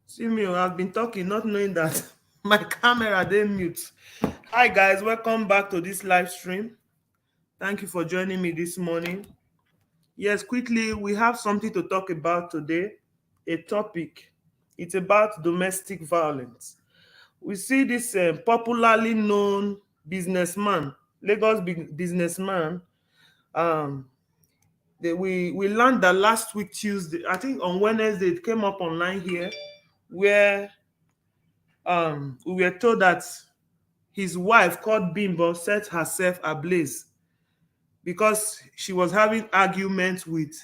See me, I've been talking, not knowing that my camera they mute. Hi guys, welcome back to this live stream. Thank you for joining me this morning. Yes, quickly, we have something to talk about today. A topic. It's about domestic violence. We see this popularly known businessman, Lagos businessman. Um, we learned that last week Tuesday, I think on Wednesday, it came up online here, where we were told that his wife called Bimbo set herself ablaze because she was having arguments with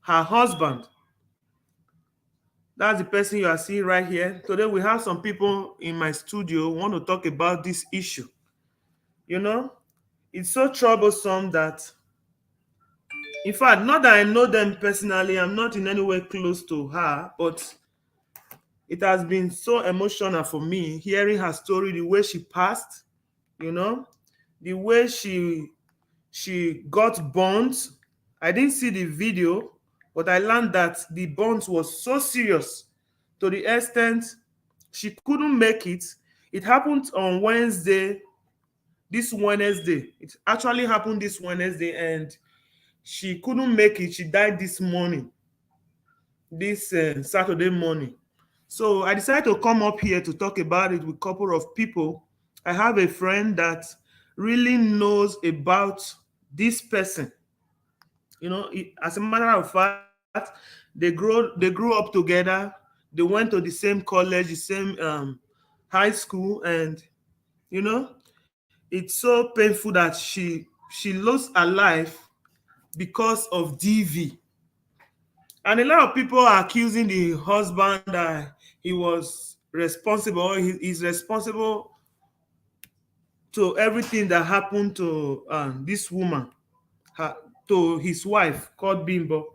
her husband. That's the person you are seeing right here. Today we have some people in my studio who want to talk about this issue. You know, it's so troublesome that, in fact, not that I know them personally, I'm not in any way close to her, but it has been so emotional for me hearing her story, the way she passed, you know, the way she got burnt. I didn't see the video, but I learned that the burnt was so serious to the extent she couldn't make it. It happened on Wednesday, this Wednesday. It actually happened this Wednesday, and she couldn't make it. She died this morning, this Saturday morning. So I decided to come up here to talk about it with a couple of people. I have a friend that really knows about this person. As a matter of fact, they grew up together. They went to the same college, the same high school, and you know, it's so painful that she lost her life because of DV. And a lot of people are accusing the husband that he was responsible, or he's responsible to everything that happened to this woman, her, to his wife called Bimbo.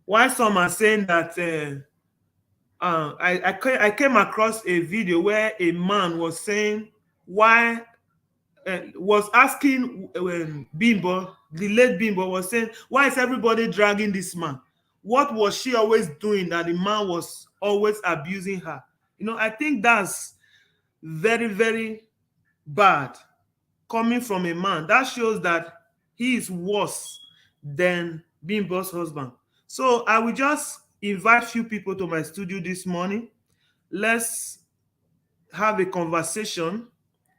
While some are saying that I came across a video where a man was saying why was asking Bimbo, the late Bimbo was saying, why is everybody dragging this man? What was she always doing that the man was always abusing her? I think that's very, very bad coming from a man. That shows that he is worse than Bimbo's husband. So I will just invite few people to my studio this morning. Let's have a conversation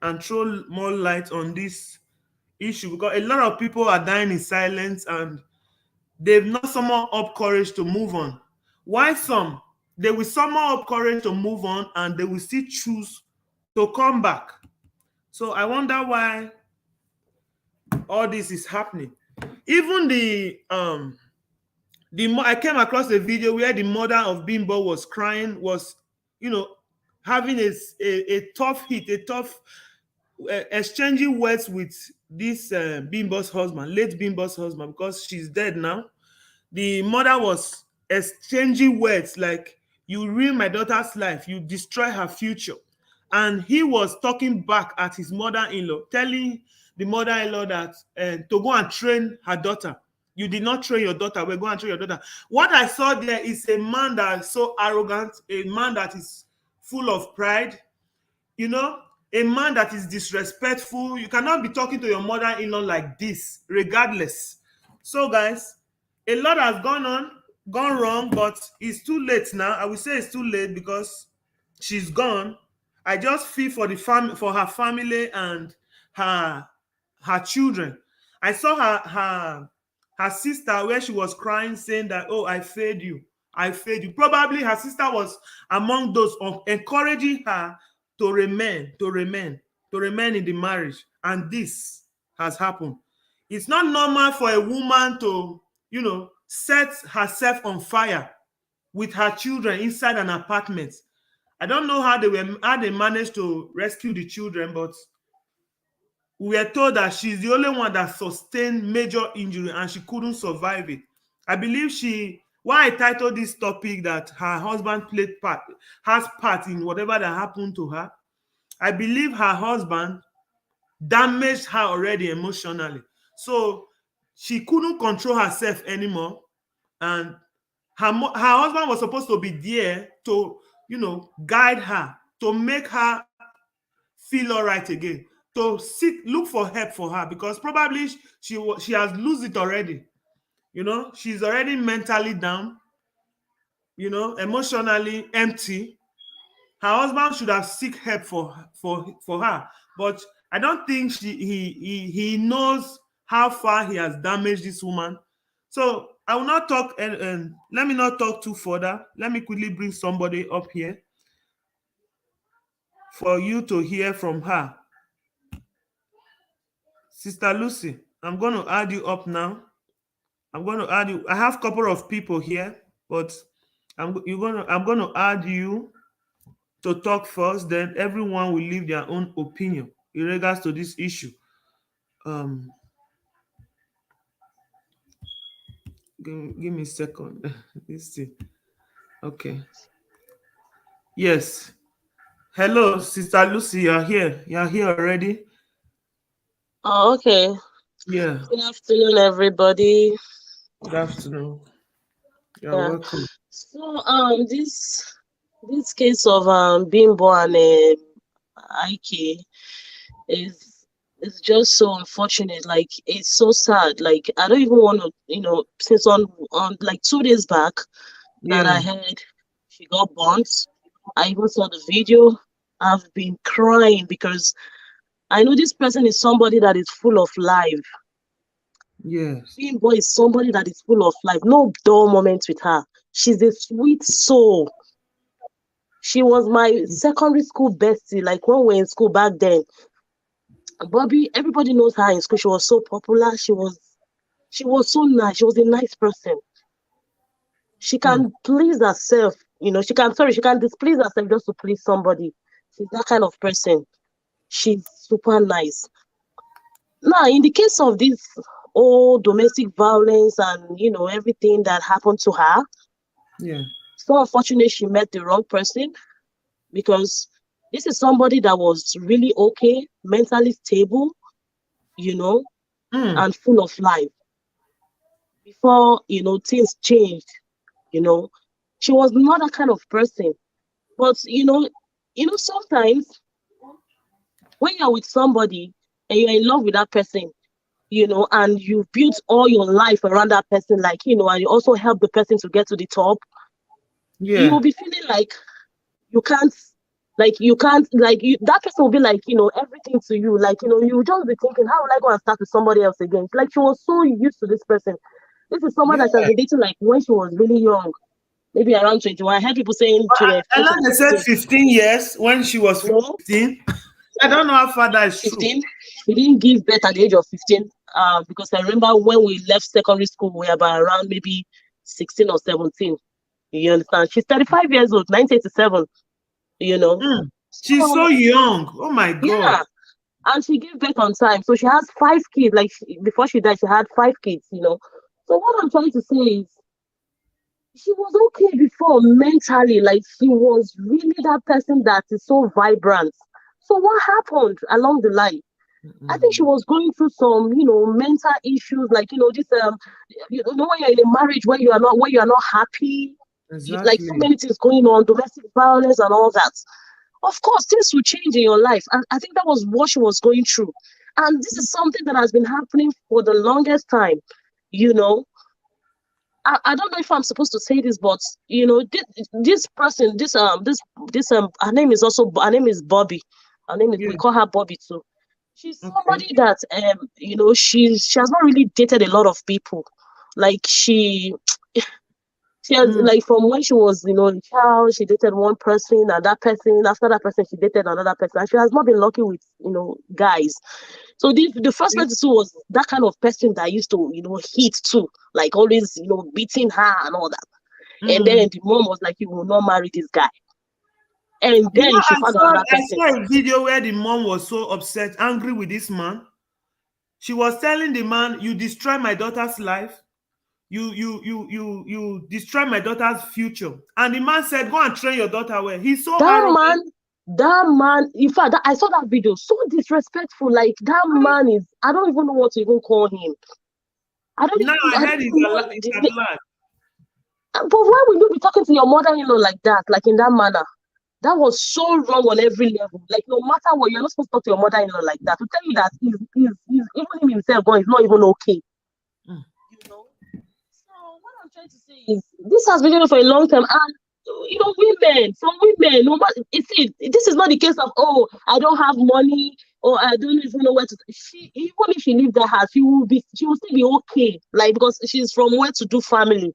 and throw more light on this issue, because a lot of people are dying in silence and they've not summoned up courage to move on. Why some? They will summon up courage to move on and they will still choose to come back. So I wonder why all this is happening. Even I came across a video where the mother of Bimbo was crying, was you know having a tough hit, a tough exchanging words with this Bimbo's husband, late Bimbo's husband, because she's dead now. The mother was exchanging words like, you ruin my daughter's life, you destroy her future. And he was talking back at his mother-in-law, telling the mother-in-law that to go and train her daughter. You did not train your daughter, we're going to train your daughter. What I saw there is a man that is so arrogant, a man that is full of pride, you know, a man that is disrespectful. You cannot be talking to your mother-in-law like this, regardless. So, guys, a lot has gone wrong, but it's too late now. I will say it's too late because she's gone. I just feel for for her family and her her children. I saw her sister where she was crying, saying that, oh, I failed you. I failed you. Probably her sister was among those encouraging her to remain in the marriage. And this has happened. It's not normal for a woman to, set herself on fire with her children inside an apartment. I don't know how they managed to rescue the children, but we were told that she's the only one that sustained major injury and she couldn't survive it. I believe why I titled this topic that her husband has part in whatever that happened to her. I believe her husband damaged her already emotionally. So she couldn't control herself anymore. And Her husband was supposed to be there to, guide her, to make her feel all right again, to look for help for her, because probably she has lose it already. She's already mentally down, emotionally empty. Her husband should have seek help for her, but I don't think he knows how far he has damaged this woman. So I will not talk, and let me not talk too further. Let me quickly bring somebody up here for you to hear from her. Sister Lucy, I'm going to add you up now. I'm going to add you. I have a couple of people here, but I'm going to add you to talk first. Then everyone will leave their own opinion in regards to this issue. Um, give me a second. Let's see. Okay. Yes. Hello, Sister Lucy. You're here. You're here already. Oh, okay. Yeah. Good afternoon, everybody. Good afternoon. You're Yeah. welcome. So, this case of Bimbo and Ike is just so unfortunate. Like, it's so sad. Like, I don't even want to, since on like 2 days back that I Yeah. heard she got burnt. I even saw the video. I've been crying because I know this person is somebody that is full of life. Yes. Bimbo is somebody that is full of life. No dull moments with her. She's a sweet soul. She was my secondary school bestie, like when we were in school back then. Bobby, everybody knows her in school. She was so popular. She was so nice. She was a nice person. She Hmm. can please herself, she can displease herself just to please somebody. She's that kind of person. She's super nice. Now, in the case of this whole domestic violence and everything that happened to her, Yeah. so unfortunate she met the wrong person, because this is somebody that was really okay, mentally stable, you know, Hmm. and full of life. Before, things changed, you know. She was not that kind of person. But sometimes when you're with somebody and you're in love with that person, and you've built all your life around that person, like, and you also help the person to get to the top, you Yeah. will be feeling like you can't that person will be like, everything to you. Like, you will just be thinking, how will I go and start with somebody else again? Like, she was so used to this person. This is someone Yeah. that she has been dating like when she was really young, maybe around 21. I heard people saying I 15 know to they said 16. 15 years when she was No, 15. I don't know how far that is true. 15. She didn't give birth at the age of 15. Because I remember when we left secondary school, we were about around maybe 16 or 17. You understand? She's 35 years old, 1987, you know. Hmm. She's so So, young. Oh my God. yeah. And she gave birth on time. So she has 5 kids. Like, before she died, she had 5 kids. So what I'm trying to say is, she was okay before mentally. Like, she was really that person that is so vibrant. So what happened along the line? I think she Mm. was going through some, mental issues, like, this when you're in a marriage where you are not happy, like so Exactly. many things going on, domestic violence and all that. Of course, things will change in your life, and I think that was what she was going through. And this is something that has been happening for the longest time. You know, I don't know if I'm supposed to say this, but this person, her name is Bobby. We Yeah. call her Bobby too. She's Okay. somebody that she has not really dated a lot of people. Like, she has, Mm. like, from when she was, a child, she dated one person, and that person, after that person, she dated another person. And she has not been lucky with, guys. So the first Yeah. person too was that kind of person that used to, hit too, like always, beating her and all that. And then Mm. the mom was like, "You will not marry this guy." And then she I found saw another I person. saw a video where the mom was so upset, angry with this man. She was telling the man, "You destroy my daughter's life. You destroy my daughter's future." And the man said, "Go and train your daughter well." He's so That arrogant. man, that man, in fact, I saw that video, so disrespectful. Like, that man is, I don't even know what to even call him. Now I I heard don't even know he's the at large. But why would you be talking to your mother-in-law like that, like in that manner? That was so wrong on every level. Like, no matter what, you're not supposed to talk to your mother-in-law like that. To tell you that he's even him himself, God, is not even okay. Mm. You know. So what I'm trying to say is, this has been going on for a long time, and women, some women, no matter, you see, this is not the case of, oh, I don't have money, or I don't even know where to. She, even if she leaves the house, she will still be okay. Like, because she's from well-to-do family,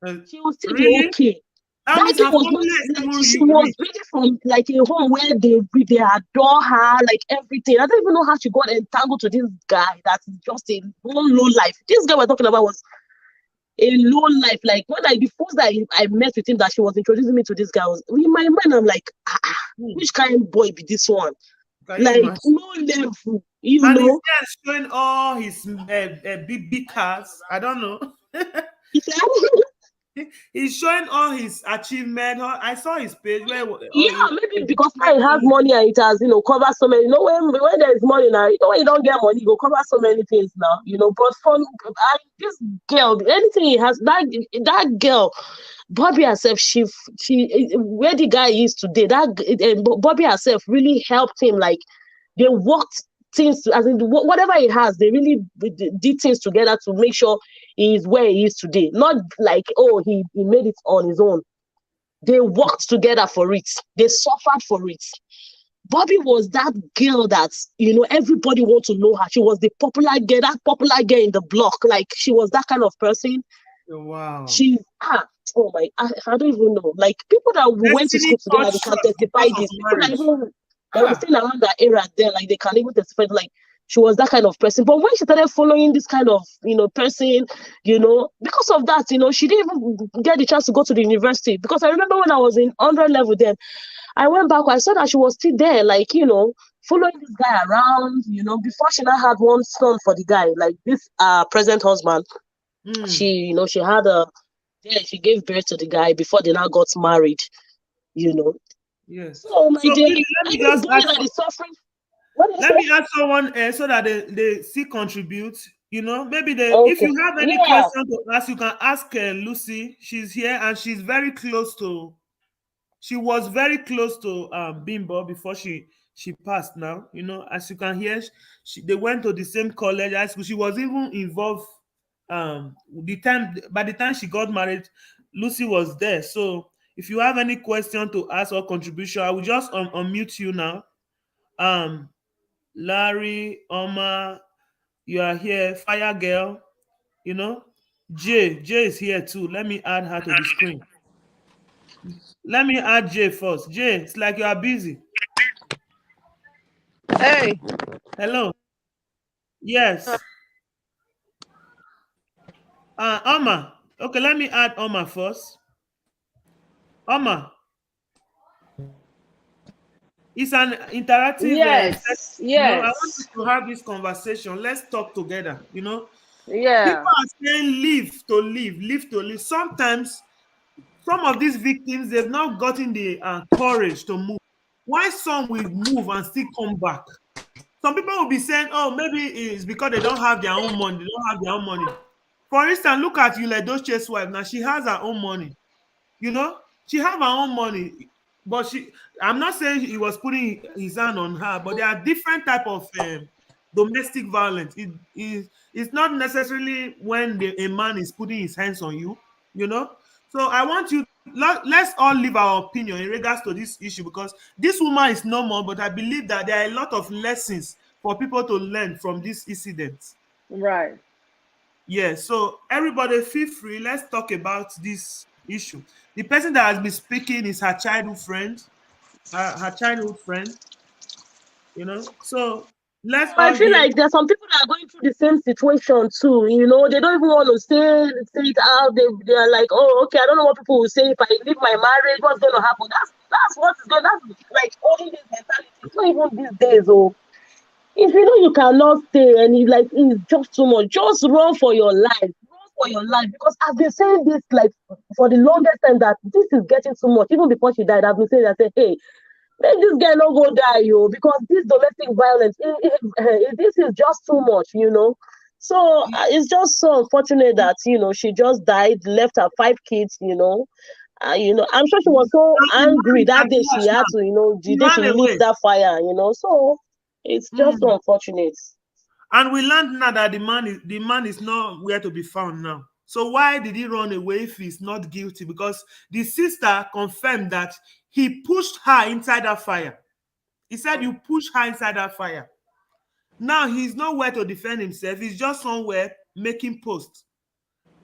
Uh, she will still be really? okay. That That means girl her was family not is like, even she was rich. really from like a home where they adore her, like everything. I don't even know how she got entangled to this guy that is just a one low life. This guy we're talking about was a low life. Like, when the first time I met with him, that she was introducing me to this guy, was in my mind, I'm like, Hmm. which kind of boy be this one? Can you Like, imagine? low level, And he's there showing all his big cars. I don't know. He's showing all his achievement. I saw his page where Yeah, or he maybe was because now he has describing. money and it has, cover so many. When there is money now, when you don't get money, you go cover so many things now, But for this girl, anything he has, that girl, Bobby herself, where the guy is today, Bobby herself really helped him. Like, they worked things, as in whatever he has, they really did things together to make sure he is where he is today. Not like, oh, he made it on his own. They worked together for it. They suffered for it. Bobby was that girl that, everybody want to know her. She was the popular girl, that popular girl in the block. Like, she was that kind of person. Wow. She, oh my, I don't even know. Like, people that we went to Destiny school together, cut they can short testify because of this. People that marriage. even, that were Ah, still around that era then, like, they can even testify, like, she was that kind of person. But when she started following this kind of, person, because of that, she didn't even get the chance to go to the university. Because I remember when I was in 100 level then, I went back, I saw that she was still there, like, following this guy around, before she now had one son for the guy, like this present husband. mm, She had yeah, she gave birth to the guy before they now got married, you know. yes. So, my So dear, please let me just anybody ask. that is suffering, what did you Let say? me ask someone so that they still contribute. Maybe if Okay. you have any Yeah. question to ask, you can ask Lucy. She's here and she's very close to. She was very close to Bimbo before she passed. Now as you can hear, they went to the same college, high school. She was even involved. By the time she got married, Lucy was there. So if you have any question to ask or contribution, I will just unmute you now. Um, Larry, Oma, you are here. Fire girl, you know. Jay is here too. Let me add her to the screen. Let me add Jay first. Jay, it's like you are busy. Hey, Hello. Yes. Oma. Okay, let me add Oma first. Oma, it's an interactive session. yes, I want us yes, to have this conversation. Let's talk together. People yeah, are saying live to live. Sometimes some of these victims, they've not gotten the courage to move. Why some will move and still come back? Some people will be saying, oh, maybe it's because they don't have their own money. They don't have their own money. For instance, look at Yuledoche's wife. Now she has her own money. You know, she have her own money, but I'm not saying he was putting his hand on her, but there are different type of domestic violence. It's not necessarily when a man is putting his hands on you. you know so I want you, let's all leave our opinion in regards to this issue, because this woman is normal, but I believe that there are a lot of lessons for people to learn from this incident. right. Yes, so everybody feel free. Let's talk about this issue. The person that has been speaking is her childhood friend, her childhood friend, So let's I all feel hear. like there's some people that are going through the same situation too. They don't even want to say it out. They are like, oh, okay, I don't know what people will say if I leave my marriage. What's going to happen? That's what is going. That's like only this mentality. It's not even these days. Oh, if you know you cannot stay and it's just too much, just run for your life. Run for your life, because I've been saying this like for the longest time, that this is getting too much. Even before she died, I've been saying that. Say, hey, make this guy not go die, yo, because this domestic violence, this is just too much. So it's just so unfortunate that she just died, left her 5 kids. I'm sure she was so And the man angry is that at day. She large had now. to, the He day she ran lit away. that fire. So it's just so Mm. unfortunate. And we learned now that the man is not where to be found now. So why did he run away if he's not guilty? Because the sister confirmed that he pushed her inside that fire. He said you pushed her inside that fire. Now he's nowhere to defend himself. He's just somewhere making posts.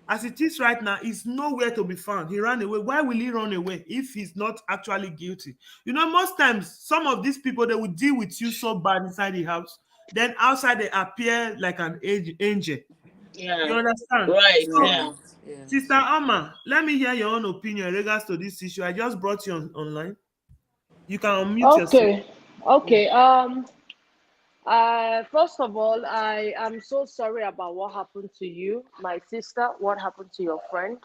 As it is right now, he's nowhere to be found. He ran away. Why will he run away if he's not actually guilty? Most times, some of these people, they will deal with you so bad inside the house. Then outside, they appear like an angel. You Yeah. understand? Right. So, Yeah. Yes, Sister yes. Amma, let me hear your own opinion in regards to this issue. I just brought you online. You can unmute yourself. Okay, Yeah. okay. First of all, I am so sorry about what happened to you, my sister. What happened to your friend?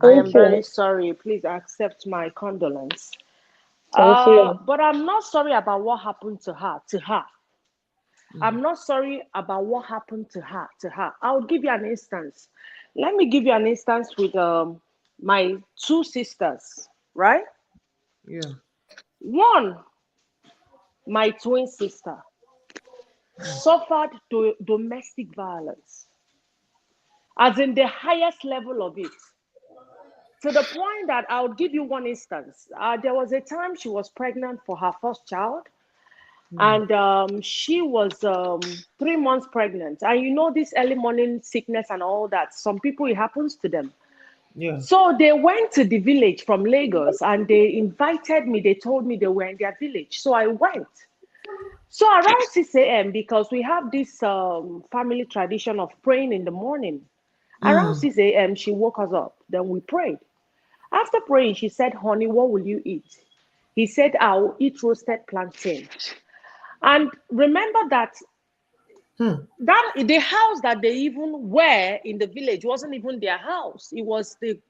I Thank am you. very sorry. Please accept my condolence. Thank you. But I'm not sorry about what happened to her. To her, I'm not sorry about what happened to her. To her, I'll give you an instance. Let me give you an instance with my two sisters. Right, Yeah. one, my twin sister suffered domestic violence, as in the highest level of it, to the point that I'll give you one instance. There was a time she was pregnant for her first child, Mm. and she was 3 months pregnant. And this early morning sickness and all that, some people, it happens to them. Yeah. So they went to the village from Lagos and they invited me. They told me they were in their village. So I went. So around 6 a.m., because we have this family tradition of praying in the morning, around Mm. 6 a.m., she woke us up. Then we prayed. After praying, she said, "Honey, what will you eat?" He said, "I'll eat roasted plantain." And remember that Hmm. the house that they even were in the village wasn't even their house. It was the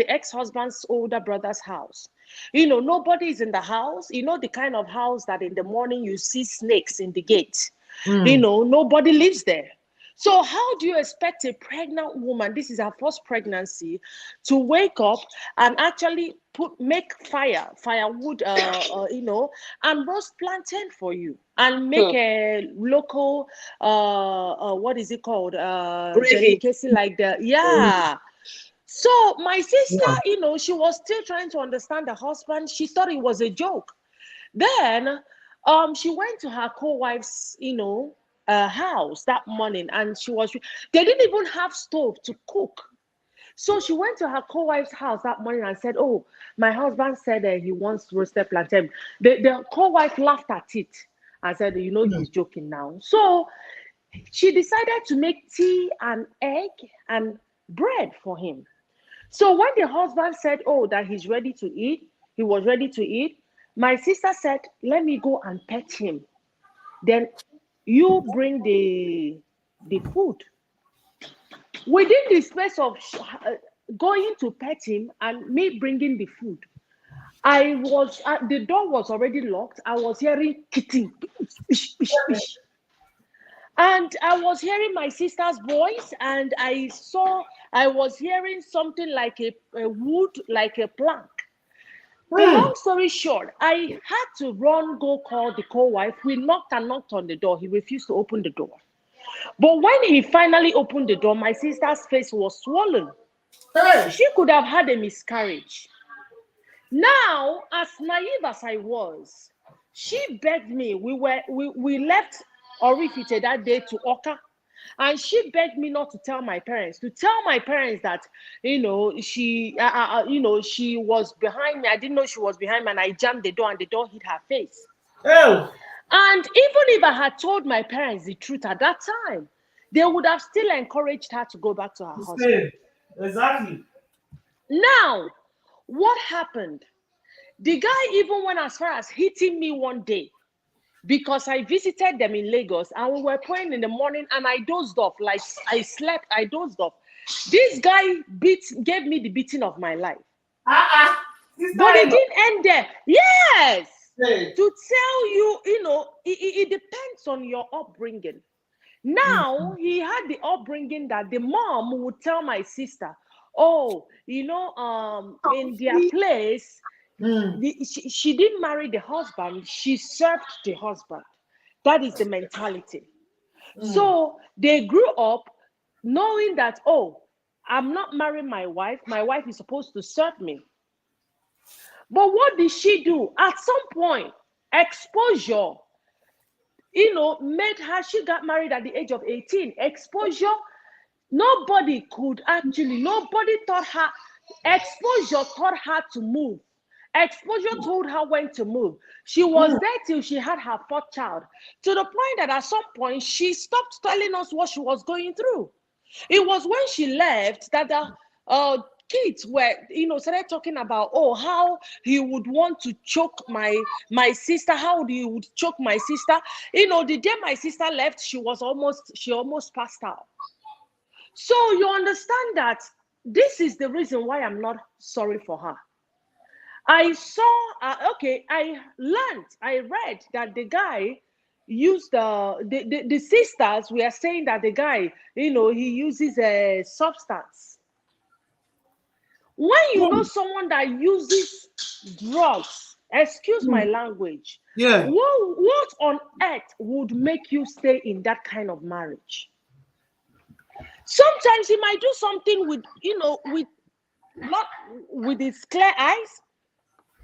ex-husband's older brother's house. Nobody is in the house. The kind of house that in the morning you see snakes in the gate. Mm. Nobody lives there. So how do you expect a pregnant woman, this is her first pregnancy, to wake up and actually make firewood, and roast plantain for you, and make Hmm. a local, what is it called, Gravy. delicacy like that? Mm. Yeah. So my sister, Yeah. she was still trying to understand the husband. She thought it was a joke. Then she went to her co-wife's, house that morning, and they didn't even have stove to cook. So she went to her co-wife's house that morning and said, "Oh, my husband said he wants roasted plantain." The co-wife laughed at it and said, Mm. "He's joking now." So she decided to make tea and egg and bread for him. So when the husband said, "Oh, that he's ready to eat," he was ready to eat. My sister said, "Let me go and pet him. Then you bring the food." Within the space of going to pet him and me bringing the food, the door was already locked. I was hearing kitten, pish, pish, pish. And I was hearing my sister's voice, and I was hearing something like a wood, like a plank. The long Mm. story short, I had to run, go call the co-wife. We knocked and knocked on the door. He refused to open the door. But when he finally opened the door, my sister's face was swollen. Hey. She could have had a miscarriage. Now, as naive as I was, she begged me. We left Orifite that day to Oka. And she begged me not to tell my parents, that, she was behind me. I didn't know she was behind me, and I jammed the door and the door hit her face. Oh. And even if I had told my parents the truth at that time, they would have still encouraged her to go back to her The husband. same. Exactly. Now, what happened? The guy even went as far as hitting me one day because I visited them in Lagos and we were praying in the morning and I dozed off. Like I slept, I dozed off. This guy gave me the beating of my life. But it Sister-in-law. didn't end there. Yes. Hey. To tell you, it depends on your upbringing. Now he had the upbringing that the mom would tell my sister, oh, in their place, she didn't marry the husband, she served the husband. That is the mentality. So they grew up knowing that, oh, I'm not marrying my wife is supposed to serve me. But what did she do? At some point, exposure, made her, she got married at the age of 18. Exposure, nobody taught her. Exposure taught her to move. Exposure told her when to move. She was there till she had her fourth child, to the point that at some point she stopped telling us what she was going through. It was when she left that the kids were, started talking about, oh, how he would want to choke my sister, how he would choke my sister. The day my sister left, she almost passed out. So you understand that this is the reason why I'm not sorry for her. I saw, I read that the guy used the sisters were saying that the guy, he uses a substance. When you know someone that uses drugs, excuse my language, what on earth would make you stay in that kind of marriage? Sometimes he might do something with, not with his clear eyes.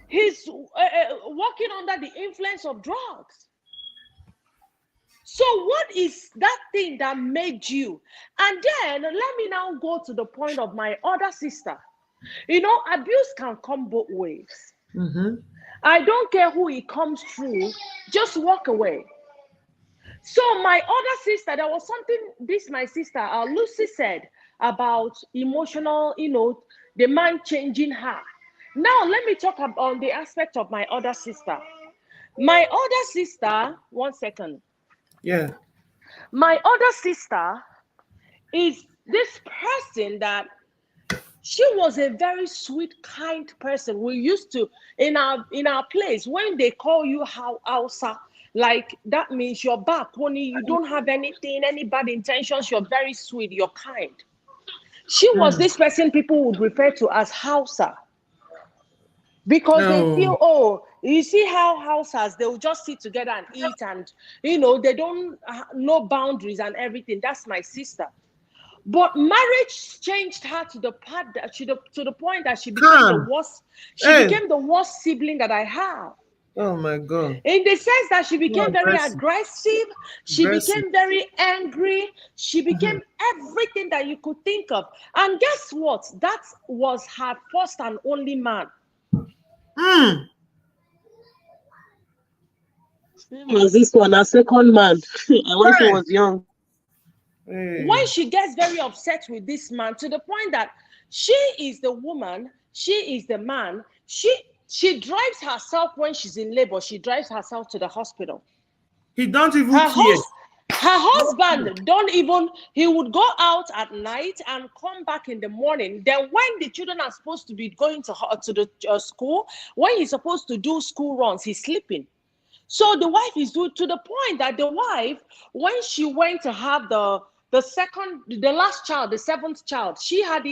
He's walking under the influence of drugs. So what is that thing that made you? And then let me now go to the point of my other sister. Abuse can come both ways. I don't care who it comes through, just walk away. So my other sister, there was something my sister, Lucy, said about emotional, the man changing her. Now, let me talk about the aspect of my other sister. My other sister, one second. Yeah. My other sister is this person that she was a very sweet, kind person. We used to, in our place, when they call you Hausa, like that means you're back, honey, you don't have any bad intentions, you're very sweet, you're kind. She was this person people would refer to as Hausa. Because they feel, oh, you see how Hausas, they will just sit together and eat, and they don't know boundaries and everything. That's my sister. But marriage changed her to the part that to the point that she became the worst. She became the worst sibling that I have. Oh my God. In the sense that she became very aggressive, she became very angry, she became everything that you could think of. And guess what? That was her first and only man. Same as this one, a second man. And when she was young. When she gets very upset with this man, to the point that she is the woman, she is the man, she drives herself when she's in labor, she drives herself to the hospital. He don't even care. Her husband he would go out at night and come back in the morning. Then when the children are supposed to be going to the school, when he's supposed to do school runs, he's sleeping. So the wife is to the point that the wife, when she went to have the last child, the seventh child, she had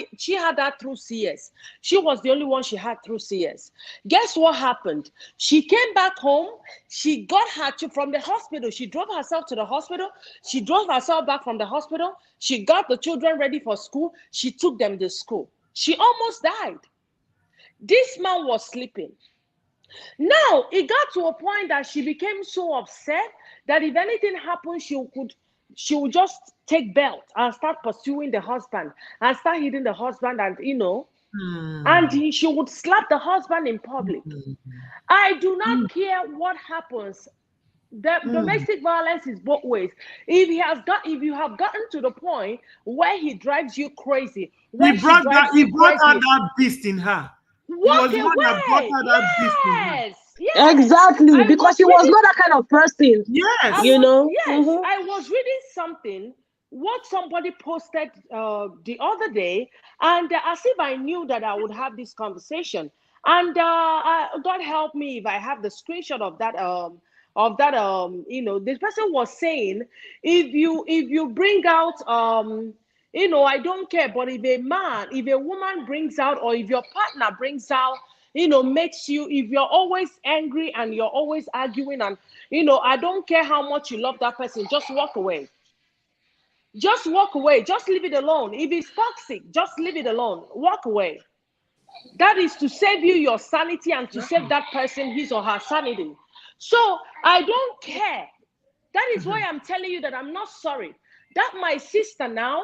that through CS. She was the only one she had through CS. Guess what happened? She came back home. She got her from the hospital. She drove herself to the hospital. She drove herself back from the hospital. She got the children ready for school. She took them to school. She almost died. This man was sleeping. Now, it got to a point that she became so upset that if anything happened, she would just take belt and start pursuing the husband and start hitting the husband, and and she would slap the husband in public. I do not care what happens. The domestic violence is both ways. If you have gotten to the point where he drives you crazy, He brought out that beast in her. Walk away. Yes. Exactly, because she was not that kind of person. Yes. I was reading something, what somebody posted the other day, and as if I knew that I would have this conversation. And God help me if I have the screenshot of this person was saying, if you bring out I don't care, but if a woman brings out, or if your partner brings out, makes you, if you're always angry and you're always arguing, and I don't care how much you love that person, just walk away. Just walk away. Just leave it alone. If it's toxic, just leave it alone. Walk away. That is to save you your sanity and to save that person his or her sanity. So I don't care. That is why I'm telling you that I'm not sorry. That my sister now,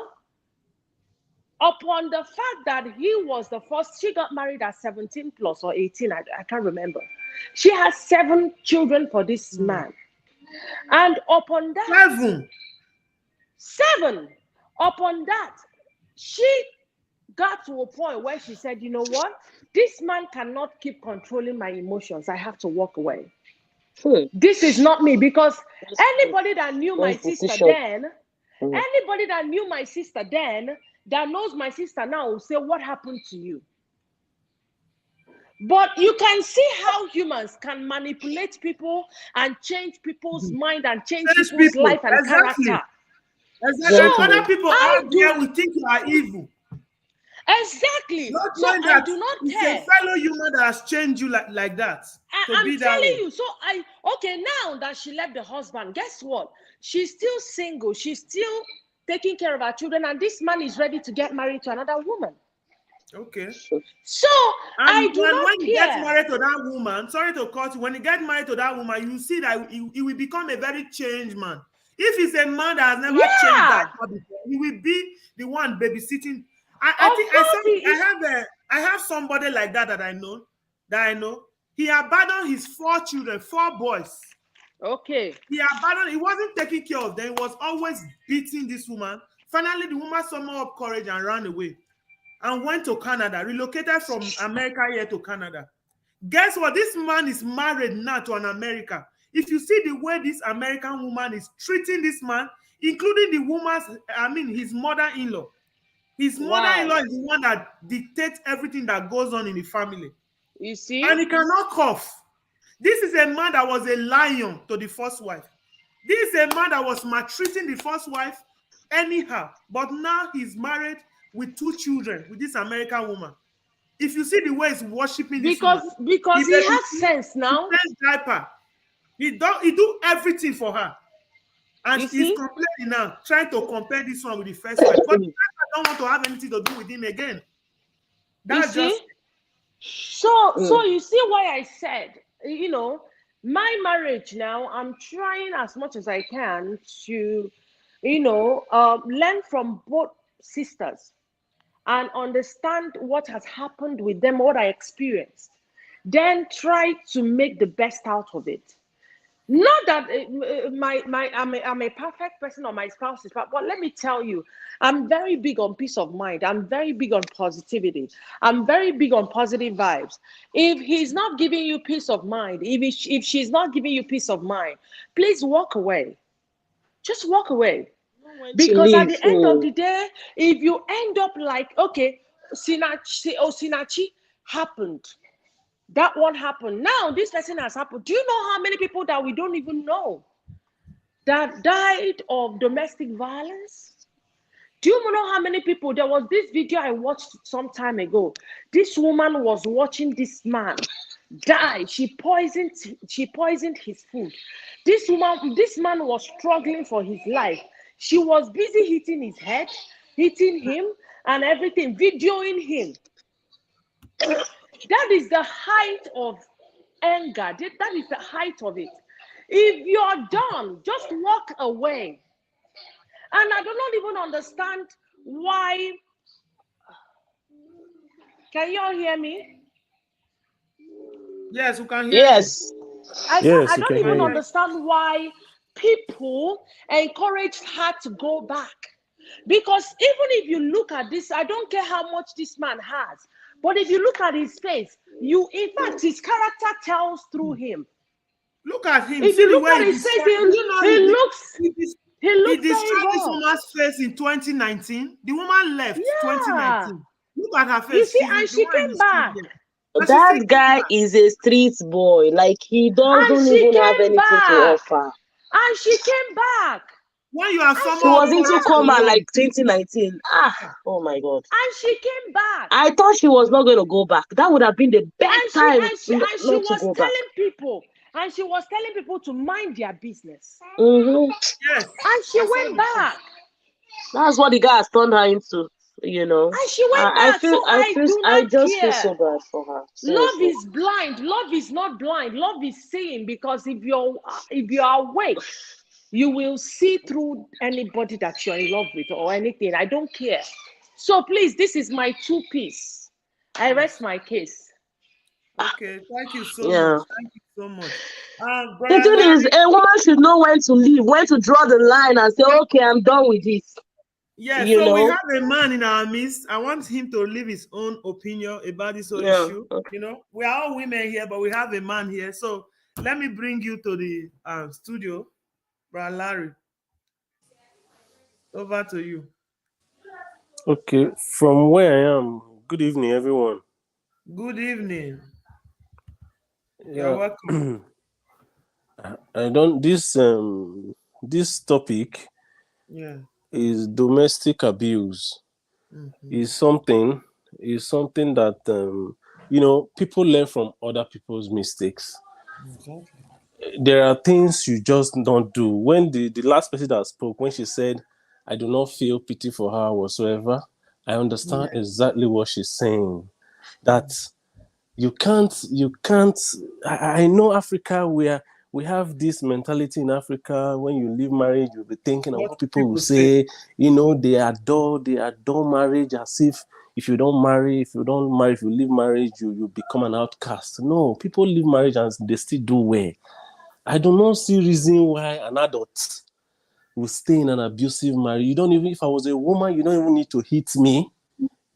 upon the fact that he was the first, she got married at 17 plus or 18, I can't remember. She has 7 children for this man. And upon that, 7. Upon that, she got to a point where she said, you know what? This man cannot keep controlling my emotions. I have to walk away. This is not me, because anybody that knew my sister then, that knows my sister now will say, what happened to you? But you can see how humans can manipulate people and change people's mind and change people's life and character. Exactly. So other people out there will think you are evil. Exactly. So I do not care. It's a fellow human that has changed you like that. I'm telling you. So now that she left the husband, guess what? She's still single. She's still taking care of her children, and this man is ready to get married to another woman. Okay. So I do not care. When you get married to that woman, sorry to cut you, when you get married to that woman, you see that he will become a very changed man. If he's a man that has never changed that before, he will be the one babysitting. I have somebody like that I know. He abandoned his 4 children, 4 boys. Okay. He wasn't taking care of them. He was always beating this woman. Finally, the woman summoned up courage and ran away and went to Canada, relocated from America here to Canada. Guess what? This man is married now to an American. If you see the way this American woman is treating this man, including his mother-in-law. His mother-in-law is the one that dictates everything that goes on in the family. You see? And he cannot cough. This is a man that was a lion to the first wife. This is a man that was maltreating the first wife anyhow. But now he's married with 2 children with this American woman. If you see the way he's worshiping this woman. Because he has sense now. He do everything for her. And he's complaining now, trying to compare this one with the first wife. But the first wife don't want to have anything to do with him again. That's just... So you see why I said, my marriage now, I'm trying as much as I can to, learn from both sisters and understand what has happened with them, what I experienced. Then try to make the best out of it. Not that I'm a perfect person or my spouse is perfect, but let me tell you, I'm very big on peace of mind. I'm very big on positivity. I'm very big on positive vibes. If he's not giving you peace of mind, if she's not giving you peace of mind, please walk away. Just walk away. Because at the end of the day, if you end up like, okay, Sinachi happened. That one happened. Now this person has happened. Do you know how many people that we don't even know that died of domestic violence? Do you know how many people? There was this video I watched some time ago. This woman was watching this man die. She poisoned his food. This man was struggling for his life. She was busy hitting his head, hitting him and everything, videoing him. That is the height of anger. That is the height of it. If you're done, just walk away. And I do not even understand why. Can you all hear me? Yes, you can hear. Yes. I don't even understand why people encouraged her to go back. Because even if you look at this, I don't care how much this man has. But if you look at his face, in fact, his character tells through him. Look at him. If you look at his face, he destroyed this woman's face in 2019. The woman left 2019. Look at her face. You see, and she came back. And she still That came guy back. is a street boy. Like, he And doesn't she even have came anything to back. offer. And she came back. When you are And She she someone was who into came has back. to coma run, like 2019. Oh my God. And she came back. I thought she was not going to go back. That would have been the best And she time and she and she not to was go back. telling people, and she was telling people to mind their business. Mm-hmm. yes, And she I saw went the post. back. That's what the guy has turned her into. You know, And she went I back. So feel, I do I not just feel so care. bad for her. Love Seriously. is blind. Love is not blind. Love is seeing, because if you're awake, you will see through anybody that you're in love with or anything. I don't care. So please, this is my two-piece. I rest Yes. my case. Okay, thank you so much. Yeah. Thank you so much. The Brother thing is, Larry, a woman should know when to leave, when to draw the line and say, okay, I'm done with this. yeah, You so we know? have a man in our midst. I want him to leave his own opinion about this whole Yeah. issue. You know, we are all women here, but we have a man here. So let me bring you to the studio, Brother Larry. Over to you. Okay, from where I am, good evening, everyone. Good evening. You are Yeah, welcome. I don't. This topic Yeah. is domestic abuse. Mhm. Is something is something that people learn from other people's mistakes. Exactly. There are things you just don't do. When the last person that spoke, when she said, "I do not feel pity for her whatsoever," I understand Yeah. exactly what she's saying. That you can't I know Africa, we have this mentality in Africa. When you leave marriage, you'll be thinking of What what people will people say. say. They adore marriage, as if you don't marry, if you leave marriage, you become an outcast. No, people leave marriage and they still do well. I do not see reason why an adult will stay in an abusive marriage. You don't even If I was a woman, you don't even need to hit me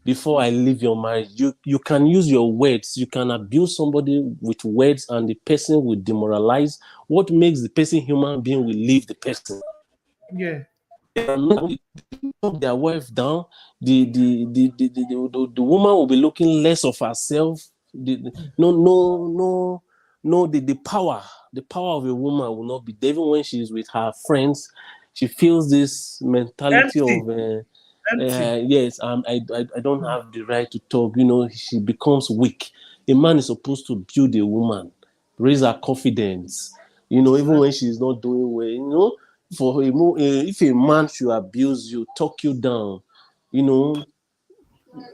before I leave your marriage. You can use your words. You can abuse somebody with words, and the person will demoralize. What makes the person human being will leave the person. Yeah. They cannot put their wife down. The woman will be looking less of herself. No, no, no, no. The power of a woman will not be there. Even when she's with her friends, she feels this mentality Empty. of Empty. yes, I don't have the right to talk. She becomes weak. A man is supposed to build a woman, raise her confidence. Even Exactly. when she's not doing well. If a man should abuse you, talk you down, you know,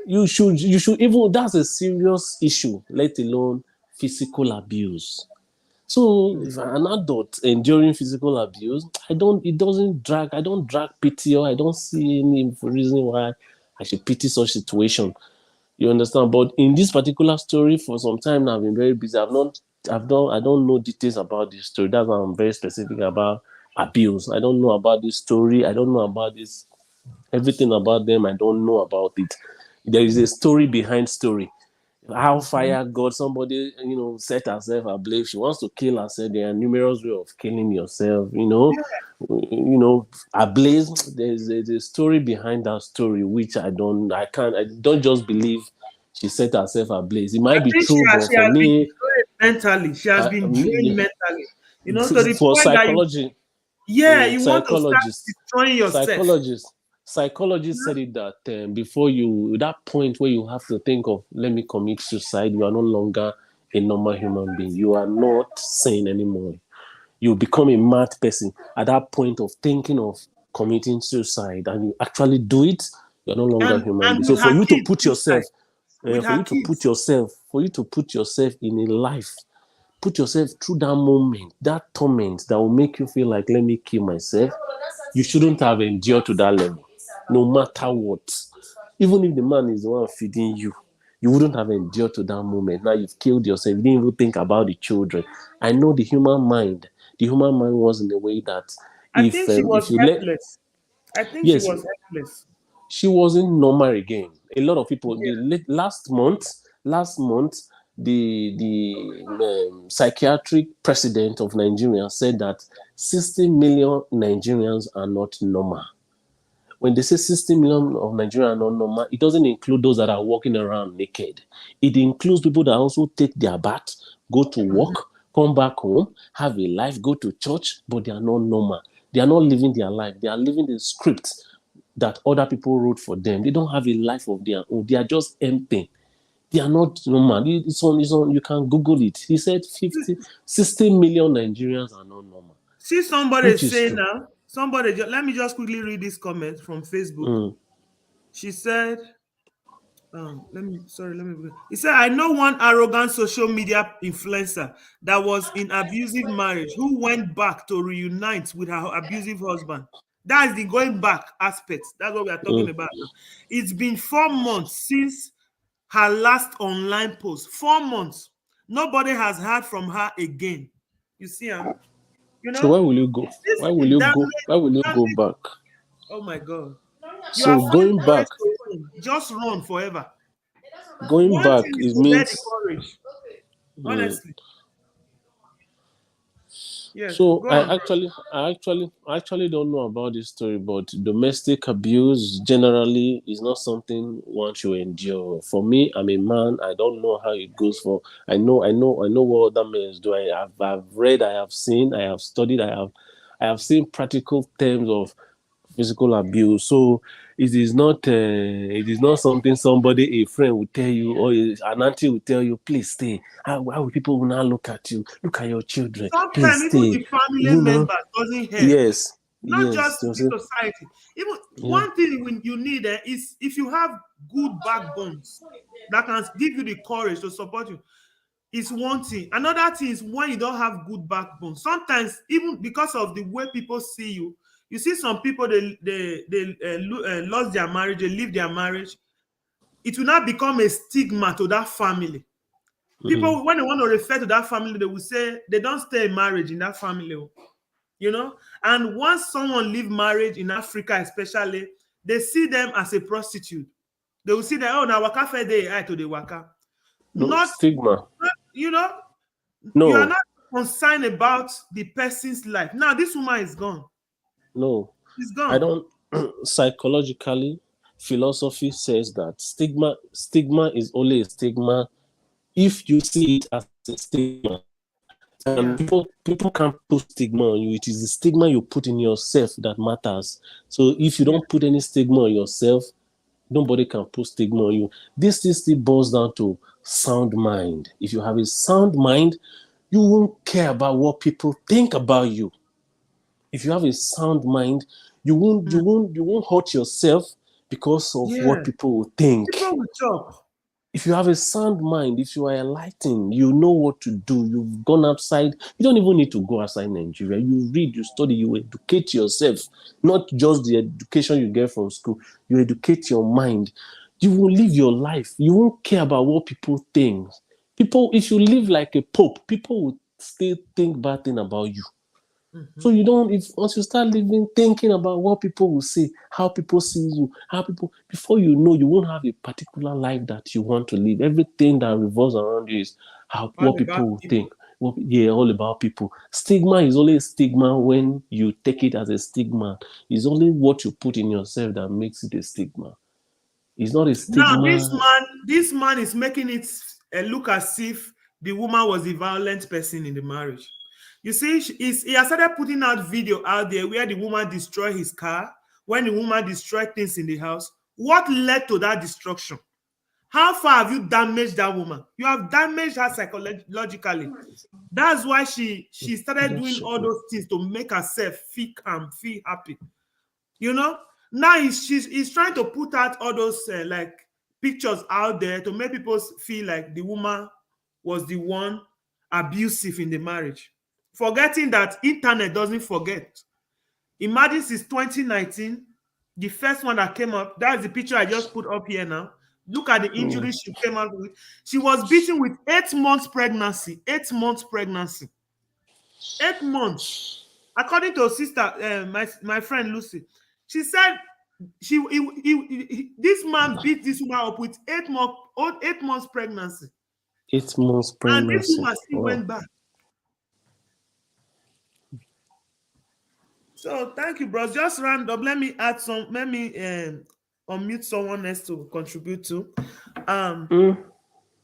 you should even, that's a serious issue. Let alone physical abuse. So Mm. if an adult enduring physical abuse, I don't drag pity, or I don't see any reason why I should pity such situation. You understand? But in this particular story, for some time now, I've been very busy. I don't know details about this story. That's why I'm very specific about abuse. I don't know about this story. I don't know about this, everything about them. I don't know about it. There is a story behind story. How Mhm. fire God, somebody, set herself ablaze. She wants to kill herself. There are numerous ways of killing yourself, ablaze. There's a story behind that story, which I don't just believe she set herself ablaze. It I might be think true, but she for has been me, drained mentally. She has been drained yeah, mentally. To the for point that psychology, you want to start psychologists, destroying yourself. psychologists, psychologists said it that before that point where you have to think of, let me commit suicide, you are no longer a normal human being. You are not sane anymore. You become a mad person at that point of thinking of committing suicide, and you actually do it. You're no longer a human being. And So with for her you to kids put yourself, inside. With her kids. in a life, put yourself through that moment, that torment that will make you feel like, let me kill myself. You shouldn't have endured to that level, no matter what. Even if the man is the one feeding you, you wouldn't have endured to that moment. Now you've killed yourself. You didn't even think about the children. I know the human mind was in a way that I think she was if you let, helpless. I think she yes, was helpless. she wasn't normal again. A lot of people, Yeah. last month, the psychiatric president of Nigeria said that 60 million Nigerians are not normal. When they say 60 million of Nigerians are not normal, it doesn't include those that are walking around naked. It includes people that also take their bath, go to work, come back home, have a life, go to church, but they are not normal. They are not living their life. They are living the script that other people wrote for them. They don't have a life of their own. They are just empty. They are not normal. It's on, you can Google it. He said 60 million Nigerians are not normal, See somebody which is say true. now, let me just quickly read this comment from Facebook. Mm, She said, let me. He said, I know one arrogant social media influencer that was in abusive marriage who went back to reunite with her abusive husband. That is the going back aspect. That's what we are talking mm. about now. It's been 4 months since her last online post. 4 months. Nobody has heard from her again. You see, you So know, why will you go? this Why will thing you that go? Why will you go makes, back? oh my God. You So have found going back, courage to run. Just run forever. going One back, thing is it to get the means. courage. Mm. Honestly. Yes. So Go on. I actually don't know about this story, but domestic abuse generally is not something one should endure. For me, I'm a man. I don't know how it goes. I know what other men do. I've read, I have seen, I have studied, I have seen practical terms of physical abuse. So it is not something somebody, a friend will tell you, or an auntie will tell you, please stay. How will people will now look at you? Look at your children. Please Sometimes even stay. the family You know? member doesn't help. Yes. Not Yes. just You the see? society. Even Yeah. one thing when you need is if you have good backbones that can give you the courage to support you. Is one thing. Another thing is when you don't have good backbone. Sometimes even because of the way people see you, you see some people they lost their marriage, they leave their marriage. It will not become a stigma to that family. Mm. People when they want to refer to that family, they will say they don't stay in marriage in that family. You know, and once someone leave marriage in Africa, especially, they see them as a prostitute. They will see that, oh, now waka fair day to the waka. No Not, stigma. you know, you are No. not concerned about the person's life. Now, this woman is gone. No. She's I gone. don't psychologically, philosophy says that stigma is only a stigma if you see it as a stigma. And Yeah. people can't put stigma on you. It is the stigma you put in yourself that matters. So if you Yeah. don't put any stigma on yourself, nobody can put stigma on you. This still boils down to sound mind. If you have a sound mind, you won't care about what people think about you. If you have a sound mind, you won't hurt yourself because of what Yeah. people will think. People will chop. If you have a sound mind, if you are enlightened, you know what to do. You've gone outside. You don't even need to go outside Nigeria. You read, you study, you educate yourself, not just the education you get from school. You educate your mind. You will live your life. You won't care about what people think. People, if you live like a pope, people will still think bad thing about you. So Mhm. you don't, if once you start living, thinking about what people will say, how people see you, how people, before you know, you won't have a particular life that you want to live. Everything that revolves around you is how All what about people will people. think. Yeah, all about people. Stigma is only a stigma when you take it as a stigma. It's only what you put in yourself that makes it a stigma. It's not a Now, stigma. this man is making it look as if the woman was the violent person in the marriage. You see, he has started putting out video out there where the woman destroyed his car, when the woman destroyed things in the house. What led to that destruction? How far have you damaged that woman? You have damaged her psychologically. That's why she started Just doing check all me. those things to make herself feel calm, feel happy. You know, now he's trying to put out all those like pictures out there to make people feel like the woman was the one abusive in the marriage, forgetting that internet doesn't forget. Imagine since 2019, the first one that came up, that's the picture I just put up here now. Look at the Mm. injury she came out with. She was beaten with 8 months pregnancy. 8 months pregnancy. 8 months. According to sister, my friend Lucy, she said this man beat this woman up with 8 months pregnancy, 8 months and this pregnancy. woman still Wow. went back. So thank you, bros. Just round up. Let me add some. Let me unmute someone else to contribute to. Um. Mm,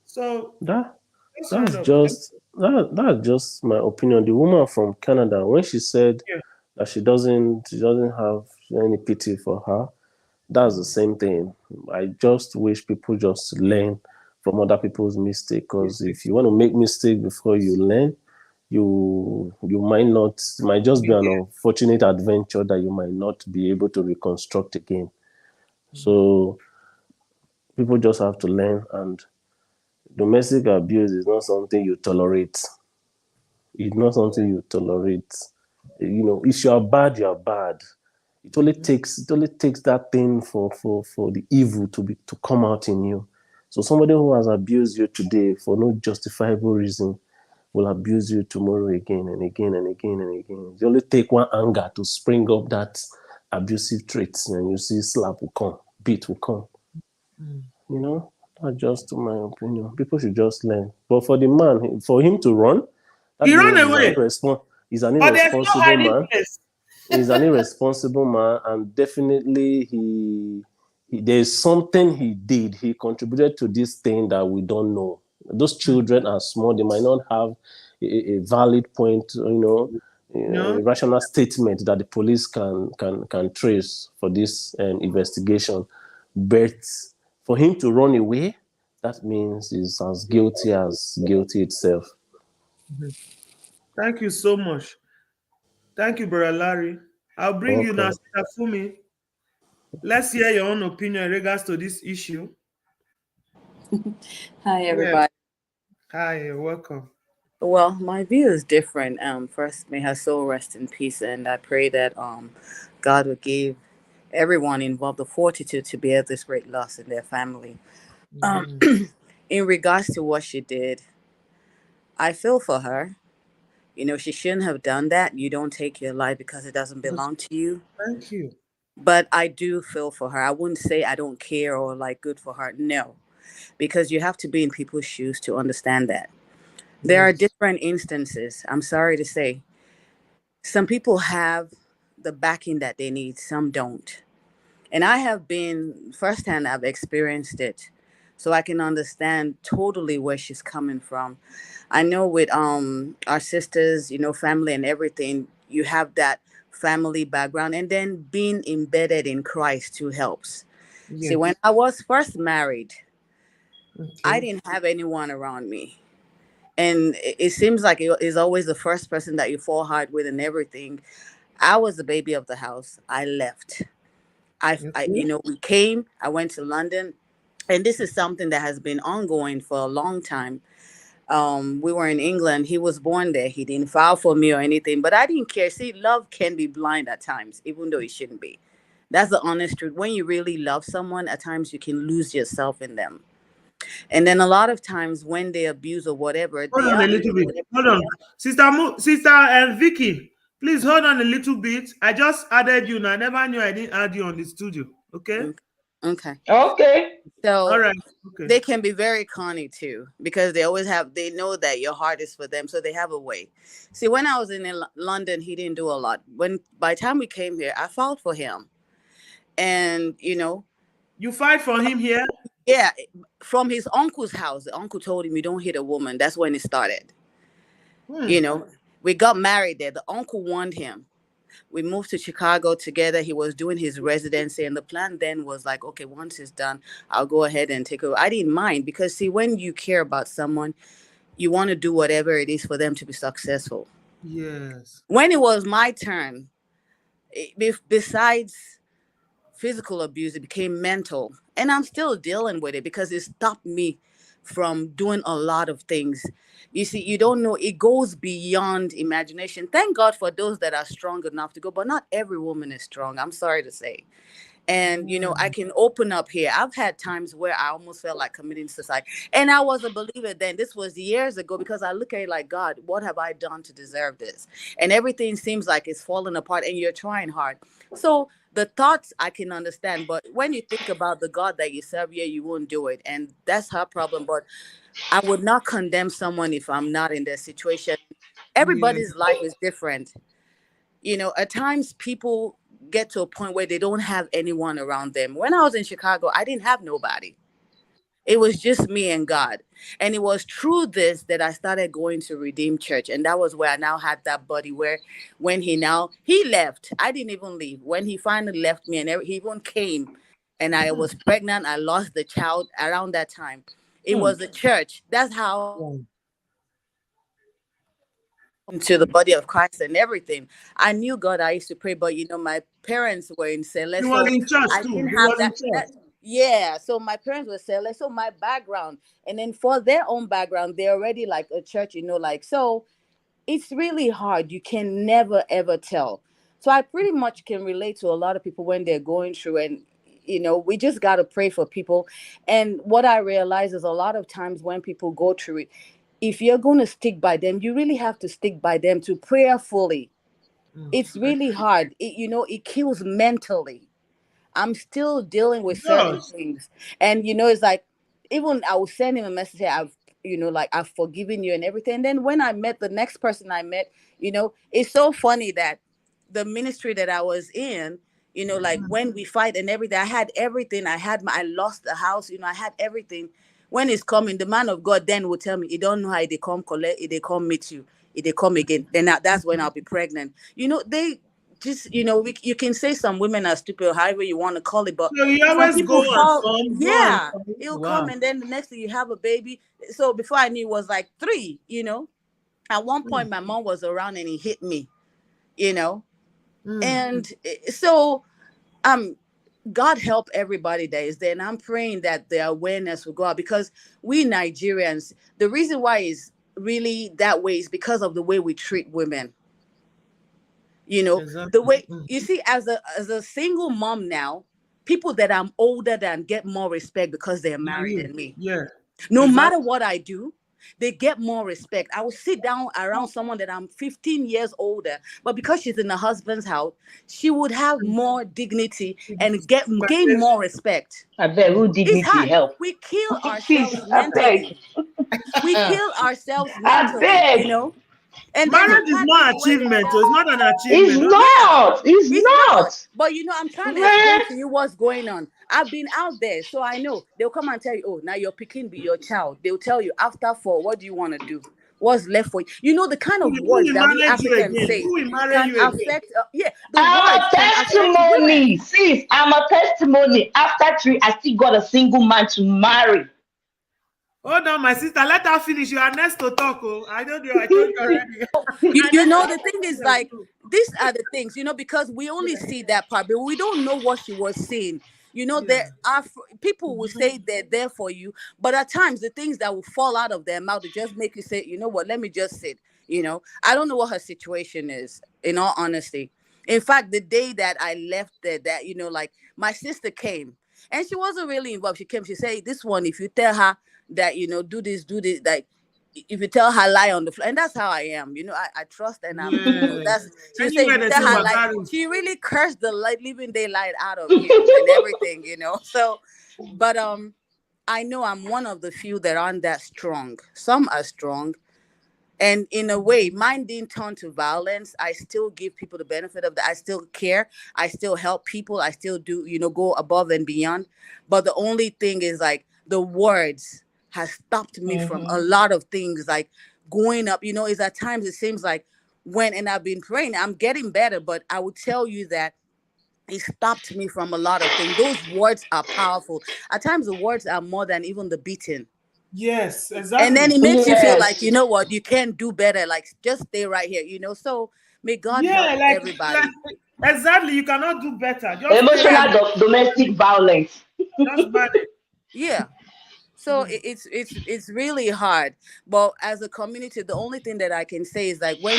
So that let's round that's up. just that's just my opinion. The woman from Canada, when she said Yeah. that she doesn't have any pity for her, that's the same thing. I just wish people just learn from other people's mistake. Because if Mistakes. you want to make mistake before you learn, you might not, it might just be an unfortunate adventure that you might not be able to reconstruct again. So people just have to learn, and domestic abuse is not something you tolerate. It's not something you tolerate. If you are bad, you are bad. It only takes that thing for the evil to come out in you. So somebody who has abused you today for no justifiable reason will abuse you tomorrow again and again and again and again. It only take one anger to spring up that abusive traits, and you see slap will come, beat will come. Mm. You know, that's just my opinion. People should just learn. But for the man, for him to run, that He ran means away, he's an but there's no irresponsible hiding man. place. He's an irresponsible man, and definitely there's something he did. He contributed to this thing that we don't know. Those children are small; they might not have a valid point, No. a rational statement that the police can trace for this investigation. But for him to run away, that means he's as guilty as guilty itself. Mhm. Thank you so much. Thank you, Brother Larry. I'll bring you now, Welcome. Sister Fumi. Let's hear your own opinion in regards to this issue. Hi, Yes. everybody. Hi, you're welcome. Well, my view is different. First, may her soul rest in peace, and I pray that God would give everyone involved the fortitude to bear this great loss in their family. Um, Mhm. in regards to what she did, I feel for her. She shouldn't have done that. You don't take your life because it doesn't Yes, belong to you. thank you. But I do feel for her. I wouldn't say I don't care or like good for her. No, because you have to be in people's shoes to understand that. There are Yes. different instances. I'm sorry to say, some people have the backing that they need, some don't. And I have been firsthand, I've experienced it. So I can understand totally where she's coming from. I know with our sisters, family and everything, you have that family background, and then being embedded in Christ too helps. See, when Yes. I was first married, I Okay. didn't have anyone around me. And it seems like it is always the first person that you fall hard with and everything. I was the baby of the house. I left. Okay. We came. I went to London, and this is something that has been ongoing for a long time. We were in England. He was born there. He didn't file for me or anything, but I didn't care. See, love can be blind at times, even though it shouldn't be. That's the honest truth. When you really love someone, at times you can lose yourself in them. And then a lot of times when they abuse or whatever, Hold they on a are. little bit. Hold on. Sister and Vicky, please hold on a little bit. I just added you now. I never knew I didn't add you on the studio. Okay? Okay. Okay. All So right. Okay. they can be very corny too because they know that your heart is for them, so they have a way. See, when I was in London, he didn't do a lot. When by the time we came here, I fought for him, and You fight for him here? yeah, from his uncle's house, the uncle told him, "You don't hit a woman." That's when it started. Hmm. You know, we got married there. The uncle warned him. We moved to Chicago together. He was doing his residency, and the plan then was like, okay, once it's done, I'll go ahead and take over. I didn't mind because see, when you care about someone, you want to do whatever it is for them to be successful. Yes. When it was my turn, besides physical abuse, it became mental. And I'm still dealing with it because it stopped me from doing a lot of things. You see, you don't know, it goes beyond imagination. Thank God for those that are strong enough to go, but not every woman is strong. I'm sorry to say. And I Hmm. can open up here. I've had times where I almost felt like committing suicide, and I was a believer then. This was years ago because I look at it like, God, what have I done to deserve this? And everything seems like it's falling apart, and you're trying hard. So the thoughts I can understand, but when you think about the God that you serve, yeah, you won't do it, and that's her problem. But I would not condemn someone if I'm not in their situation. Yeah. Everybody's life is different. You know, at times people get to a point where they don't have anyone around them. When I was in Chicago, I didn't have nobody. It was just me and God. And it was through this that I started going to Redeem Church. And that was where I now had that buddy where when he left, I didn't even leave. When he finally left me and he even came and I was pregnant, I lost the child around that time. It was the church. That's how into the body of Christ and everything. I knew God. I used to pray, but you know, my parents were in He Celeste, was so in church I too. didn't He have was in church. yeah, so my parents were Celeste, so my background, and then for their own background, they're already like a church, you know, like so. It's really hard. You can never ever tell. So I pretty much can relate to a lot of people when they're going through, and you know, we just got to pray for people. And what I realize is a lot of times when people go through it, if you're going to stick by them, you really have to stick by them to prayerfully. It's really hard. You know, it kills mentally. I'm still dealing with It certain does. things. And you know, it's like even I will send him a message, hey, I've you know, like I've forgiven you and everything. And then when I met the next person I met, you know, it's so funny that the ministry that I was in, you know, like when we fight and everything, I had everything. I lost the house, you know, I had everything. When it's coming, the man of God then will tell me, you don't know how they come collect, they come meet you, they come again. Then that's when I'll be pregnant. You know, they just you know you can say some women are stupid or however you want to call it, but So you some always people go on fall, some, go on yeah, some. it'll come Wow. and then the next thing you have a baby. So before I knew it was like three, you know. At one point my mom was around and he hit me, you know. And so um God help everybody that is there, and I'm praying that the awareness will go out, because we Nigerians, the reason why is really that way is because of the way we treat women. You know, the Exactly. way you see, as a single mom now, people that I'm older than get more respect because they're Than married you. than me. Yeah. No Exactly. matter what I do, they get more respect. I will sit down around someone that I'm 15 years older, but because she's in the husband's house, she would have more dignity and gain more respect. I beg, who It's dignity hard. help? We kill Please, ourselves I beg. mentally. We kill ourselves I mentally, you beg. know? And then Marriage I've is had not people where they achievement. say, So it's not an It's achievement. Don't, yeah, not. It's it's not. not. But you know, I'm trying to Man. explain to you what's going on. I've been out there, so I know. They'll come and tell you, oh, now your picking be your child. They'll tell you after four, what do you want to do? What's left for you? You know, the kind of who words will that we manage you Africans again? say Who will marry can you again? affect, yeah, the I'm words a can affect women. testimony. Sis, I'm a testimony. After three, I still got a single man to marry. Hold on, my sister. Let her finish. You are next to talk. Oh, I don't know. I told you already. I You know know, you the have thing is problems like, too. these are the things, you know, because we only see that part, but we don't know what she was saying. You know, Yeah. there are people will say they're there for you, but at times the things that will fall out of their mouth to just make you say, you know what, let me just sit. You know, I don't know what her situation is, in all honesty. In fact, the day that I left there, that, you know, like my sister came and she wasn't really involved. She came, she said, this one, if you tell her that, you know, do this, like, if you tell her lie on the floor, and that's how I am, you know, I trust, and I'm, you know, Yes. that's, she would say if Anywhere you they tell say her lie, Wagaru. she really cursed the light, living daylight out of him and everything, you know. So, but I know I'm one of the few that aren't that strong. Some are strong, and in a way, mine didn't turn to violence. I still give people the benefit of that. I still care. I still help people. I still do, you know, go above and beyond. But the only thing is like the words has stopped me from a lot of things. Like going up, you know, is at times it seems like when, and I've been praying, I'm getting better, but I would tell you that it stopped me from a lot of things. Those words are powerful. At times the words are more than even the beating. Yes, And then exactly. it makes you feel like, Yes. you know what, you can do better, like just stay right here, you know. So may God help Yeah, like everybody. exactly. You cannot do better. Just stay right Emotional here. domestic violence. Just manage. Yeah. So it's really hard, but as a community, the only thing that I can say is like when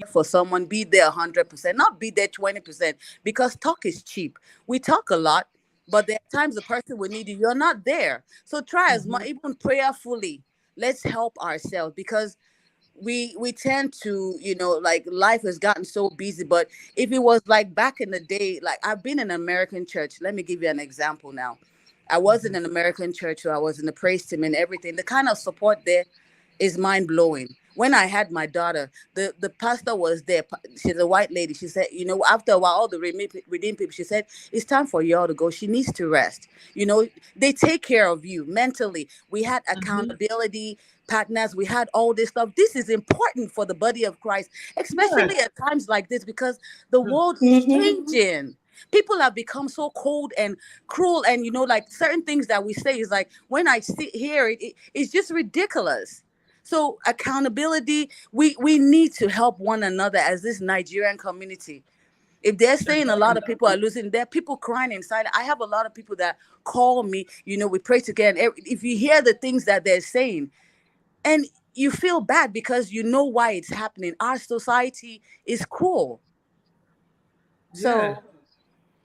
for someone, be there 100%, not be there 20%, because talk is cheap. We talk a lot, but there are times the person will need you, you're not there. So try as much, even prayerfully, let's help ourselves, because we tend to, you know, like life has gotten so busy. But if it was like back in the day, like I've been in an American church, let me give you an example now. I was in an American church, so I was in the praise team and everything. The kind of support there is mind blowing. When I had my daughter, the pastor was there. She's a white lady. She said, after a while, all the redeemed people, she said, it's time for y'all to go. She needs to rest. They take care of you mentally. We had accountability partners. We had all this stuff. This is important for the body of Christ, especially Yes. at times like this, because the world is Mm-hmm. changing. People have become so cold and cruel, and like certain things that we say is like, when I hear it's just ridiculous. So accountability, we need to help one another as this Nigerian community. If they're saying a lot of people are losing, there are people crying inside. I have a lot of people that call me, we pray together. And if you hear the things that they're saying, and you feel bad because you know why it's happening. Our society is cruel. Yeah. So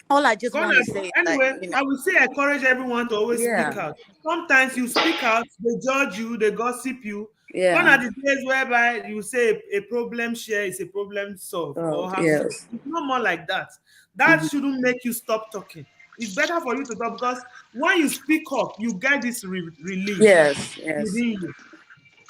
all I just Gonna, want to say is that, anyway, I would say I encourage everyone to always yeah, speak out. Sometimes you speak out, they judge you, they gossip you. Gone yeah. are the days whereby you say a problem share is a problem solved Oh, or have solved. yes. It's no more like that. That Mhm. shouldn't make you stop talking. It's better for you to talk because when you speak up, you get this relief Yes, yes. within you.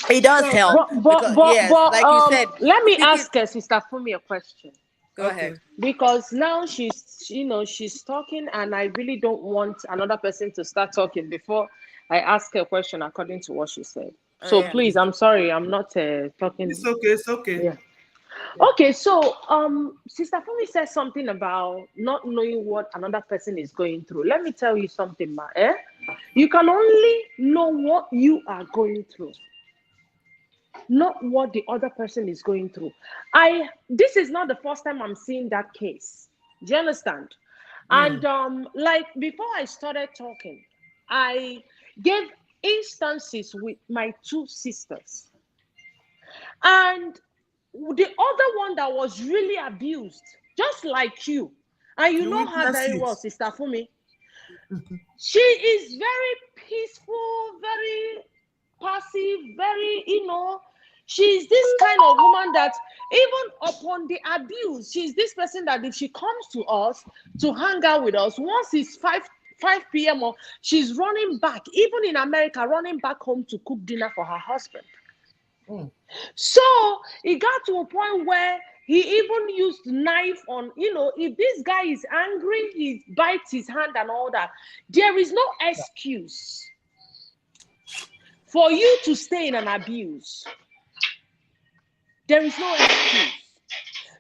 It does So, help because, yes, like you said, let me speaking. ask Sister Fumi a question. Go okay. ahead. Because now she's talking, and I really don't want another person to start talking before I ask her a question according to what she said. Oh, So yeah. please, I'm sorry, I'm not talking. It's okay. It's okay. Yeah. Okay, so Sister Fumi says something about not knowing what another person is going through. Let me tell you something, ma. You can only know what you are going through, not what the other person is going through. This is not the first time I'm seeing that case. Do you understand? And like before I started talking, I gave instances with my two sisters. And the other one that was really abused, just like you, and you You know her witness very it. well, Sister Fumi. She is very peaceful, very passive, very, she's this kind of woman that even upon the abuse, she's this person that if she comes to us to hang out with us, once it's 5 p.m. or she's running back, even in America, running back home to cook dinner for her husband. Mm. So it got to a point where he even used knife on, if this guy is angry, he bites his hand and all that. There is no excuse for you to stay in an abuse. There is no excuse.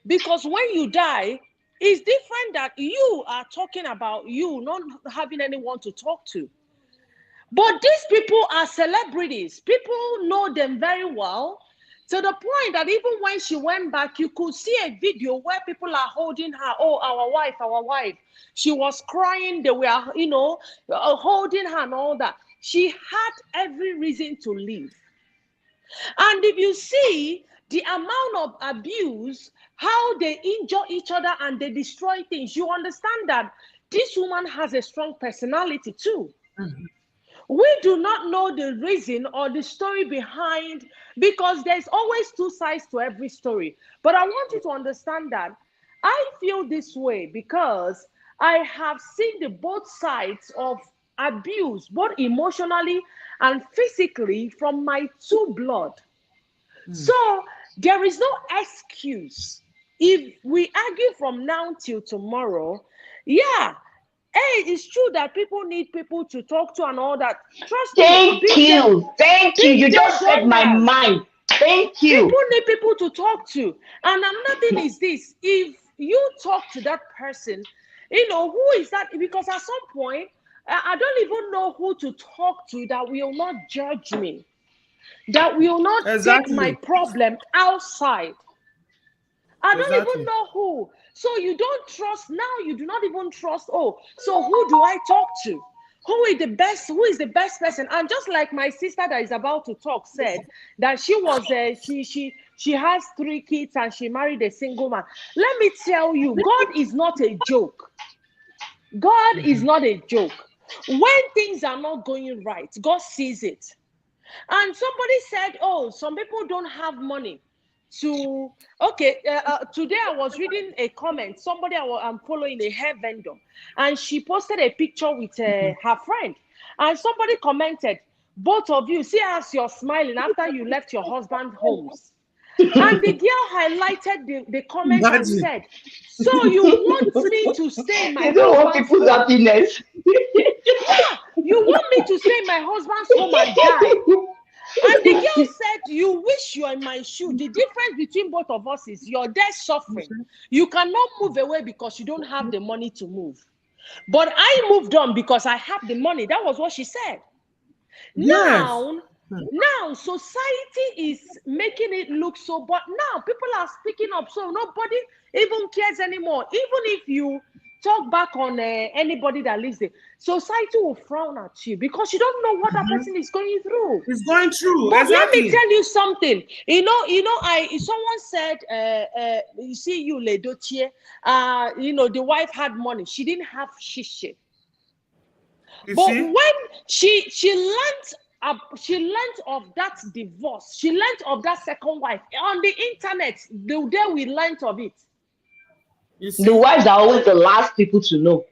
Because when you die, it's different that you are talking about you not having anyone to talk to. But these people are celebrities. People know them very well, to the point that even when she went back, you could see a video where people are holding her. Oh, our wife, our wife. She was crying. They were, holding her and all that. She had every reason to leave. And if you see the amount of abuse, how they injure each other and they destroy things, you understand that this woman has a strong personality too. Mm-hmm. We do not know the reason or the story behind, because there's always two sides to every story. But I want you to understand that I feel this way because I have seen the both sides of abuse, both emotionally and physically, from my two blood. So there is no excuse. If we argue from now till tomorrow, yeah, hey, it's true that people need people to talk to and all that. Trust me, Thank you. Thank you. big You Joe just said my Donald. mind. Thank People you. need people to talk to. And another thing is this: if you talk to that person, who is that? Because at some point, I don't even know who to talk to that will not judge me, that will not take my Exactly. problem outside. I don't even Exactly. know who. So you don't trust now. You do not even trust. Oh, so who do I talk to? Who is the best? Who is the best person? And just like my sister that is about to talk said that she was she has 3 kids and she married a single man. Let me tell you, God is not a joke. God is not a joke. When things are not going right, God sees it. And somebody said, oh, some people don't have money to, okay, today I was reading a comment. Somebody I'm following, a hair vendor, and she posted a picture with her friend. And somebody commented, Both of you, see as you're smiling after you left your husband's homes. And the girl highlighted the comment and Imagine. said, so you want me to stay in my You don't want husband's people's home? happiness. Yeah, you want me to stay in my husband's home and die? And the girl said, you wish you are in my shoe. The difference between both of us is you're there suffering. You cannot move away because you don't have the money to move. But I moved on because I have the money. That was what she said. Yes. Now society is making it look so, but now people are speaking up, so nobody even cares anymore. Even if you talk back on anybody that lives there, society will frown at you because you don't know what that person is going through. It's going through. But Exactly. let me tell you something. Someone said, you see, you Ledochie, the wife had money. She didn't have shishi. You But see? when she learned of that divorce, she learned of that second wife on the internet. The day we learned of it. You see? The wives are always the last people to know.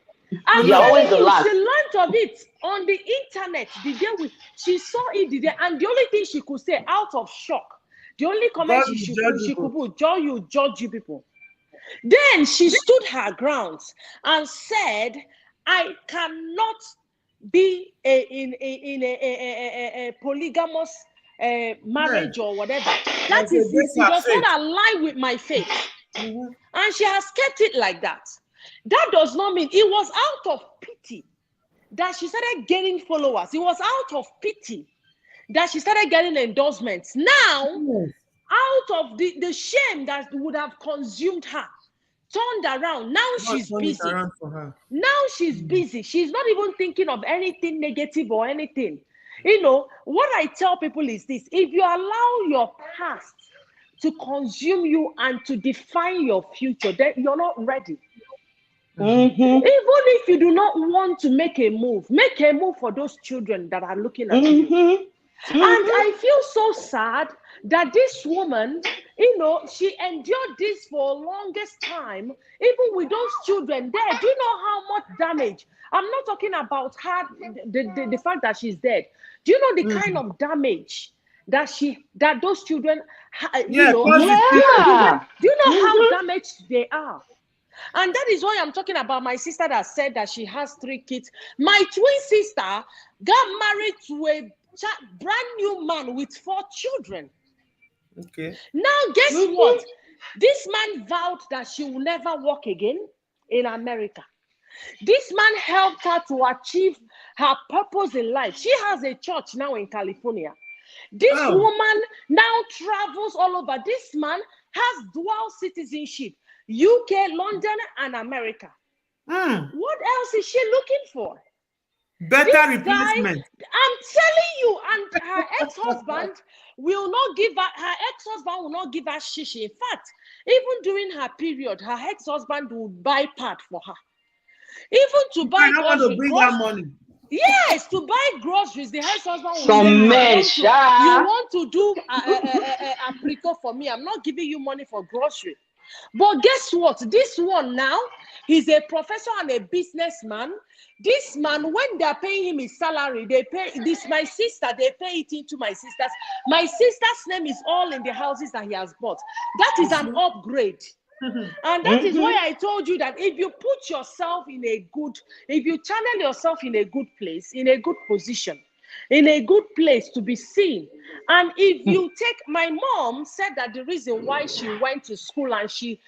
I'm They're always telling the you, last. she learned of it on the internet. The day she saw it, and the only thing she could say out of shock, the only comment God she will judge could you. put, you judge you people. Then she stood her grounds and said, I cannot be in a polygamous marriage or whatever. That As a is, base it of does faith. not align with my faith. And she has kept it like that. That does not mean it was out of pity that she started getting followers. It was out of pity that she started getting endorsements. Now, out of the shame that would have consumed her, turned around. Now God she's turned it busy. around for her. Now she's busy. She's not even thinking of anything negative or anything. What I tell people is this: if you allow your past to consume you and to define your future, then you're not ready. Mm-hmm. Even if you do not want to make a move for those children that are looking at you. And I feel so sad that this woman, she endured this for the longest time, even with those children there. Do you know how much damage? I'm not talking about her, the fact that she's dead. Do you know the kind of damage that those children, Yeah, do you know how damaged they are? And that is why I'm talking about my sister that said that she has 3 kids. My twin sister got married to a brand new man with 4 children. Okay. Now, guess what? This man vowed that she will never work again in America. This man helped her to achieve her purpose in life. She has a church now in California. This woman now travels all over. This man has dual citizenship, UK, London, and America. What else is she looking for? Better replacement. I'm telling you, and her ex-husband will not give her shishi. In fact, even during her period, her ex-husband would buy pad for her. Even to buy money. Yes, to buy groceries, the ex-husband will Some men, you want to do a apricot for me. I'm not giving you money for grocery. But guess what? This one now, he's a professor and a businessman. This man, when they're paying him his salary, they pay my sister, they pay it into my sister's. My sister's name is all in the houses that he has bought. That is an upgrade. And that is why I told you that if you put yourself if you channel yourself in a good place, in a good position, in a good place to be seen, and if you take, my mom said that the reason why she went to school and she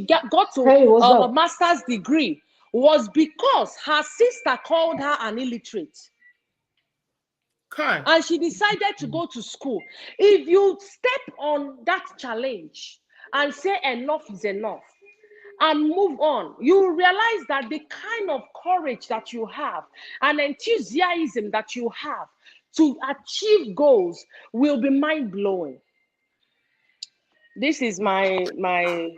got to a master's degree was because her sister called her an illiterate. And she decided to go to school. If you step on that challenge and say enough is enough and move on, you realize that the kind of courage that you have and enthusiasm that you have to achieve goals will be mind-blowing. This is my 2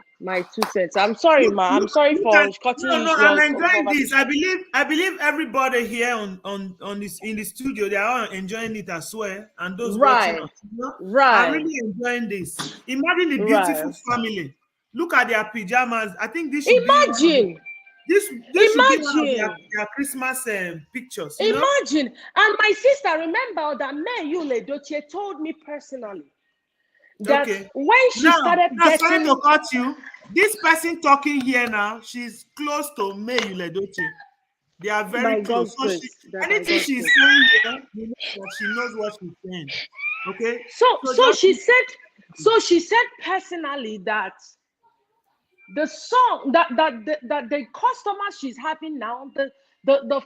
cents. I'm sorry, ma. I'm sorry for cutting you. No, I'm enjoying this. I believe everybody here on this in the studio, they are all enjoying it as well. And those watching us, I'm really enjoying this. Imagine the beautiful family. Look at their pajamas. I think this should be This should be one of Imagine. their Christmas pictures, Imagine. And my sister, remember that Mentaly Doche told me personally that Okay. when she started Now sorry getting, to cut you. This person talking here now, she's close to Mentaly Doche. They are very by close. God's So grace, that by anything God's she's grace. saying here, you know that she knows what she's saying. Okay. So she said personally that the song that the customers she's having now, the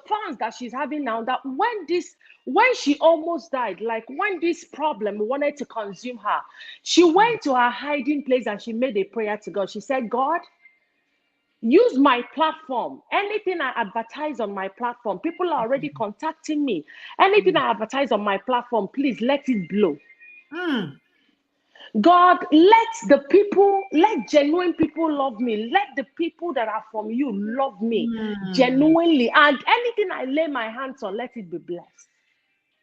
fans that she's having now, that when she almost died, like when this problem wanted to consume her, she went to her hiding place and she made a prayer to God. She said, God, use my platform. Anything I advertise on my platform, people are already contacting me. Anything I advertise on my platform, please let it blow. God, let genuine people love me. Let the people that are from you love me genuinely. And anything I lay my hands on, let it be blessed.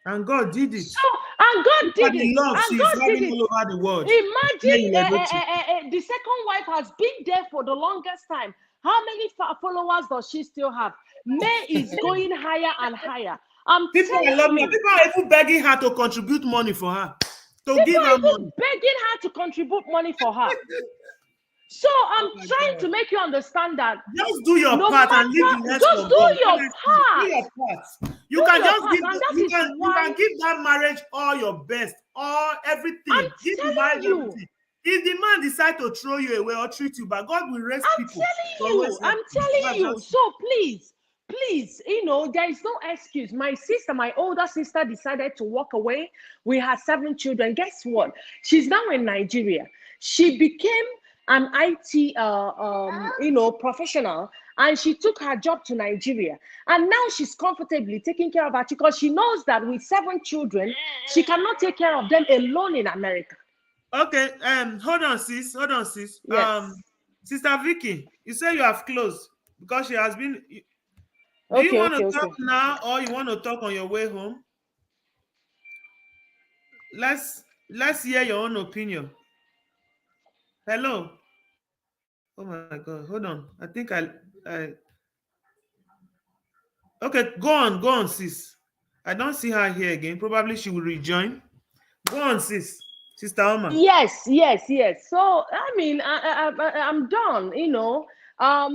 And God did it. So, and God did The it. love And she's God did having it. all over the world. Imagine the second wife has been there for the longest time. How many followers does she still have? May is going higher and higher. I'm People are telling loving her. you. People are even begging her to contribute money for her. To People give are her even money. begging her to contribute money for her. So I'm trying to make you understand that Just do your no part and leave the matter, rest just for do God. your Honestly, part. do your part. You Do can your just part, give and that you is can why give that marriage all your best, all everything. I'm Give the telling marriage you. everything. If the man decide to throw you away or treat you, but God will raise I'm people. telling you. So please, there is no excuse. My sister, my older sister, decided to walk away. We had 7 children. Guess what? She's now in Nigeria. She became an IT, professional, and she took her job to Nigeria. And now she's comfortably taking care of her because she knows that with 7 children, she cannot take care of them alone in America. Okay, hold on, sis. Yes. Sister Vicky, you say you have closed because she has been. Do you want to talk Okay. now or you want to talk on your way home? Let's hear your own opinion. Hello. Oh my God, hold on. I think I okay, go on, sis. I don't see her here again. Probably she will rejoin. Go on, sis. Sister Oma. Yes. So I mean, I'm done. I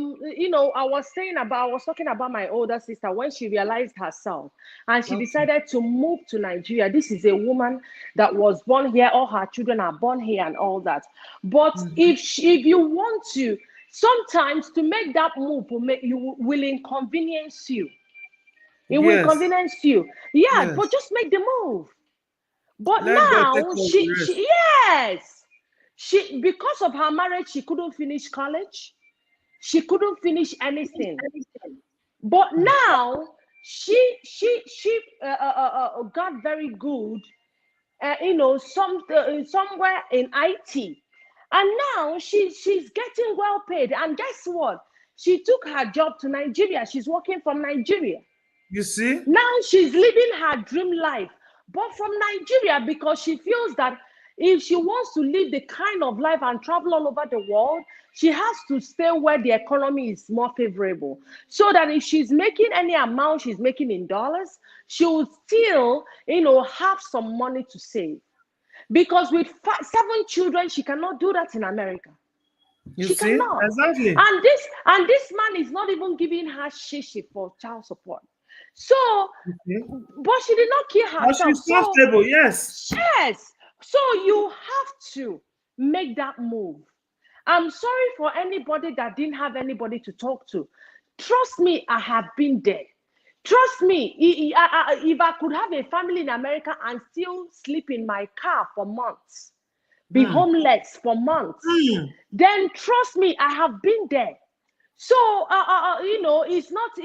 was talking about my older sister when she realized herself and she Okay. decided to move to Nigeria. This is a woman that was born here. All her children are born here and all that. But if you want to, sometimes to make that move will inconvenience you. It will Yes. inconvenience you. Yeah, Yes. but just make the move. But Let God take now care of the rest. she because of her marriage, she couldn't finish college. She couldn't finish anything. But now she got very good, somewhere in IT, and now she's getting well paid. And guess what? She took her job to Nigeria. She's working from Nigeria. You see? Now she's living her dream life, but from Nigeria, because she feels that if she wants to live the kind of life and travel all over the world, she has to stay where the economy is more favorable. So that if she's making any amount she's making in dollars, she will still, have some money to save. Because with 7 children, she cannot do that in America. You She see? cannot. Exactly. And this man is not even giving her shishi for child support. So, Okay. but she did not kill But herself. she's comfortable, yes. Yes. So you have to make that move. I'm sorry for anybody that didn't have anybody to talk to. Trust me, I have been there. Trust me, if I could have a family in America and still sleep in my car for months, be homeless for months, then trust me, I have been there. So, it's not,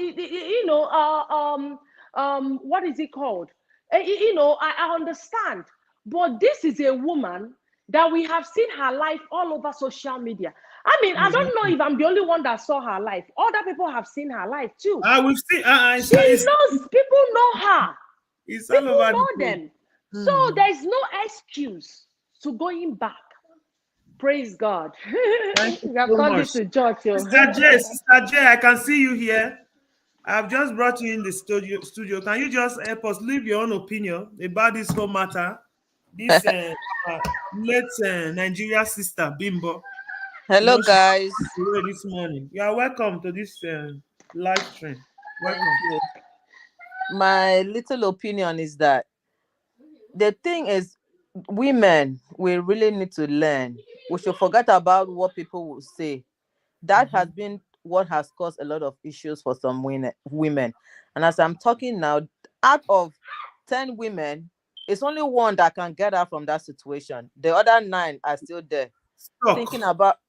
what is it called? I understand. But this is a woman that we have seen her life all over social media. I mean, I don't know if I'm the only one that saw her life. Other people have seen her life too. We've seen People know her. it's all People over the know place. them. So there's no excuse to going back. Praise God. Thank you We have so turned much. this to church. Sister J, I can see you here. I've just brought you in the studio. Can you just help us leave your own opinion about this whole matter? This late Nigeria sister, Bimbo. You Hello, know, she guys. passed away this morning. You are welcome to this live stream. Thank Welcome. you. My little opinion is that the thing is, women, we really need to learn. We should forget about what people will say. That has Mhm. been what has caused a lot of issues for some women. And as I'm talking now, out of 10 women, it's only one that can get out from that situation. The other 9 are still there thinking Stuck. about,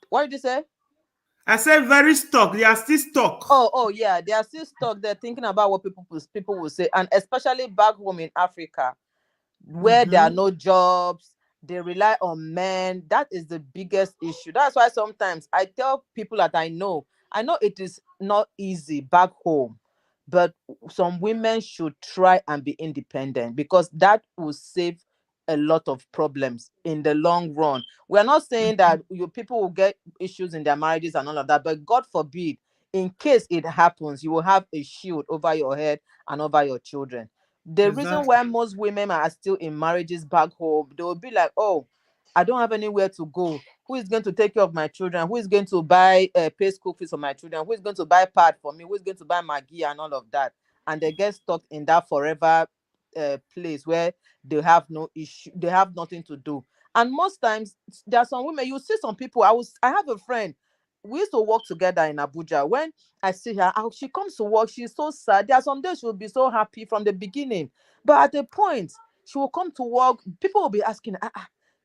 what did you say? I said very stuck. They are still stuck. Oh yeah, they are still stuck there thinking about what people will say, and especially back home in Africa, where there are Mm-hmm. no jobs, they rely on men. That is the biggest issue. That's why sometimes I tell people that I know it is not easy back home, but some women should try and be independent, because that will save a lot of problems in the long run. We're not saying that you people will get issues in their marriages and all of that, but God forbid, in case it happens, you will have a shield over your head and over your children. The reason Exactly. why most women are still in marriages back home, they will be like, oh, I don't have anywhere to go. Who is going to take care of my children? Who is going to buy pay school fees for my children? Who is going to buy pad for me? Who is going to buy Maggie and all of that? And they get stuck in that forever place where they have no issue, they have nothing to do. And most times there are some women, you see some people. I have a friend. We used to work together in Abuja. When I see her, she comes to work, she's so sad. There are some days she'll be so happy from the beginning. But at a point, she will come to work, people will be asking,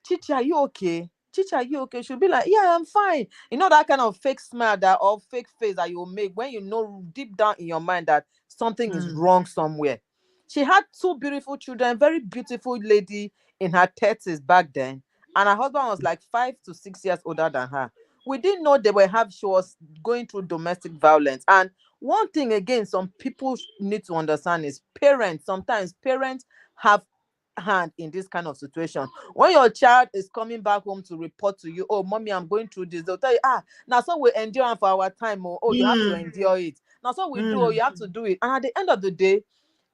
Chichi, are you okay? Chichi, are you okay? She'll be like, yeah, I'm fine. You know, that kind of fake smile that or fake face that you make when you know deep down in your mind that something is Mm. wrong somewhere. She had 2 beautiful children, very beautiful lady in her 30s back then. And her husband was like 5 to 6 years older than her. We didn't know she was going through domestic violence. And one thing again, some people need to understand is parents. Sometimes parents have hand in this kind of situation. When your child is coming back home to report to you, oh mommy, I'm going through this, they'll tell you, now so we endure for our time. Oh, you have to Mm. endure it. Now so we do, oh, Mm. you have to do it. And at the end of the day,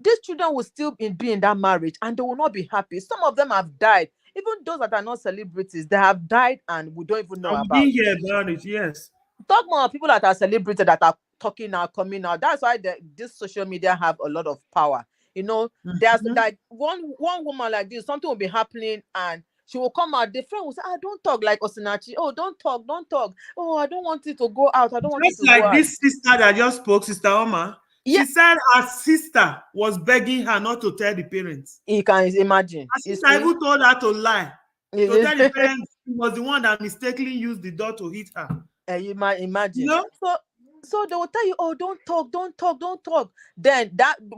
these children will still be in that marriage and they will not be happy. Some of them have died. Even those that are not celebrities, they have died and we don't even know And we about. didn't hear about it. Yes. Talk more of people that are celebrated, that are talking now, coming out. That's why this social media have a lot of power. You know, there's Mhm. like one woman like this, something will be happening and she will come out. The friend will say, don't talk like Osinachi. Oh, don't talk, don't talk. Oh, I don't want it to go out. I don't want it Just to go like out. this sister that just spoke, Sister Oma, Yeah, she said her sister was begging her not to tell the parents. you can imagine. Her You sister see? even told her to lie, to tell the parents she was the one that mistakenly used the door to hit her. You might You imagine. know? So they will tell you, oh, don't talk, don't talk, don't talk. Then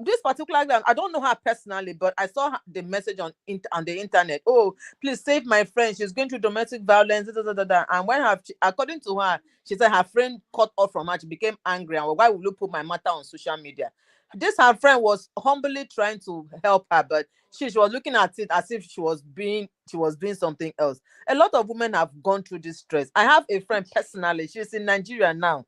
this particular girl, I don't know her personally, but I saw the message on the internet. Oh, please save my friend. She's going through domestic violence. Da, da, da, da. And when according to her, she said her friend cut off from her. She became angry. And why would you put my matter on social media? This her friend was humbly trying to help her, but she was looking at it as if she was doing something else. A lot of women have gone through this stress. I have a friend personally, she's in Nigeria now.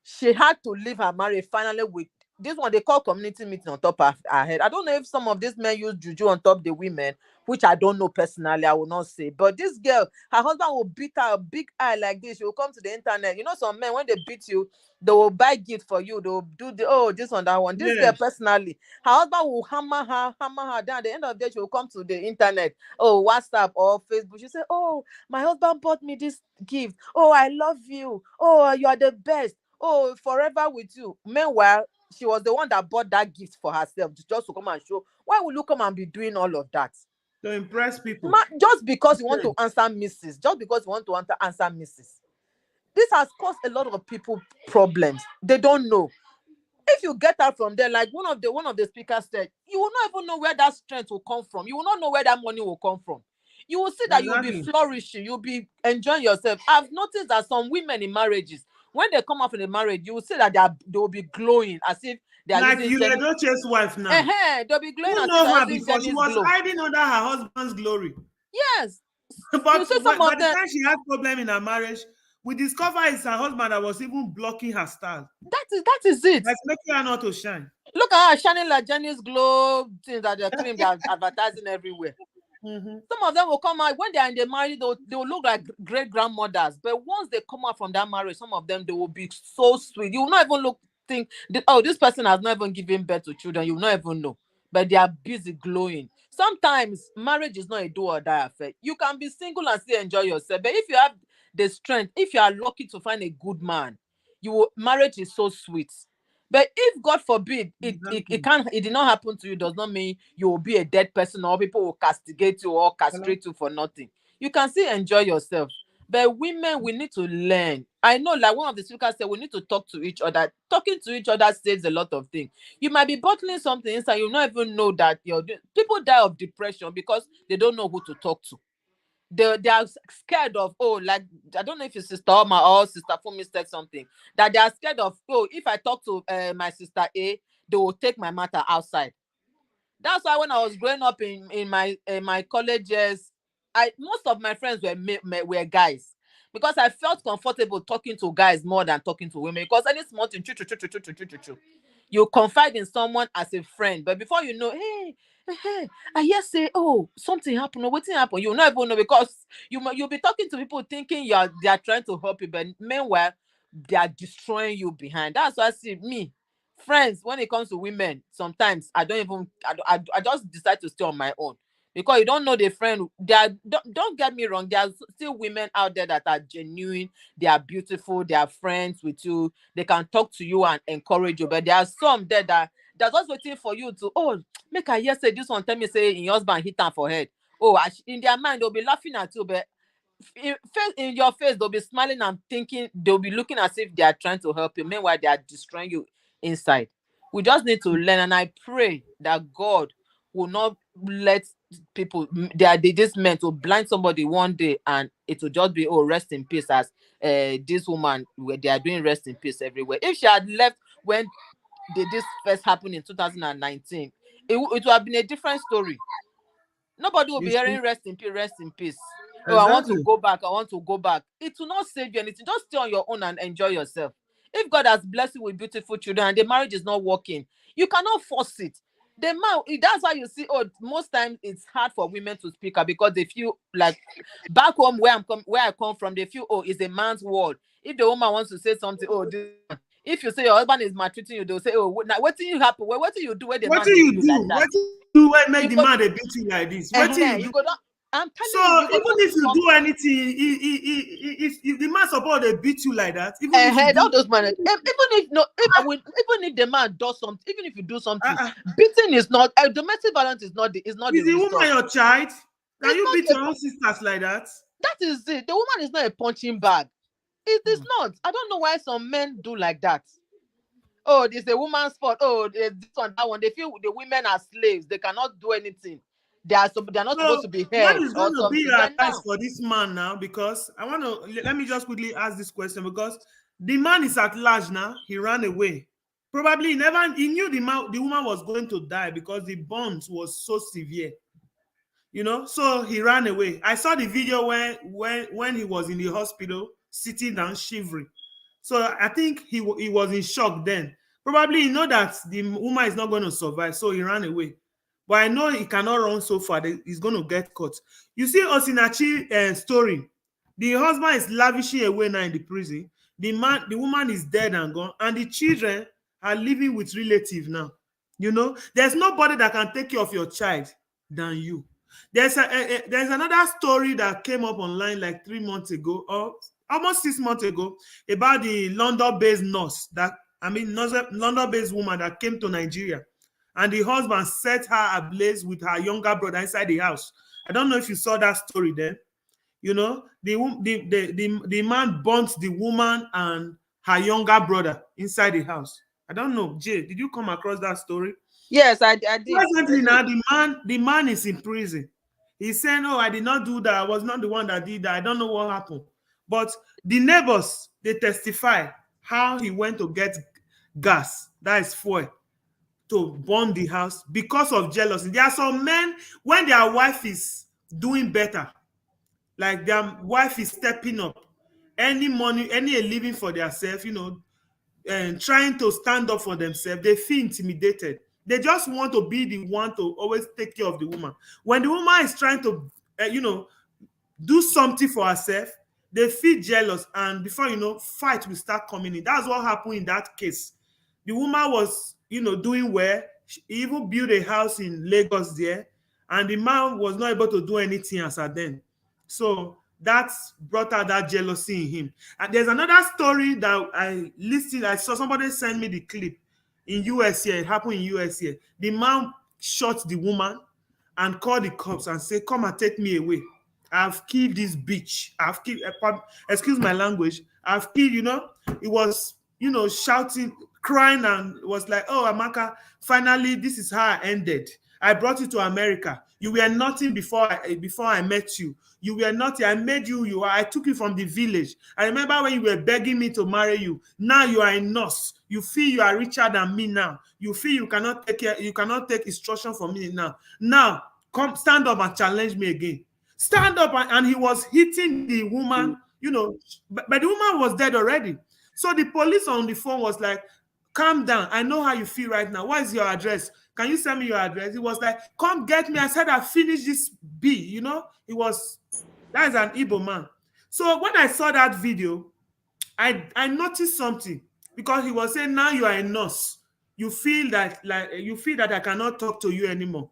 She had to leave her marriage finally with this one they call community meeting on top of her head. I don't know if some of these men use juju on top the women, which I don't know personally, I will not say. But this girl, her husband will beat her a big eye like this. She will come to the internet. You know, some men, when they beat you, they will buy gift for you. They will do this one, that one. This girl Yes. personally, her husband will hammer her down. At the end of the day, she will come to the internet, oh, WhatsApp or Facebook. She say, oh, my husband bought me this gift. Oh, I love you. Oh, you are the best. Oh, forever with you. Meanwhile, she was the one that bought that gift for herself just to come and show. Why will you come and be doing all of that? To impress people. Just because you want to Okay. answer Mrs. Just because you want to answer Mrs. This has caused a lot of people problems. They don't know. If you get out from there, like one of the speakers said, you will not even know where that strength will come from. You will not know where that money will come from. You will see that you'll be Exactly. flourishing, you'll be enjoying yourself. I've noticed that some women in marriages, when they come out from the marriage, you will see that they will be glowing as if they are Like using you, Jenny. Edoche's wife now. They'll be glowing Who as if know they're her using before? She Jenny's was glow. hiding under her husband's glory. Yes. You But see some by of the them. time she had problem in her marriage, we discover it's her husband that was even blocking her style. That is it. That's making her not to shine. Look at her shining like Jenny's Glow things that the cream they are advertising everywhere. Mm-hmm. Some of them will come out when they are in the marriage, they will look like great grandmothers. But once they come out from that marriage, some of them they will be so sweet. You will not even think oh, this person has not even given birth to children. You will not even know. But they are busy glowing. Sometimes marriage is not a do or die affair. You can be single and still enjoy yourself. But if you have the strength, if you are lucky to find a good man, marriage is so sweet. But if God forbid Exactly. it did not happen to you, does not mean you will be a dead person or people will castigate you or Hello? castrate you for nothing. You can still enjoy yourself. But women, we need to learn. I know, like one of the speakers said, we need to talk to each other. Talking to each other saves a lot of things. You might be bottling something inside, you not even know that people die of depression because they don't know who to talk to. They are scared of, oh, like I don't know if it's Sister Oma or Sister Fumi said something, that they are scared of, oh, if I talk to my sister A, they will take my matter outside. That's why when I was growing up in my college years, most of my friends were guys, because I felt comfortable talking to guys more than talking to women, because any small thing, you confide in someone as a friend, but before you know, hey, I hear say, oh, something happened or wetin happen, you not even know, because you'll be talking to people thinking they are trying to help you, but meanwhile they are destroying you behind. That's why I see me friends, when it comes to women, sometimes I don't even I just decide to stay on my own, because you don't know the friend. Don't get me wrong, there are still women out there that are genuine, they are beautiful, they are friends with you, they can talk to you and encourage you. But there are some there that they're just waiting for you to, oh, make I hear say this one, tell me say in your husband hit her for head. Oh, in their mind they'll be laughing at you, but in your face they'll be smiling and thinking, they'll be looking as if they are trying to help you, meanwhile they are destroying you inside. We just need to learn, and I pray that God will not let people, this men to blind somebody one day and it will just be, oh, rest in peace, as this woman, where they are doing rest in peace everywhere. If she had left when this first happened in 2019, it would have been a different story. Nobody will be You see? hearing rest in peace, rest in peace. Oh, I want to Exactly. go back. I want to go back. It will not save you anything. Just stay on your own and enjoy yourself. If God has blessed you with beautiful children and the marriage is not working, you cannot force it. The man, that's why you see, oh, most times it's hard for women to speak up, because they feel like, back home where I come from, they feel, oh, it's a man's world. If the woman wants to say something, oh, if you say your husband is maltreating you, they'll say, oh, now what do you happen? What do you do when the What man do beat you you like do? that? What do you do when make You the go, man they beat you like this? What do you you do? go down. I'm So telling you, you go even down if to you do something. anything, if the man support they beat you like that, even if you All do, those man, even if no, even if the man does something, even if you do something, uh, beating is not, domestic violence is not the is the woman result. your child? Can It's you beat not your own sisters like that? that is it. The woman is not a punching bag. It is Hmm. not. I don't know why some men do like that. Oh, this is a woman's fault. Oh, this one, that one. They feel the women are slaves. They cannot do anything. They're not supposed So to be what heard is or going to be something. your But advice now, for this man now? Because I want to let me just quickly ask this question, because the man is at large now. He ran away. Probably he knew the woman was going to die because the burns was so severe. So he ran away. I saw the video when he was in the hospital sitting down shivering. So I think he was in shock then. Probably he know that the woman is not going to survive, so he ran away. But I know he cannot run so far that he's going to get caught. You see Osinachi story. The husband is lavishing away now in the prison. The woman is dead and gone, and the children are living with relatives now. There's nobody that can take care of your child than you. There's another story that came up online like 3 months ago, or almost 6 months ago, about the London-based nurse London-based woman that came to Nigeria, and the husband set her ablaze with her younger brother inside the house. I don't know if you saw that story then. The man burnt the woman and her younger brother inside the house. I don't know, Jay, did you come across that story? yes, I did. I Presently did. now, the man is in prison. He's saying, "Oh, I did not do that. I was not the one that did that. I don't know what happened." But the neighbors, they testify how he went to get gas, that is fuel, to burn the house because of jealousy. There are some men, when their wife is doing better, like their wife is stepping up, any money, any living for themselves, and trying to stand up for themselves, they feel intimidated. They just want to be the one to always take care of the woman. When the woman is trying to, do something for herself, they feel jealous, and before you know, fight will start coming in. That's what happened in that case. The woman was, doing well. She even built a house in Lagos there, and the man was not able to do anything as at then. So that brought out that jealousy in him. And there's another story that I listened. I saw somebody send me the clip in US here. It happened in US here. The man shot the woman and called the cops and said, "Come and take me away. I've killed this bitch. I've killed," excuse my language, "I've killed," It was, shouting, crying, and was like, "Oh, Amaka, finally, this is how I ended. I brought you to America. You were nothing before I met you. You were nothing. I made you. I took you from the village. I remember when you were begging me to marry you. Now you are a nurse. You feel you are richer than me now. You feel you cannot take care. You cannot take instruction from me now. Now, come stand up and challenge me again. Stand up," and he was hitting the woman, but the woman was dead already. So the police on the phone was like, "Calm down. I know how you feel right now. What is your address? Can you send me your address?" He was like, "Come get me. I said I finished this B." That is an Igbo man. So when I saw that video, I noticed something, because he was saying, "Now you are a nurse. You feel that I cannot talk to you anymore.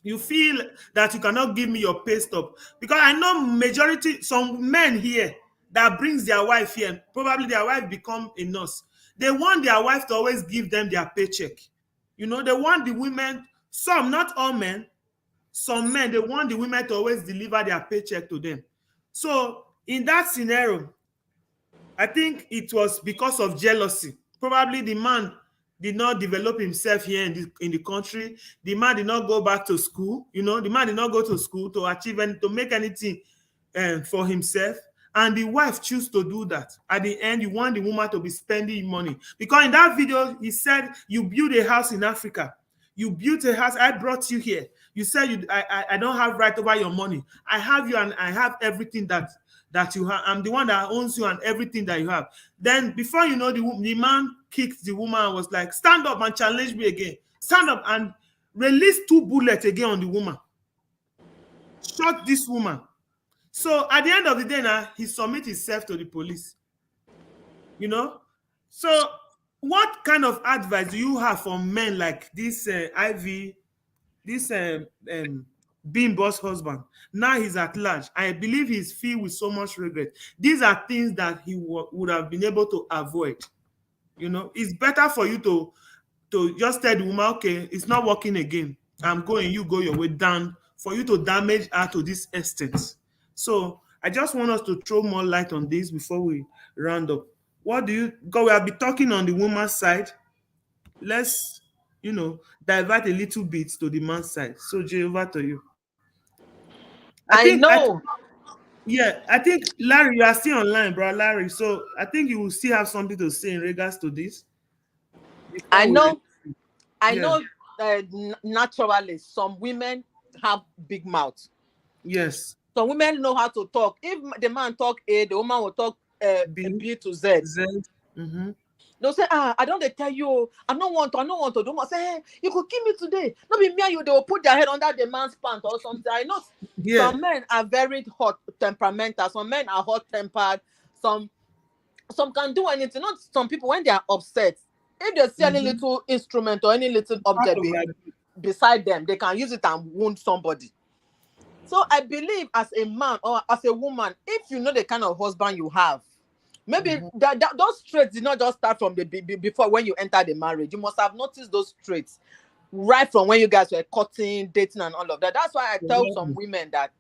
You feel that you cannot give me your pay stub." Because I know majority, some men here that brings their wife here, probably their wife become a nurse. They want their wife to always give them their paycheck. They want the women, some, not all men, some men, they want the women to always deliver their paycheck to them. So in that scenario, I think it was because of jealousy. Probably the man did not develop himself here in the country. The man did not go back to school. The man did not go to school to achieve and to make anything for himself. And the wife choose to do that. At the end, you want the woman to be spending money. Because in that video, he said, "You build a house in Africa. You built a house. I brought you here. You said I don't have right over your money. I have you, and I have everything that you have. I'm the one that owns you and everything that you have." Then before you know, the man kicked the woman and was like, "Stand up and challenge me again. Stand up," and release 2 bullets again on the woman. Shot this woman. So at the end of the day now, he submit himself to the police. So what kind of advice do you have for men like this Ivy, this Bimbo's husband? Now he's at large. I believe he's filled with so much regret. These are things that he would have been able to avoid. It's better for you to just tell the woman, "Okay, it's not working again. I'm going, you go your way," than for you to damage her to this extent. So I just want us to throw more light on this before we round up. Because we have been talking on the woman's side. Let's, divert a little bit to the man's side. So Jay, over to you. I know. I think Larry, you are still online, bro. Larry. So I think you will still have something to say in regards to this. I know. Yeah. Naturally, some women have big mouths. Yes. Some women know how to talk. If the man talk A, the woman will talk B to Z. Mm-hmm. They'll say, "I don't tell you, I don't want to. The woman say, "Hey, you could kill me today. Not be me and you." They will put their head under the man's pants or something. I know some men are very hot temperamental. Some men are hot tempered. Some can do anything. Not some people, when they are upset, if they see any little instrument or any little object beside them, they can use it and wound somebody. So I believe as a man or as a woman, if you know the kind of husband you have, maybe those traits did not just start from before when you enter the marriage. You must have noticed those traits right from when you guys were courting, dating, and all of that. That's why I tell some women that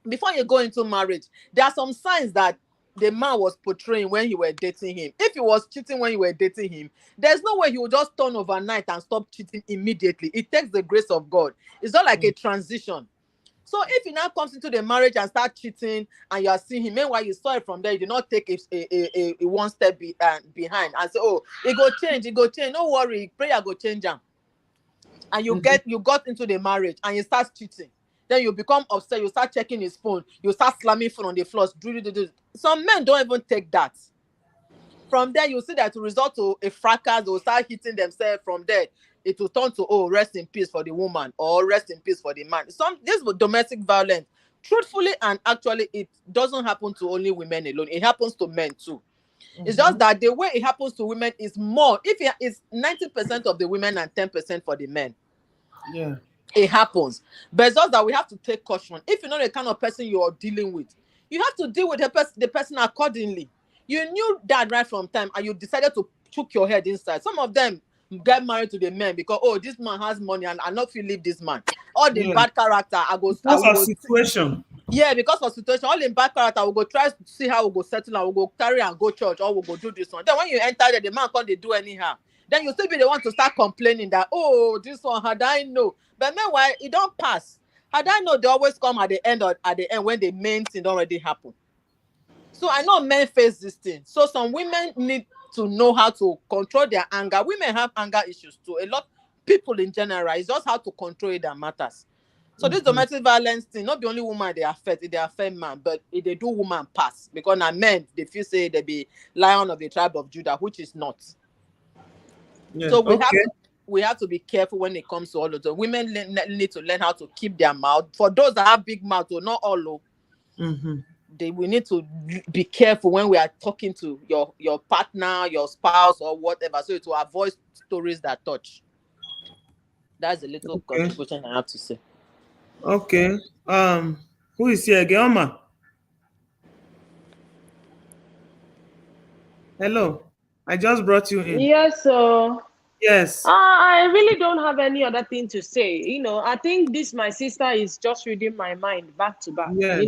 before you go into marriage, there are some signs that the man was portraying when you were dating him. If he was cheating when you were dating him, there's no way he will just turn overnight and stop cheating immediately. It takes the grace of God. It's not like a transition. So if he now comes into the marriage and start cheating and you are seeing him, meanwhile you saw it from there, you did not take a one step behind and say, "Oh, it go change. No worry, prayer go change him." And you got into the marriage and you start cheating. Then you become upset. You start checking his phone. You start slamming phone on the floor. Some men don't even take that. From there, you see that to result to a fracas. They will start hitting themselves. From there, it will turn to, oh, rest in peace for the woman, or rest in peace for the man. This was domestic violence. Truthfully and actually, it doesn't happen to only women alone. It happens to men too. It's just that the way it happens to women is more. If it's 90% of the women and 10% for the men. Yeah. It happens. But it's just that we have to take caution. If you know the kind of person you are dealing with, you have to deal with the person accordingly. You knew that right from time, and you decided to choke your head inside. Some of them get married to the men because, oh, this man has money and I not feel leave this man. All the Yeah. bad character, I Because will of go. situation. Yeah, because of situation, all in bad character, we'll go try to see how we'll go settle and we'll go carry and go church, or we'll go do this one. Then when you enter there, the man can't they do anyhow. Then you still be the one to start complaining that, oh, this one, had I know. But meanwhile, it don't pass. Had I know, they always come at the end when the main thing already happened. So I know men face this thing. So some women need to know how to control their anger. Women have anger issues too. A lot people in general, it's just how to control it that matters. So this domestic violence thing, not the only woman they affect man, but if they do woman pass. Because now men, they feel say they be lion of the tribe of Judah, which is not. Yeah. So we have to be careful when it comes to all of the women need to learn how to keep their mouth. For those that have big mouth, or not all, we need to be careful when we are talking to your partner, your spouse, or whatever, so to avoid stories that touch. That's a little contribution I have to say. Okay. Who is here again? Oma? Hello. I just brought you in. Yes, so Yes. I really don't have any other thing to say. I think my sister is just reading my mind back to back. Yes.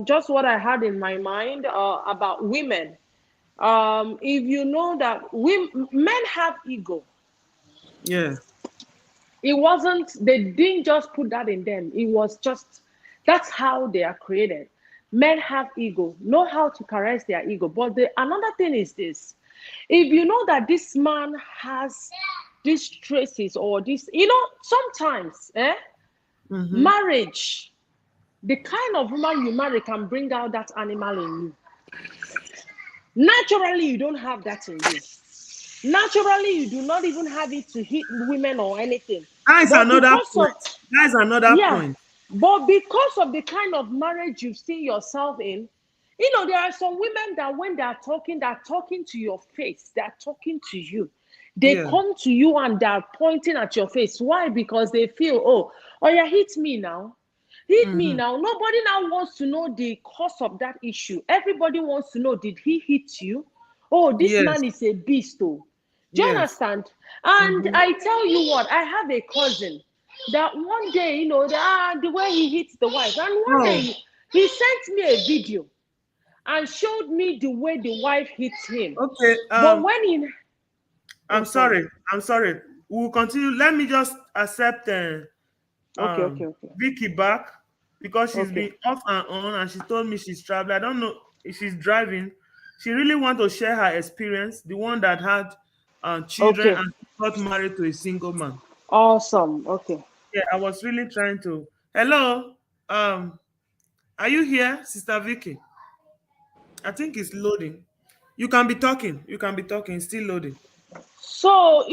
Just what I had in my mind about women. If you know that men have ego. Yeah. They didn't just put that in them. It was just, that's how they are created. Men have ego, know how to caress their ego. But another thing is this: if you know that this man has these traces or this, sometimes, marriage, the kind of woman you marry can bring out that animal in you. Naturally, you don't have that in you. Naturally, you do not even have it to hit women or anything. That is another point. Yeah, but because of the kind of marriage you've seen yourself in, there are some women that when they're talking to your face, they're talking to you. They come to you and they're pointing at your face. Why? Because they feel, oh yeah, hit me now. Hit me now. Nobody now wants to know the cause of that issue. Everybody wants to know, did he hit you? Oh, this man is a beast, oh. Do you understand? And I tell you what, I have a cousin that one day, the way he hits the wife, and one day he sent me a video and showed me the way the wife hits him. Okay. But when I'm sorry. We'll continue. Let me just accept okay. Vicky back, because she's been off and on, and she told me she's traveling. I don't know if she's driving. She really wants to share her experience, the one that had children and got married to a single man. Awesome. Okay. Yeah, I was really trying to. Hello. Are you here, Sister Vicky? I think it's loading. You can be talking. It's still loading. So,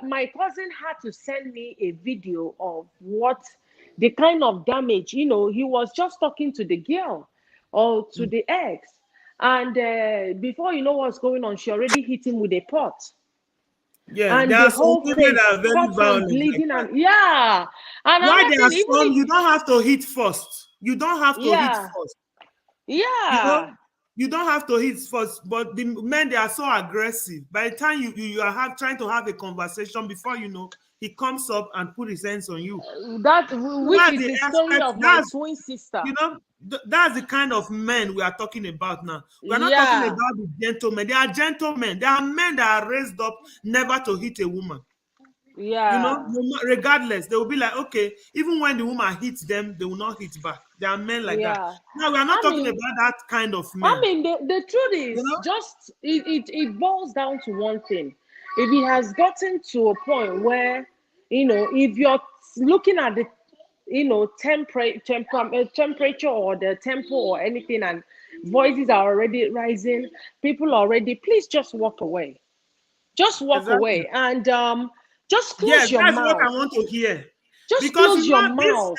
my cousin had to send me a video of what the kind of damage, he was just talking to the girl or to the ex. And before you know what's going on, she already hit him with a pot. Yeah, And there the are some whole women face that are very cut and violent. bleeding Like and yeah. And why there are even some, you don't have to hit first. You don't have to hit yeah, first. yeah. You don't have to hit first, but the men, they are so aggressive. By the time you are trying to have a conversation, before you know, he comes up and put his hands on you. Which is the story of my twin sister. That's the kind of men we are talking about now. We're not talking about the gentlemen. They are gentlemen. They are men that are raised up never to hit a woman. Yeah. Regardless, they will be like, okay, even when the woman hits them, they will not hit back. There are men like that. Now, we are not talking about that kind of men. The truth is, just it boils down to one thing. If he has gotten to a point where if you're looking at the temperature or the tempo or anything, and voices are already rising, people already, please just walk away. Just walk Exactly. away, and just Yes, close your that's what I mouth. want to hear. Just Because close your this mouth.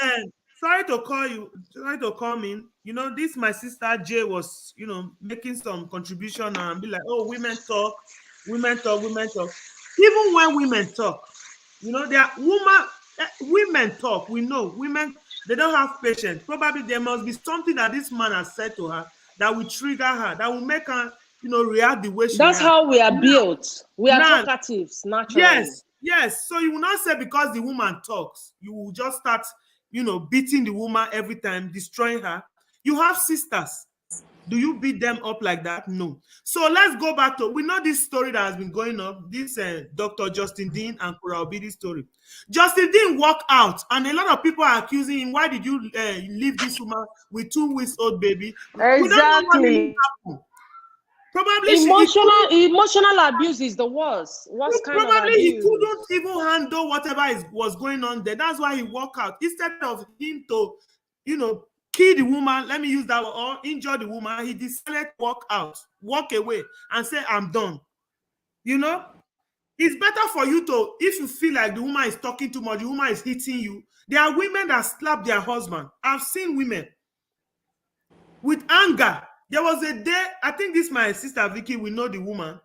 sorry to call you, sorry to come in. This my sister Jay was, making some contribution and be like, oh, women talk, women talk, women talk. Even when women talk, they are women talk. We know women, they don't have patience. Probably there must be something that this man has said to her that will trigger her, that will make her, react the way she That's reacts. how we are built. We are Now, talkatives naturally. yes, yes. So you will not say because the woman talks, you will just start, beating the woman every time, destroying her. You have sisters. Do you beat them up like that? No. So let's go back to, we know this story that has been going up, this Dr. Justin Dean and Kura Obidi story. Justin Dean walked out, and a lot of people are accusing him, why did you leave this woman with 2 weeks old baby? We don't know what really Exactly. happened. Probably Emotional abuse is the worst kind of probably he abuse. couldn't even handle whatever was going on there. That's why he walked out. Instead of him to, kill the woman, let me use that word, or injure the woman, he decided to walk out, walk away, and say, I'm done. It's better for you to, if you feel like the woman is talking too much, the woman is hitting you. There are women that slap their husband. I've seen women with anger. There was a day, I think this my sister Vicky, we know the woman.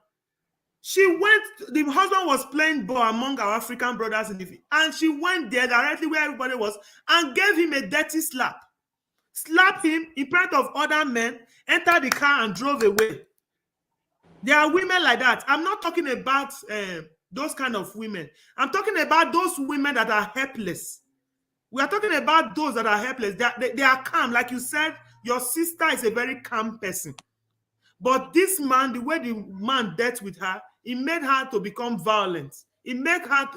The husband was playing ball among our African brothers and she went there directly where everybody was and gave him a dirty slap. Slapped him in front of other men, entered the car and drove away. There are women like that. I'm not talking about those kind of women. I'm talking about those women that are helpless. We are talking about those that are helpless. They are calm. Like you said, your sister is a very calm person. But this man, the way the man dealt with her, it made her to become violent. It made her,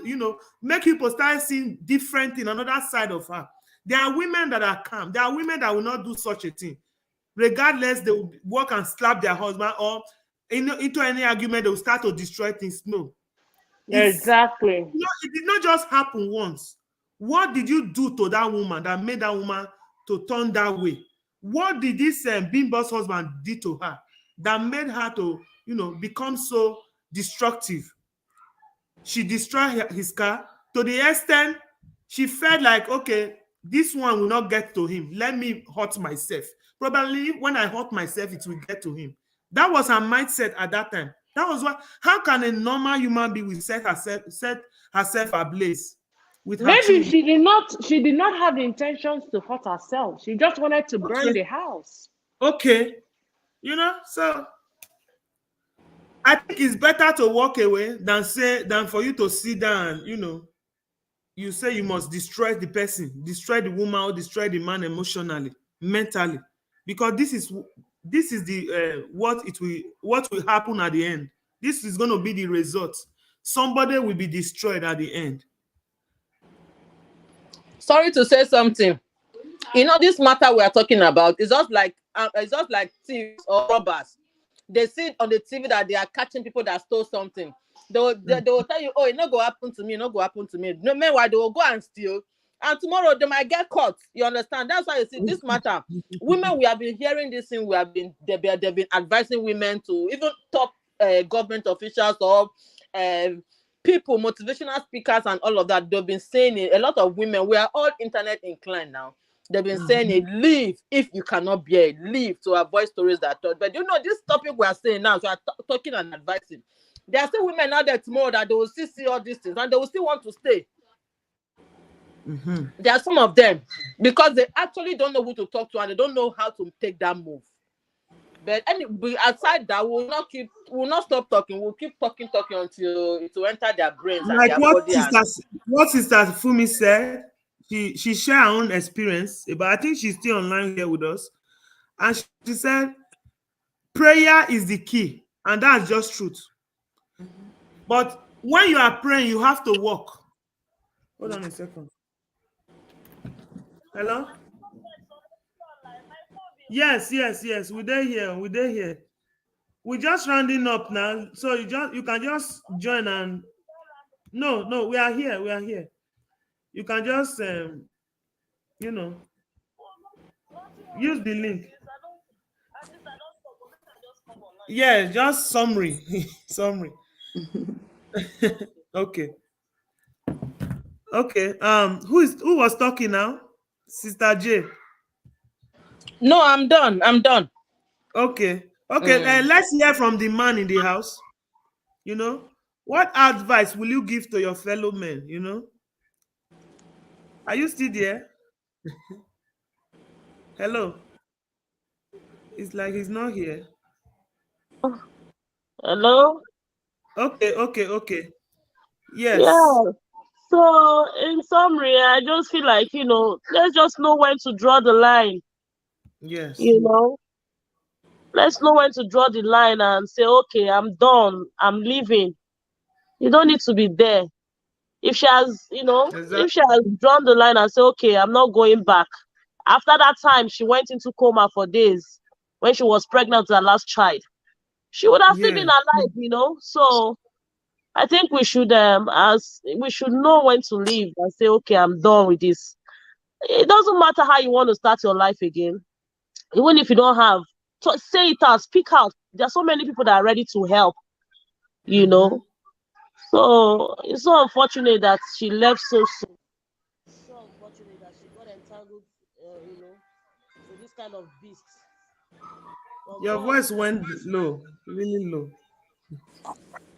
make people start seeing different in another side of her. There are women that are calm. There are women that will not do such a thing. Regardless, they will walk and slap their husband or into any argument, they will start to destroy things. No. Exactly. It did not just happen once. What did you do to that woman that made that woman to turn that way? What did this Bimbo's husband did to her that made her to, become so destructive? She destroyed his car to the extent she felt like, okay, this one will not get to him. Let me hurt myself. Probably when I hurt myself, it will get to him. That was her mindset at that time. That was what. How can a normal human being will set herself ablaze with her Maybe children? she did not have the intentions to hurt herself. She just wanted to burn Okay, the house. okay, so I think it's better to walk away than for you to sit down. You say you must destroy the person, destroy the woman, or destroy the man emotionally, mentally, because this is the what will happen at the end. This is going to be the result. Somebody will be destroyed at the end. Sorry to say something. This matter we are talking about is just like thieves or robbers. They see on the TV that they are catching people that stole something. They will tell you, oh, it not go happen to me, it not go happen to me. No, meanwhile, they will go and steal. And tomorrow they might get caught. You understand? That's why you see this matter. Women, we have been hearing this thing. They've been advising women to, even top government officials or people, motivational speakers, and all of that. They've been saying it. A lot of women, we are all internet inclined now. They've been saying it, leave if you cannot bear it, leave to avoid stories that touch. But this topic we are saying now, so we are talking and advising. There are still women out there tomorrow that they will still see all these things and they will still want to stay. There are some of them because they actually don't know who to talk to and they don't know how to take that move. But aside that, we'll not stop talking. We'll keep talking until it will enter their brains and Like their body. what sister Fumi said, she shared her own experience, but I think she's still online here with us. And she said, prayer is the key, and that's just truth. But when you are praying, you have to walk. Hold on a second. Hello? Yes. We're there here. We're just rounding up now. So you can just join and no, we are here. You can just use the link. Yeah, just summary. Summary. Okay. Okay. Who was talking now? Sister J. No, I'm done. I'm done. Okay. Okay. Let's hear from the man in the house. What advice will you give to your fellow men? Are you still there? Hello. It's like he's not here. Hello? Okay. Okay. Okay. Yes. Yeah. So in summary, I just feel like, let's just know when to draw the line, Yes. you know. Let's know when to draw the line and say, okay, I'm done. I'm leaving. You don't need to be there. If she has, if she Exactly. has drawn the line and say, okay, I'm not going back. After that time, she went into coma for days when she was pregnant with her last child. She would have still Yeah. been alive. So I think we should know when to leave and say, okay, I'm done with this. It doesn't matter how you want to start your life again. Even if you don't have, say it out, speak out. There are so many people that are ready to help, you Mm-hmm. know. So it's so unfortunate that she left so soon. It's so unfortunate that she got entangled, with this kind of beast. But Your God. voice went low, really low.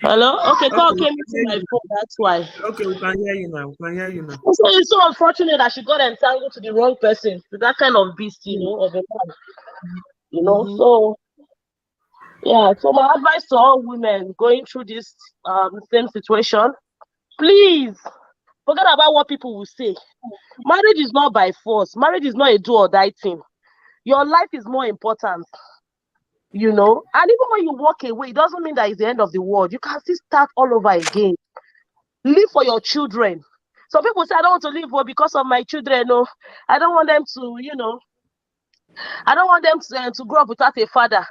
Hello? Okay, Okay, call we came can into hear my you phone, that's why. now. Okay, we can hear you now. We can hear you now. So it's so unfortunate that she got entangled to the wrong person, to that kind of beast, of a man. Mm-hmm. So yeah, so my advice to all women going through this same situation, please forget about what people will say. Marriage is not by force. Marriage is not a do or die thing. Your life is more important, And even when you walk away, it doesn't mean that it's the end of the world. You can still start all over again. Live for your children. Some people say, I don't want to live because of my children. No, I don't want them to, I don't want them to grow up without a father.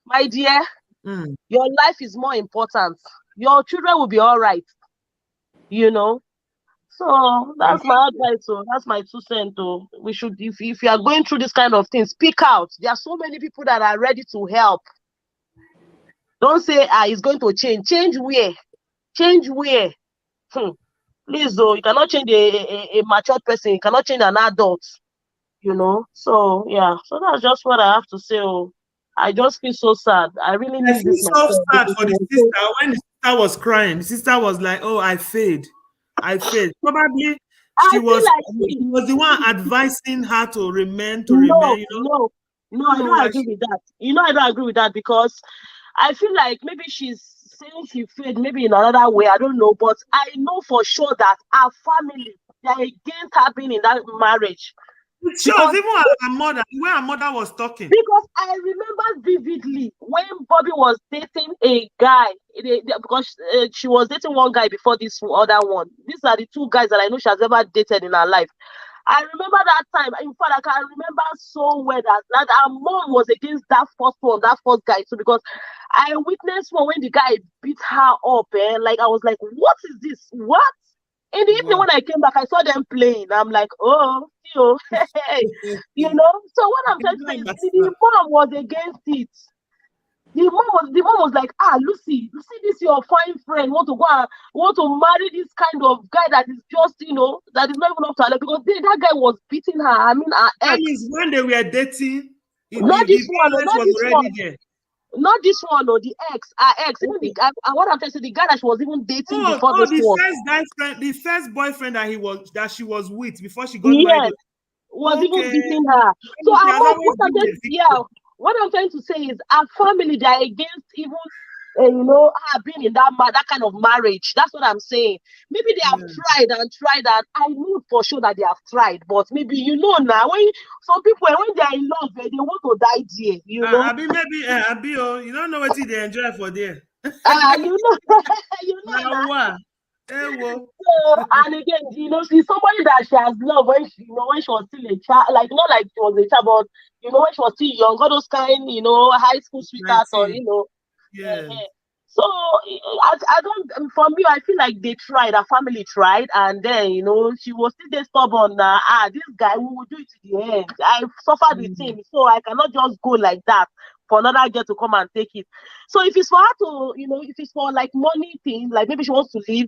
My dear, Mm. your life is more important. Your children will be all right, you know. So that's Okay. my advice. So that's my 2 cents. So we should, if you are going through this kind of thing, speak out. There are so many people that are ready to help. Don't say, it's going to change. Change where? Change where? Please, though, you cannot change a mature person. You cannot change an adult. So yeah, so that's just what I have to say. I just feel so sad. I really I miss feel this so myself sad because for the sister. When the sister was crying, the sister was like, "Oh, I failed. I failed." Probably I she feel was like she was the one advising her to remain. no, You no, no, know, I don't like agree with that. I don't agree with that because I feel like maybe she's saying she failed maybe in another way. I don't know, but I know for sure that our family they're against her being in that marriage it shows because even her mother, the way her mother was talking. Because I remember vividly when Bobby was dating a guy, because she was dating one guy before this other one. These are the two guys that I know she has ever dated in her life. I remember that time. In fact, I can remember so well that her mom was against that first one, that first guy too, because I witnessed one when the guy beat her up. Like I was like, what is this? What? In the evening Wow. when I came back, I saw them playing. I'm like, oh, hey, So what I'm trying to say is the mom was against it. The mom was like, Lucy, you see this your fine friend want to marry this kind of guy that is just, that is not even up to her level because that guy was beating her. I mean, her That ex. means when they were dating, Not the this one, violence not was this already one. there. Not this one or the ex, her ex. Even Okay. what I'm trying to say, the guy that she was even dating Oh, before this the one. first guy friend, the first boyfriend that she was with before she got married. Yes, was even Okay. beating her. So She her has mom, always been the victim. what I'm trying to say is our family they are against even her being in that kind of marriage. That's what I'm saying. Maybe they have Yeah. tried and tried and I know for sure that they have tried, but maybe now when some people when they are in love, they want to die there. Abi maybe Abi you don't know what they enjoy for there. You know, you know Now now. what? Wo. So and again, she's somebody that she has loved when when she was still a child, like not like she was a child, but when she was still young, all those kind, high school sweethearts or 19. Yes. eh. So I don't. For me, I feel like they tried. Her family tried, and then she was still there stubborn. This guy, we will do it to the end. I suffered with him, so I cannot just go like that for another girl to come and take it. So if it's for her to, if it's for like money thing, like maybe she wants to leave,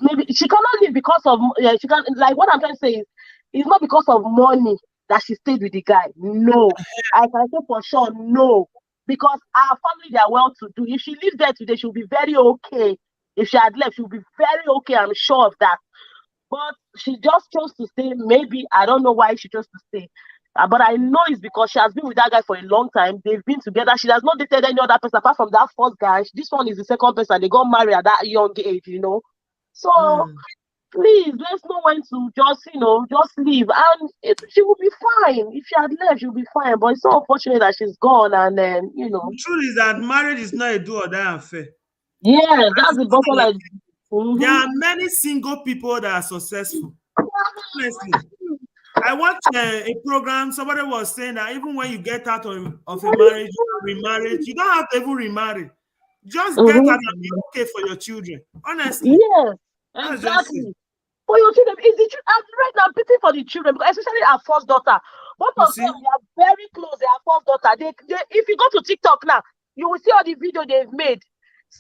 maybe she cannot leave because of she can like what I'm trying to say is it's not because of money that she stayed with the guy. No, I can say for sure no, because our family they are well to do. If she lives there today, she'll be very okay. If she had left, she'll be very okay. I'm sure of that. But she just chose to stay. Maybe I don't know why she chose to stay. But I know it's because she has been with that guy for a long time. They've been together. She has not dated any other person apart from that first guy. This one is the second person. They got married at that young age. So please, let's know when to just leave. And she will be fine. If she had left, she'll be fine. But it's so unfortunate that she's gone. And then, The truth is that marriage is not a do or die affair. yeah, that's the bottom Like, line. there are many single people that are successful. Honestly, I watched a program. Somebody was saying that even when you get out of a marriage, remarriage, you don't have to even remarry. Just get out and be okay for your children. Honestly, Yes, that's just it. exactly. For your children, is the children right now? I'm pity for the children because especially our first daughter. Both You of see? them, they are very close. They are first daughter. If you go to TikTok now, you will see all the video they've made.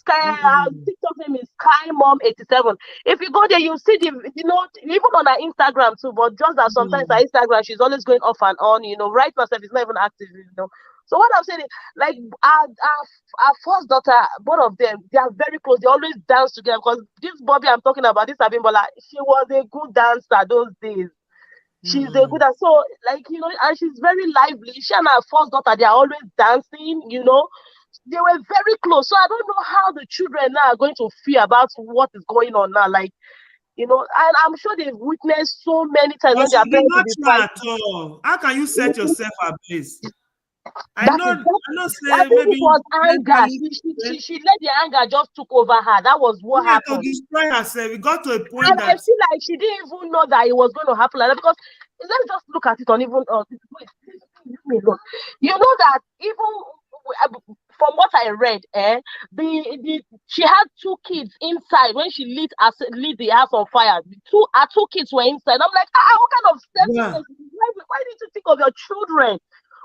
TikTok name is Sky Mom 87. If you go there, you see even on her Instagram too. But just that sometimes her Instagram, she's always going off and on. Right now, is not even active. So what I'm saying is, like our first daughter, both of them, they are very close. They always dance together because this Bobby I'm talking about, this Abimbola, she was a good dancer those days. She's a good dancer. So, and she's very lively. She and her first daughter, they are always dancing. They were very close. So I don't know how the children now are going to feel about what is going on now. And I'm sure they've witnessed so many times But when their she did parents will not be try fighting. at all. How can you set yourself ablaze? I That know, is that. I know. I Say think it maybe was anger. mentally, She let the anger just took over her. That was what yeah, to happened. destroy herself. It got to a point And I that feel like she didn't even know that it was going to happen like that because let's just look at it on even wait, let me look. You know that even from what I read, she had two kids inside when she lit the house on fire. Her two kids were inside. I'm like, what kind of yeah. selfishness? Why did you think of your children?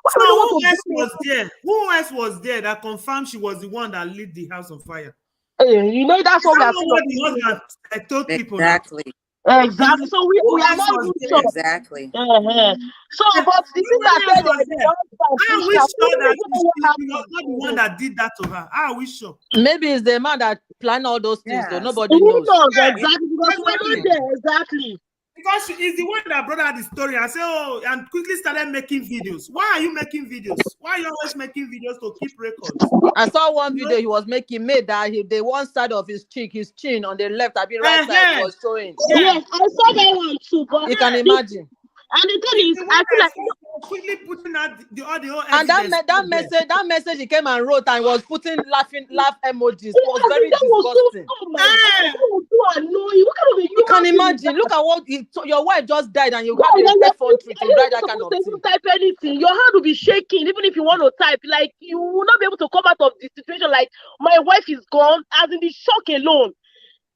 Why So would you want who to else do was there? Who else was there that confirmed she was the one that lit the house on fire? it? That's Is what we that are not seeing what on the TV. husband told people now? Exactly. Exactly. So Who we are else not was even sure. there? Exactly. So, but the thing that Nobody else said was the there. husband How are pushed we her, we sure don't that even know what she was happened. not the one that did that to her? How are we sure? Maybe it's the man that planned all those things, though. Yes. Nobody Who knows. knows Yeah, exactly because we were not exactly. there exactly. Because she is the one that brought out the story and said, oh, and quickly started making videos. Why are you making videos? Why are you always making videos to keep records? I saw one You video know? he was making made that the one side of his chin on the left, I mean right side, Uh-huh. was showing. Yeah. Yes, I saw that one too. But You can Yeah. imagine. and the thing He's is, the one I feel that like is quickly putting out the whole And that evidence out there. that message he came and wrote and was putting laugh emojis was as very that was so. disgusting. Oh my god, that was so annoying. What kind of a You can human being is imagine. that? Look at what your wife just died and you Yeah, have the you're effrontery to write even that kind supposed of to thing. even type anything. Your hand will be shaking, even if you want to type. Like you will not be able to come out of the situation. Like my wife is gone, as in the shock alone.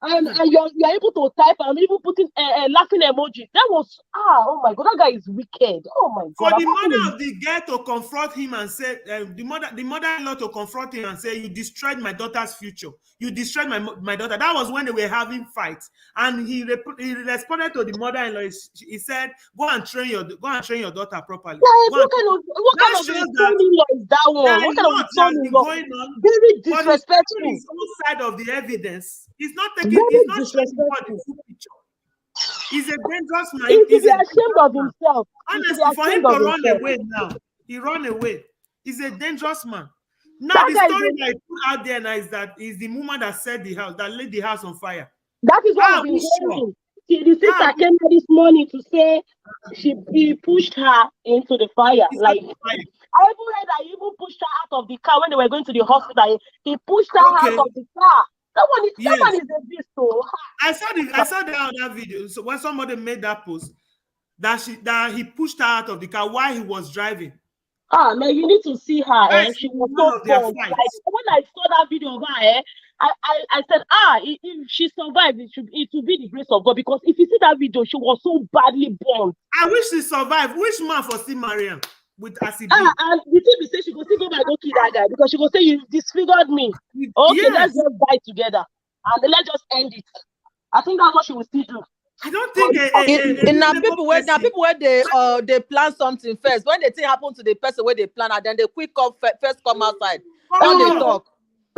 And you're able to type and even putting laughing emoji. That was oh my god, that guy is wicked. Oh my For god, the mother of the girl to confront him and say, the mother-in-law to confront him and say, you destroyed my daughter's future. You destroyed my daughter. That was when they were having fights, and he responded to the mother-in-law. He said, go and train your daughter properly. like Go and what kind that of a shows that son-in-law is that there one? are What kind of a lots that has been son-in-law? going on, Very but he's taking disrespectful. his own side of the evidence. He's not Very showing the world the disrespectful. full picture. He's a dangerous He man. should He's be a ashamed dangerous of man. himself. He should be Honestly, for him ashamed to of run himself. away now, he run away. He's a dangerous man. Now, That the guy is story that I put out there now is that is the woman that set the house, that lit the house on fire. that is what How we've are been we sure? hearing. The How sister are we came out this morning to say he pushed her into the fire. is that Like fire? I even heard that he even pushed her out of the car when they were going to the hospital. He pushed her out Okay. of the car. That Yes. man is a beast, though. I saw that other video. So when somebody made that post that he pushed her out of the car while he was driving. Man, you need to see her. That's She was one so of their bummed. Like fights. when I saw that video of her, I said, if she survived, it will be the grace of God. Because if you see that video, she was so badly burned. I wish she survived. Which man for still marry am with as he be? And the thing be say she go still go back go kill that guy because she go say you disfigured me. Okay, Yes. let's just die together and then let's just end it. I think that's what she will still do. I don't think now people where they plan something first. When the thing happen to the person where they plan, and then they quick come first come outside. When they talk.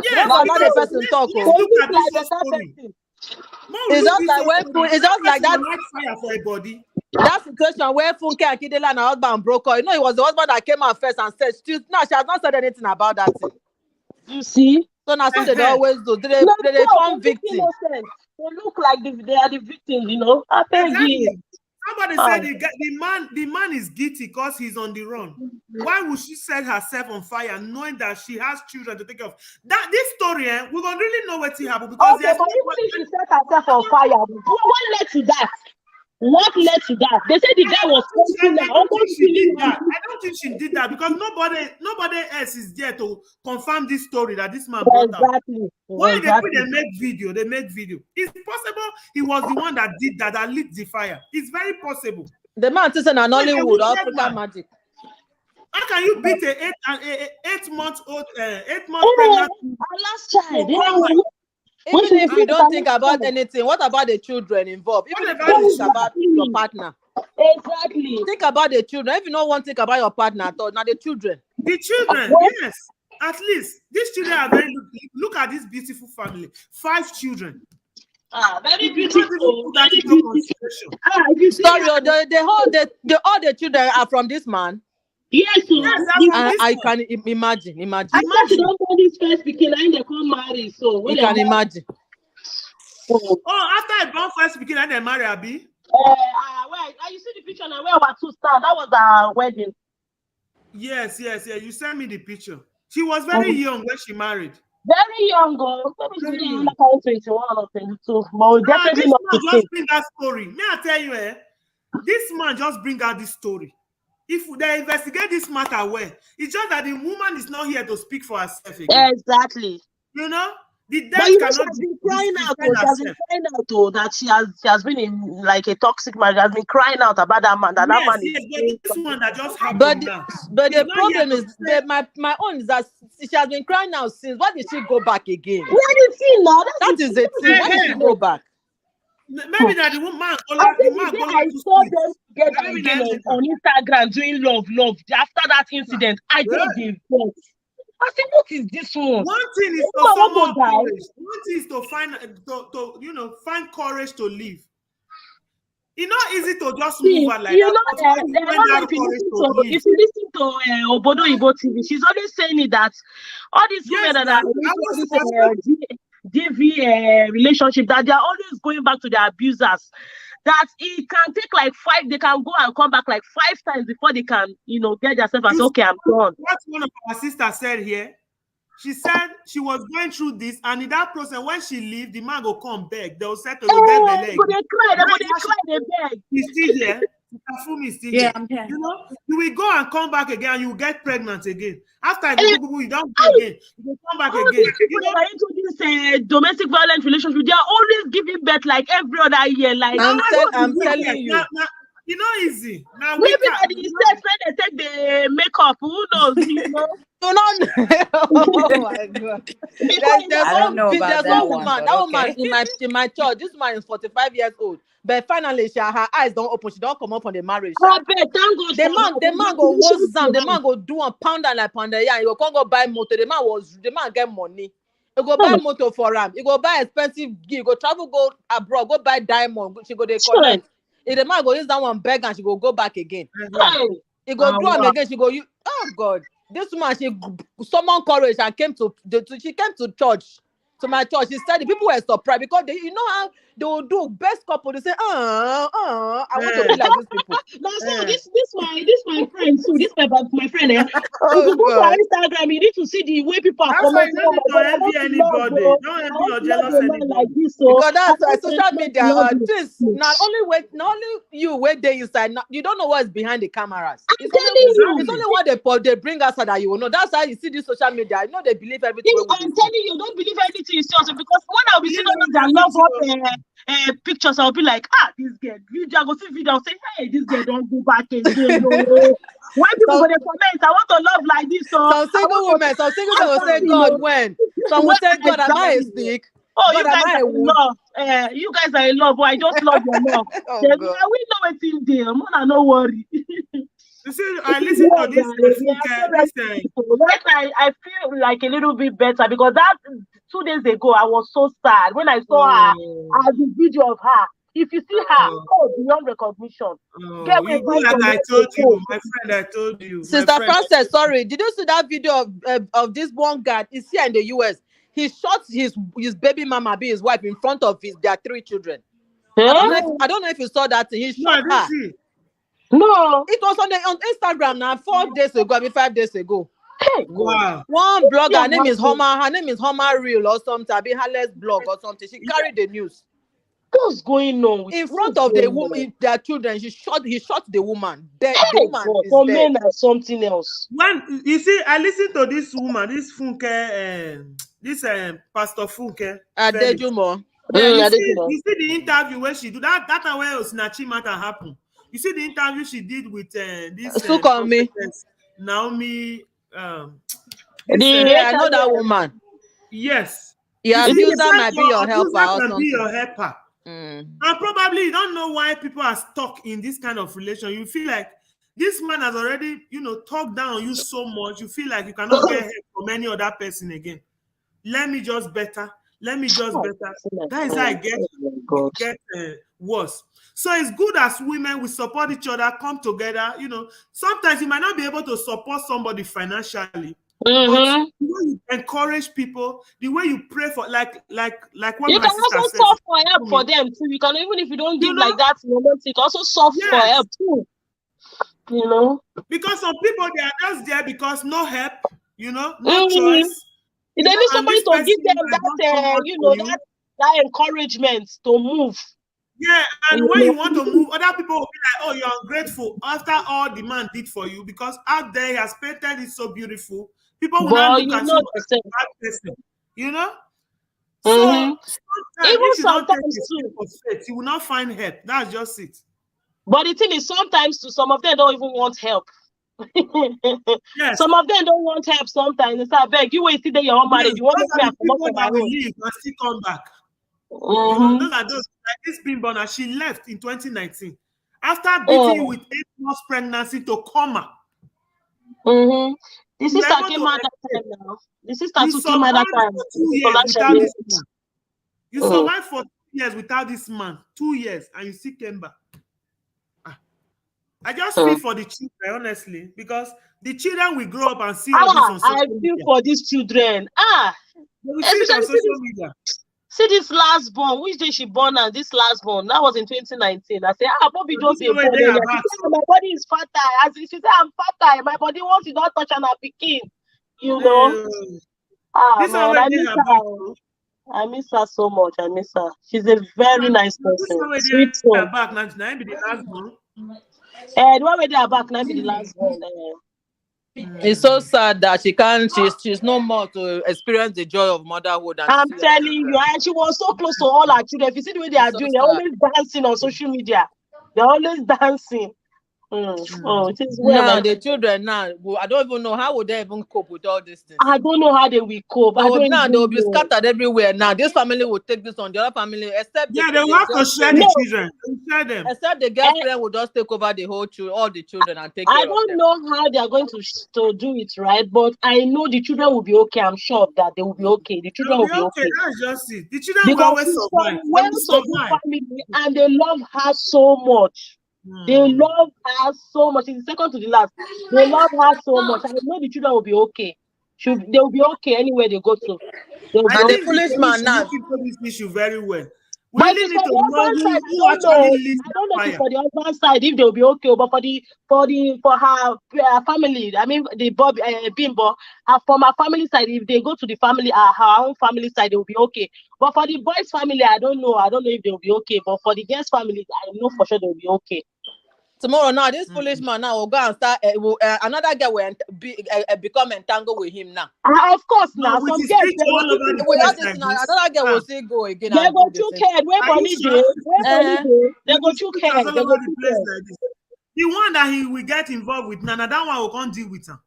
Yes, Now the because person talk. let's look at this Like story. It's just like when it's just like that. Light fire for a body. That situation where Funke and Kidela and her husband broke up. You know, it was the husband that came out first and said, she has not said anything about that thing. You see? So now so they always do. They form victims. They look like they are the victims, you know. I tell you. Somebody said the man is guilty because he's on the run. Why would she set herself on fire knowing that she has children to take care of? That this story, we don't really know what happened because okay, but even if she set herself on fire, what led to that? What led to that? They said the guy was I don't think she did that. I don't think she did that because nobody else is there to confirm this story that this man brought out. Why they make video? They make video. It's possible he was the one that did that lit the fire. It's very possible. The man is an Nollywood African magic. How can you beat a 8-month-old pregnant? Our last child. Even if you don't think about anything, what about the children involved? Even if you don't think about your partner. Exactly. Think about the children. If you don't want to think about your partner at all, now the children. The children, yes. At least these children are very look at this beautiful family. 5 children. Very beautiful. Very beautiful. Sorry, all the children are from this man. Yes, I can imagine. I thought you don't know this first beginning and they come marry. So you can imagine. After I born first beginning and they marry Abi. You see the picture now where we two stand. That was our wedding. Yes. You sent me the picture. She was very young when she married. Very young, girl. Maybe 21 or 22. But definitely not. This man just bring that story. May I tell you, this man just bring out this story. If they investigate this matter well, it's just that the woman is not here to speak for herself again. Exactly. You know? The but you know, she has been crying out. She has been crying out that she has been in like a toxic marriage. She has been crying out about that man. That man is this one that just happened. But the problem is my own is that she has been crying out since. Why did she go back again? Where did she now? That is the thing. Why did she go back? Maybe that the woman. I saw them together again on Instagram doing love. After that incident, I just gave birth. I said, what is this one? One thing is to summon courage. One thing is to find courage to live. It's not easy to just move her like that. If you listen to Obodo Igbo TV, she's always saying it that all these women that are DV relationship, that they are always going back to their abusers. That it can take like 5, they can go and come back like 5 times before they can, get themselves and say, okay, I'm done. What one of our sisters said here, she said she was going through this, and in that process, when she leave, the man will come back. They'll say to go get the leg. They cry, they beg. He's still here. Is still here. I'm here. You will go and come back again, and you will get pregnant again. After you don't go again, you will come back again. People that are into this domestic violence relationship, they are always giving birth like every other year. Like I'm telling you. It's not easy. Now maybe at the stage when they take the makeup, who knows? Oh my God. I don't know about that woman. That woman in my church. This woman is 45 years old. But finally, her eyes don't open. She don't come up on the marriage. The man go wash down. The man go do a pound and like pound. Yeah, he go come go buy motor. The man get money. He go buy motor for him. He go buy expensive gift. He go travel, go abroad, go buy diamond. She go dey collect. If the man go use that one beg and she go back again. He go do him again. She go use. Oh God. This woman, she summoned courage and came to church, to my church. She said the people were surprised because you know how they will do best couple. They say, I I want to be like these people. Now, so this my friend. So this my friend. If Oh you go to her God. Instagram, you need to see the way people are That's why you commenting. don't Oh need my to God, I want envy to love, anybody. oh. Don't I envy want or to love jealous a man like anybody. this. So Because I that's why want social to media love you. things not only you wait there inside. You don't know what's behind the cameras. I'm It's only telling you. it's only what they bring us that you will know. That's how you see this social media. You know they believe everything I'm what we see. telling you, don't believe anything you see also, because when I'll be Yeah, seeing all those that's that love what up pictures, I'll be like, this girl. I go see video, I'll say, hey, this girl don't go back again. No. When people So go to comment, I want to love like this, so some I single want to women, some single men will say, exactly, God, when? Some will when say, I God, am I a die. stick? Oh, God, you am guys I are a in wood? love. You guys are in love. Oh, I just love your love. Oh Then God. we know it's in there. Mona, no worry. You see, It I is listen to well, this guys. We are so Funke, ready. Right now, I feel like a little bit better because that 2 days ago I was so sad when I saw her oh, as the video of her. If you see her, oh, beyond recognition. Get oh, way you do back like from I where told to you, go. my friend. I told you, my Sister friend. Frances, sorry, did you see that video of this one guy? Is here in the US. He shot his baby mama, be his wife, in front of their 3 children. I don't know. Eh? I don't know if you saw that thing. He No, I shot didn't her. see. No. It was on Instagram now 4 days ago. 5 days ago. Hey, God. Wow. One blogger, Yeah, her name is man. Homer. Her name is Homer Real or something. I be Harless blog or something. She carried the news What's going on with in what's front of the going on? woman, their children. He shot the woman. The Hey, woman God. is For dead. men are something else. When you see, I listened to this woman, this Funke, this Pastor Funke Felix. Adejumo. Yeah, I didn't know. you see the interview where she do that time where Osinachi matter happened. You see the interview she did with this Look on me. prophetess Naomi. The This Yeah, I know that HIV. woman. yes, Your you see, Is it he the abuser said might be your your helper abuser or can be something. your helper. Mm. And probably you don't know why people are stuck in this kind of relation. You feel like this man has already, talked down on you so much. You feel like you cannot get help from any other person again. Let me just better. Let me just better. That is how I get Oh my God. worse. So it's good as women, we support each other, come together. Sometimes you might not be able to support somebody financially, but Mm-hmm. the way you encourage people, the way you pray for, like what You my can sister also says, soft for help for them too. You can, even if you don't you give know, like that romantic, also soft for yes, help too. You know. because some people they are just there because no help, no Mm-hmm. choice, They need and somebody this to person give them has done so that, much for you. that encouragement to move. Yeah, You and when know. you want to move, other people will be like, "Oh, you're ungrateful." After all the man did for you, because out there he has painted it so beautiful, people will not But look you at you know as a yourself. bad person. You know. So Mm-hmm. sometimes, Even if you don't take sometimes a step too. of faith, you will not find help. That's just it. But the thing is, sometimes too, some of them don't even want help. Yes, Some of them don't want help sometimes. They say, I beg you, wait till they your own yes. marriage. You want Those to make are me the have come up people for my that will own. leave and still come back. Mm-hmm. Those are those like this Bimbo. Now she left in 2019 after beating you Oh. with 8 months pregnancy to coma. Mm-hmm. The You were sister able came to out that escape. time now. The sister You too came out that survived time. for 2 years without Financially. this man. You Mm. survived for 2 years without this man. 2 years, and you still came back. I just feel Mm. for the children, honestly, because the children will grow up and see all this on social I feel media. for these children. They will see it on Especially social media. see this last born. Which day she born and this last born? That was in 2019. I said, Bobby So just this a is where born. they She are back. said, my body is fertile. As she said, I'm fertile. My body wants to not touch and I'm picking. You know. This is Man, where I they miss are back. her. I miss her so much. I miss her. She's a very nice This is person. where Sweet they soul. are back. Now be the last one. The one where they are back now be the last one. It's so sad that she can't. She's no more to experience the joy of motherhood and to I'm see her telling children. you, and she was so close to all her children. If you see the way they It's are so doing, they're sad. always dancing on social media. They're always dancing. Oh, it is well, my Now the friend. children now, I don't even know how would they even cope with all these things. I don't know how they will cope. I don't They will even be know. scattered everywhere. Now this family will take this on the other family, except Yeah, they will have to share the No, children. They will share them. except the girl's parent will just take over the whole all the children and take I care of don't them. know how they are going to do it, right? But I know the children will be okay. I'm sure of that. They will be okay. The They children will will be be okay. okay. That's just it. The children will Because always she's from survive. They will well-to-do survive. family and they love her so much. They love her so much. It's second to the last. They love her so much. I know the children will be okay. They will be okay anywhere they go to. They'll be I And the think okay. the foolish police man should now, look into this issue very well. We But if really it's need for to the know husband side, who I don't actually know. leads I the don't know if it's fire. for the husband side if they'll be okay, but for her family, I mean the Bob Bimbo, from her family side, if they go to the family, her own family side, they'll be okay. But for the boys' family, I don't know. I don't know if they'll be okay. But for the girls' family, I know for sure they'll be okay. Tomorrow now, this foolish man now will go and start. Another girl will become entangled with him now. Of course, No, now with some his girls picture they go all over chook the Without place head. this, like now this. another girl will Ah, still go again They and go do the chook same. head. Where are you money sure? dey? Where money Uh-huh. dey? They With go his chook pictures head. all They over go the chook place head. like this. The one that he will get involved with, now that one will can't deal with him.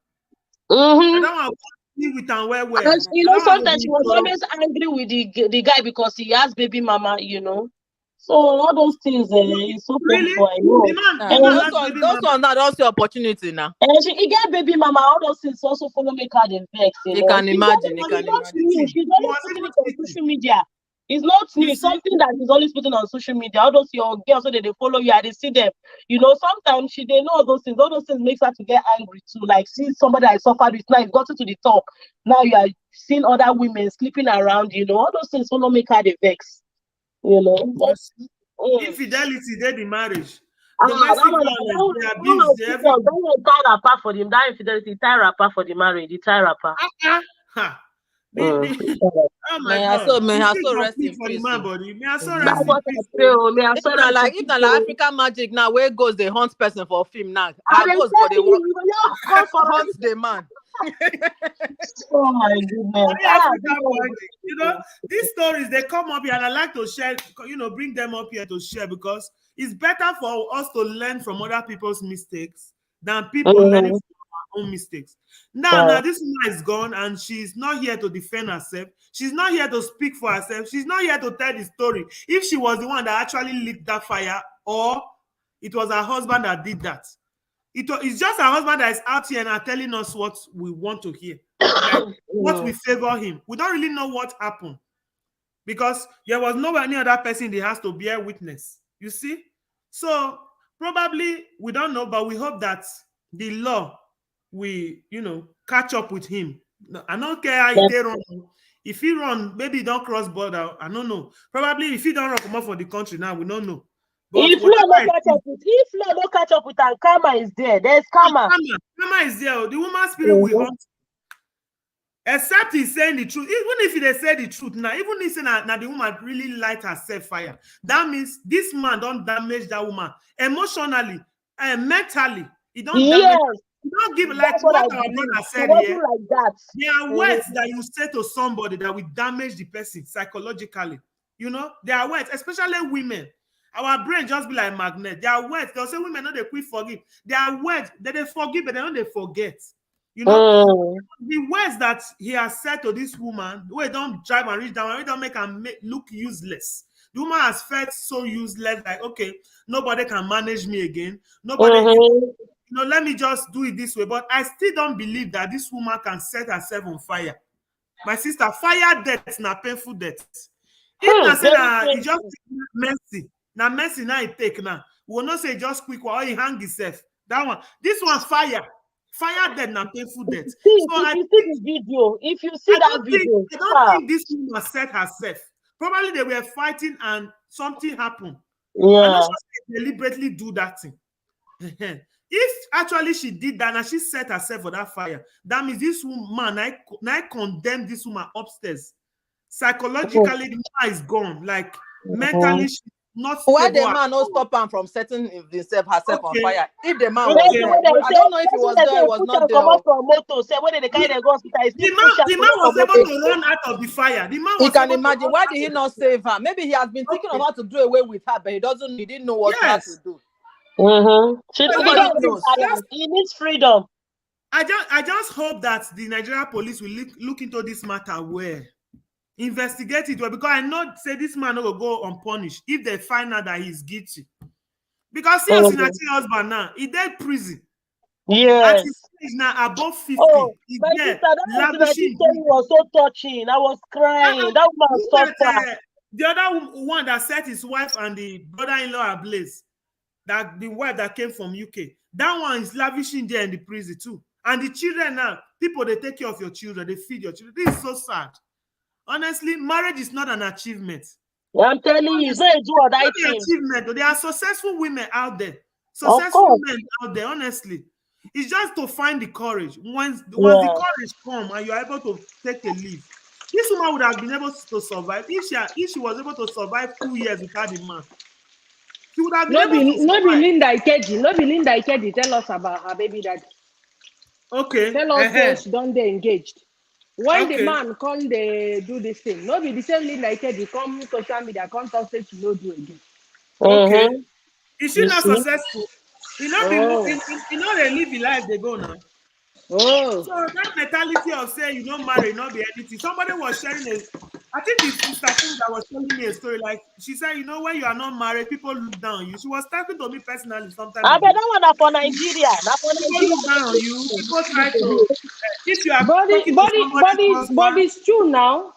Mm-hmm. That one will deal with him well. And That one will sometimes be she was thorough. always angry with the guy because he has baby mama. So all those things, it's so Really? painful. I know. The man And, has baby Those mama. ones are also opportunity now. and he get baby mama. All those things also follow make her the vex. You can He imagine. You was can even It's not imagine. new. cheating. She's He always was putting even it on cheating. social media. It's not You new. It's see? something that is always putting on social media. All those your girls, so that they follow you, and they see them. Sometimes they know all those things. All those things makes her to get angry too. Like see somebody I suffered with now, you've gotten to the top. Now you are seeing other women sleeping around. All those things follow make her the vex. But, You see? mm. Infidelity, they the marriage. That Domestic one, violence, that the one abuse, the serious. everything. That one tie wrapper for them. That infidelity tie wrapper for the marriage. The tie wrapper. Ha. Mm. Oh my May I God. so may You I see so for rest peace in for the peace. man Oh. body. May I so That's rest Mhm. in what I peace. pray. May I If so not rest in like if peace. not like African magic now, where goes the hunt person for film now? I I am goes for the telling you, you will call for hunt the man. Oh my goodness. Only African This one magic. These stories they come up here, and I like to share. Bring them up here to share because it's better for us to learn from other people's mistakes than people learning Mhm. from our own mistakes. Now, Right. this woman is gone, and she's not here to defend herself. She's not here to speak for herself. She's not here to tell the story. If she was the one that actually lit that fire, or it was her husband that did that. It's just her husband that is out here and telling us what we want to hear, like what we Mm. favor him. We don't really know what happened because there was no any other person in the house to bear witness. You see, so probably we don't know, but we hope that the law will, catch up with him. No, I don't care how he Yes. take run. If he run, maybe he don't cross border. I don't know. Probably if he don't run come out for the country now, we don't know. But If law whatever no it catch is, up with, if law no catch up with, and karma is there. There's karma. Mama is there. The woman's spirit will Mhm. hunt. Except he's saying the truth. Even if they say the truth now, even if now the woman really light herself fire, that means this man don't damage that woman emotionally and mentally. He don't damage. Yes, He don't give like that's what I what our believe. brother It said wasn't here. like that. There are Mhm. words that you say to somebody that will damage the person psychologically. There are words, especially women. Our brain just be like magnet. There are words. They'll say women know they quit forgive. There are words that they forgive, but they don't they forget. Mm. The words that he has said to this woman, where don't drive and reach down, where don't make her look useless. The woman has felt so useless, like, okay, nobody can manage me again. Nobody, Mhm. let me just do it this way. But I still don't believe that this woman can set herself on fire. My sister, fire death na painful death. If na say Very na it just painful. mercy now it take now. We will not say just quick or he hang himself. That one. This one fire. Fire death na painful death. See, So if you see the video, I don't think this woman set herself. Probably they were fighting and something happened. I'm not yeah. sure she deliberately do that thing. If actually she did that and she set herself for that fire, that means this woman, I condemn this woman upstairs. Psychologically, the woman is gone. Like mentally, Mhm. she's not Why stable the at man not all. stop him from setting herself on Okay, fire? If the man was okay. there, When they I say, don't know if he was they there, say he was push not and there. come out from motor. Say when they carry them go hospital, I still push and The come man out from was able motor. to run out of the fire. The man He was can able to imagine. run Why out did he of not save her? Maybe he has been the thinking of okay. how to do away with her, but he didn't know what how to Yes. do. Mm-hmm. The Nobody guy is knows. tired. He needs freedom. I just hope that the Nigeria police will look into this matter well. Investigate it well, because I know say this man will go unpunished if they find out that he's guilty. Because see Mm-hmm. Osinachi husband now, he dead prison. At his Yes. age now above 50. Oh, He's my sister, there that was like this lavishing. story was so touching. I was crying. That woman Look at suffered. the other one that set his wife and the brother-in-law ablaze. That the wife that came from UK. That one is lavishing there in the prison too. And the children now, people they take care of your children, they feed your children. This is so sad. Honestly, marriage is not an achievement. I'm telling you, it's not a do or die Not the thing. achievement, but there are successful women out there, Of successful course. men out there. Honestly, it's just to find the courage. Once the Yeah. courage come and you are able to take a leave, this woman would have been able to survive if she was able to survive 2 years without the man. She would have been No able to be no be survive. Linda Ikeji. No be Linda Ikeji tell us about her baby daddy. Okay, Tell us say she done dey engaged. When the okay, man come dey do this thing, no be the same Linda Ikeji come social media come talk say she no do again. okay. Mm-hmm. Is she You not see? successful? You know, Oh, they live the life they go now. oh. So that mentality of saying you don't marry, not be anything. Somebody was sharing I think it's Sister King that was telling me a story. Like she said, when you are not married, people look down on you. She was talking to me personally some time I bet ago. that one na for Nigeria. Na for People Nigeria. look down on you. People try to, if you are talking to somebody's But husband, it's true now.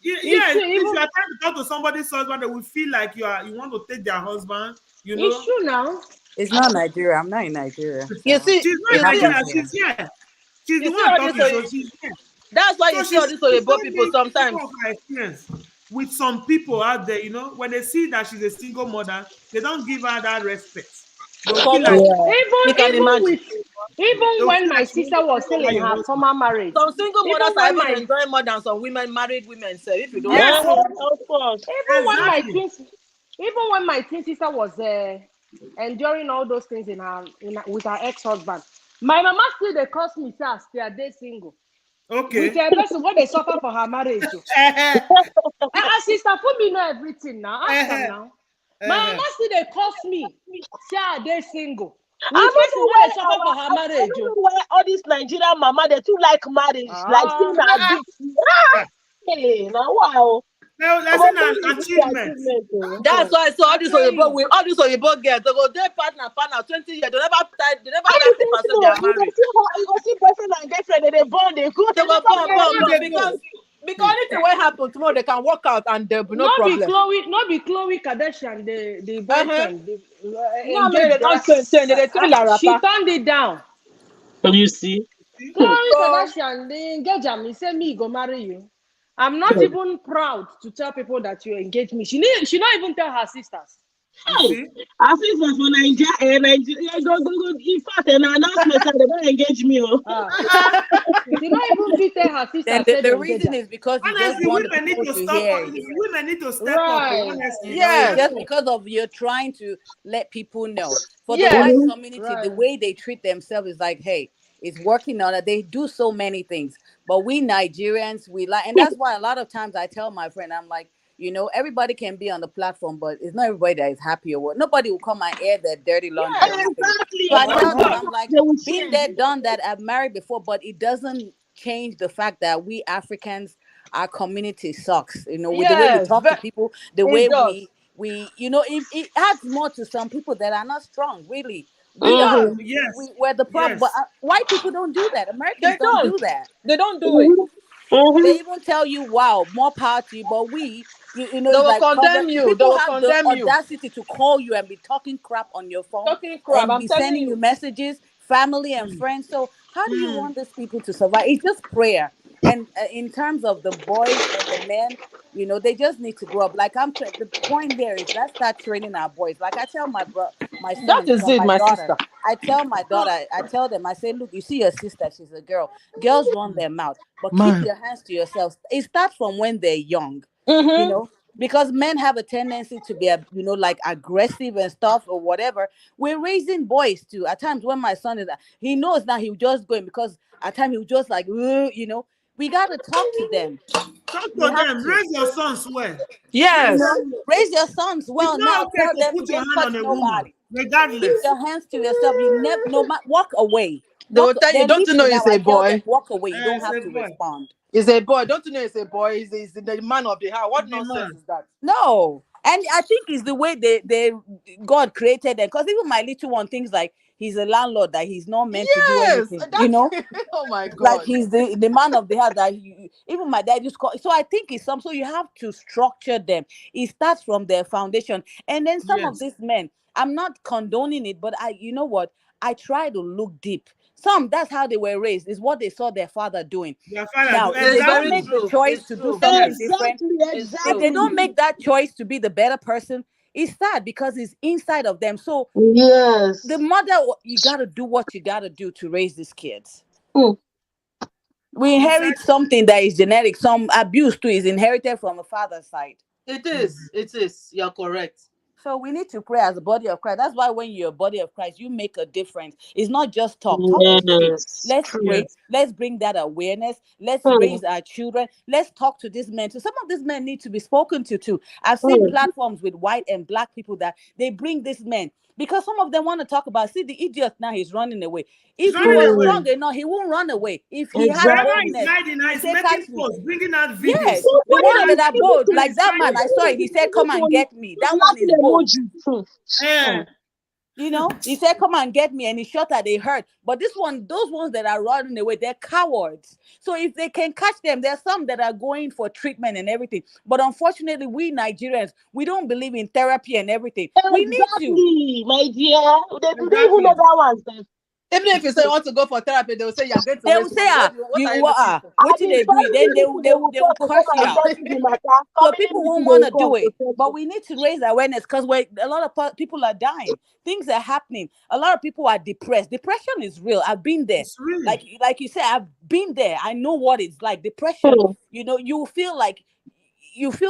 It's yeah, true. if Even you are trying to talk to somebody's husband, they will feel like you want to take their husband. You it's know, true now. It's not Nigeria. I'm not in Nigeria, You so see, she's it you not in see, Nigeria. happens here. She's here. She's the you see one all this. talking, so she's here. That's why So you see all this she Oyibo told people me sometimes. some of her experience with some people out there. When they see that she's a single mother, they don't give her that respect. They'll For feel like what? Yeah. You can imagine. Even they'll when feel my like you want sister to was take still over in your her husband. former marriage, Some single even mothers are when even my enjoying more than some married women say, if you don't know. Yes, so Uh-huh. Of course. exactly. even when my twin sister was enduring all those things with her ex-husband, my mama still they curse me say they are they single with Okay. a person what they suffer for her marriage. Oh. Eh, Sister put me know everything now. Ask them eh, now. My mama eh. still they curse me say they single I with don't person know what why they suffer for her I marriage. don't Oh. know why all these Nigerian mama they too like marriage. Like saying Ah, a big hey, now wow. Now, I'm that's an a big achievement. achievement. Oh. That's why I saw I all these tell Oyibo you. with all these Oyibo girls. They go their partner 20 years. They never How write you paper think say they so? are married. You go see boyfriend and girlfriend and they bond, they go, They they go never born, marry. born, Where born they go? because anything will happen tomorrow, they can work out and there'll be no problem. No be Chloe Kardashian, the Uh-huh. boyfriend, the Now maybe they engaged. don't change. They change their She rapper. turned it down. You see? Chloe So Kardashian, the engage am. He say me go marry you. I'm not Hey, even proud to tell people that you engage me. She not even tell her sisters. You see? I think for Nigeria, go. In fact, an announcement that they don't engage me. Oh. Ah, Uh-uh. she not even fit tell her Then sisters the, say the they engage reason her. is because you just Honestly, want the women need people to to stop. hear it. Women need to step up. Right. Honestly, You know, it's yes, just seriously. because of you're trying to let people know. For the yes. white Mhm. community, the Right. way they treat themselves is like, hey, it's working on it. They do so many things. But we Nigerians, we like, and that's why a lot of times I tell my friend, I'm like, everybody can be on the platform, but it's not everybody that is happy or what. Nobody will come and air their dirty laundry on Yes. the face. Exactly. So I Of tell them, course, I'm like, they will been share. there, done that. I've married before, but it doesn't change the fact that we Africans, our community sucks. With the way we Yes, talk to people, the it way does. it adds more to some people that are not strong. Really, It we are does. Mm-hmm. we're the problem. But Yes. white people don't do that. Americans They don't don't. do that. They don't do it. Mm-hmm. Mm-hmm. They even tell you, "Wow, more power to you." But They it's will like condemn you. They people will have the condemn you. audacity to call you and be talking crap on your phone Talking crap. and I'm be telling sending you you. messages, family and Mm, friends. So how do you mm. want these people to survive? It's just prayer. And in terms of the boys and the men, they just need to grow up. Like the point there is let's start training our boys. Like I tell my That son is from it, my my daughter. sister. I tell my So, daughter, I tell them, I say, look, you see your sister, she's a girl. Girls run their mouth, but keep Man. your hands to yourselves. It starts from when they're young, you Mm-hmm. know, because men have a tendency to be, like aggressive and stuff or whatever. We're raising boys too. At times when my son is, he knows now he'll just go in because at times he'll just like, we got to talk to them. talk We to have them. to. Raise your sons well. You Yes. know, Seriously. raise your sons It's well not now. okay Tell to them you put your don't hand touch on a woman, nobody. Keep regardless. your hands to yourself. You never no walk away. They will tell you, They're don't you know little now. it's I a tell them boy? walk away. You don't It's have a to boy. respond. It's a boy. Don't you know it's a boy? He's the man of the house. What It's a nonsense man. is that? No. And I think it's the way they God created them. Because even my little one thinks like he's a landlord, that he's not meant to do Yes. anything, That's oh my like god. he's the man of the house that even my dad used to call. So I think it's some. So you have to structure them. It starts from their foundation, and then some of Yes. these men. I'm not condoning it, but you know what? I try to look deep. That's how they were raised. Is what they saw their father doing. Their father Now, do if they It's don't very exactly. make the true. choice It's to do true. something Yes. different, Exactly, It's if true. they don't exactly. make that choice to be the better person, it's sad because it's inside of them. So the Yes. mother, you got to do what you got to do to raise these kids. Mm. We You said inherit something that is genetic. Some abuse too is inherited from a father's side. It is. It is. You're correct. So we need to pray as a body of Christ. That's why when you're a body of Christ, you make a difference. It's not just talk. Talk is great. Yes. Let's True. pray. yes. Let's bring that awareness. Let's Mm. raise our children. Let's talk to these men. So some of these men need to be spoken to too. I've seen Mm. platforms with white and black people that they bring these men because some of them want to talk about. See the idiot now, he's running away. He's If he running was away. strong enough, he won't run away. If he had Wherever Exactly. he's boldness, hiding now, he he's say, "Catch making me." posts, bringing out Yes, videos. So the funny ones that that are even bold, to like that man, Destroying. I saw it. He said, "Come and even get me." to That one laughing is bold. emoji. Mm. Eh. Mm. You know, he said, "Come and get me," and he shot at. They hurt. But those ones that are running away, they're cowards. So if they can catch them, there's some that are going for treatment and everything. But unfortunately, we Nigerians, we don't believe in therapy and everything. We need to. Exactly, my dear. They don't even know Exactly. that one, sef. Even if you say you want to go for therapy, they will say you're going to They will waste say, money. "Ah, What you are you what looking ah, for?" what And did the they do it?" Then family they meeting they will they will talk to come curse you and out. settle the matter. So Family people meeting won't they want will to come do to it. But settle. we need to raise awareness because a lot of people are dying. Things are happening. A lot of people are depressed. Depression is real. I've been there. It's real. Like you said, I've been there. I know what it's like. Depression. Mm. You know, you feel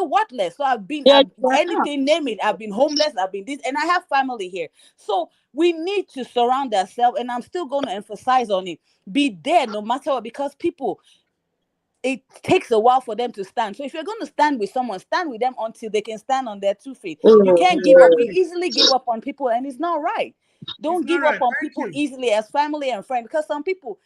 worthless. So Yeah, I've anything, name it. I've been homeless. I've been this, and I have family here. So we need to surround ourselves. And I'm still going to emphasize on it. Be there no matter what, because people, it takes a while for them to stand. So if you're going to stand with someone, stand with them until they can stand on their 2 feet. You can't give up. We Exactly. easily give up on people, and it's not right. It's Don't not give up right. on Thank people you. easily as family and friends, because some people,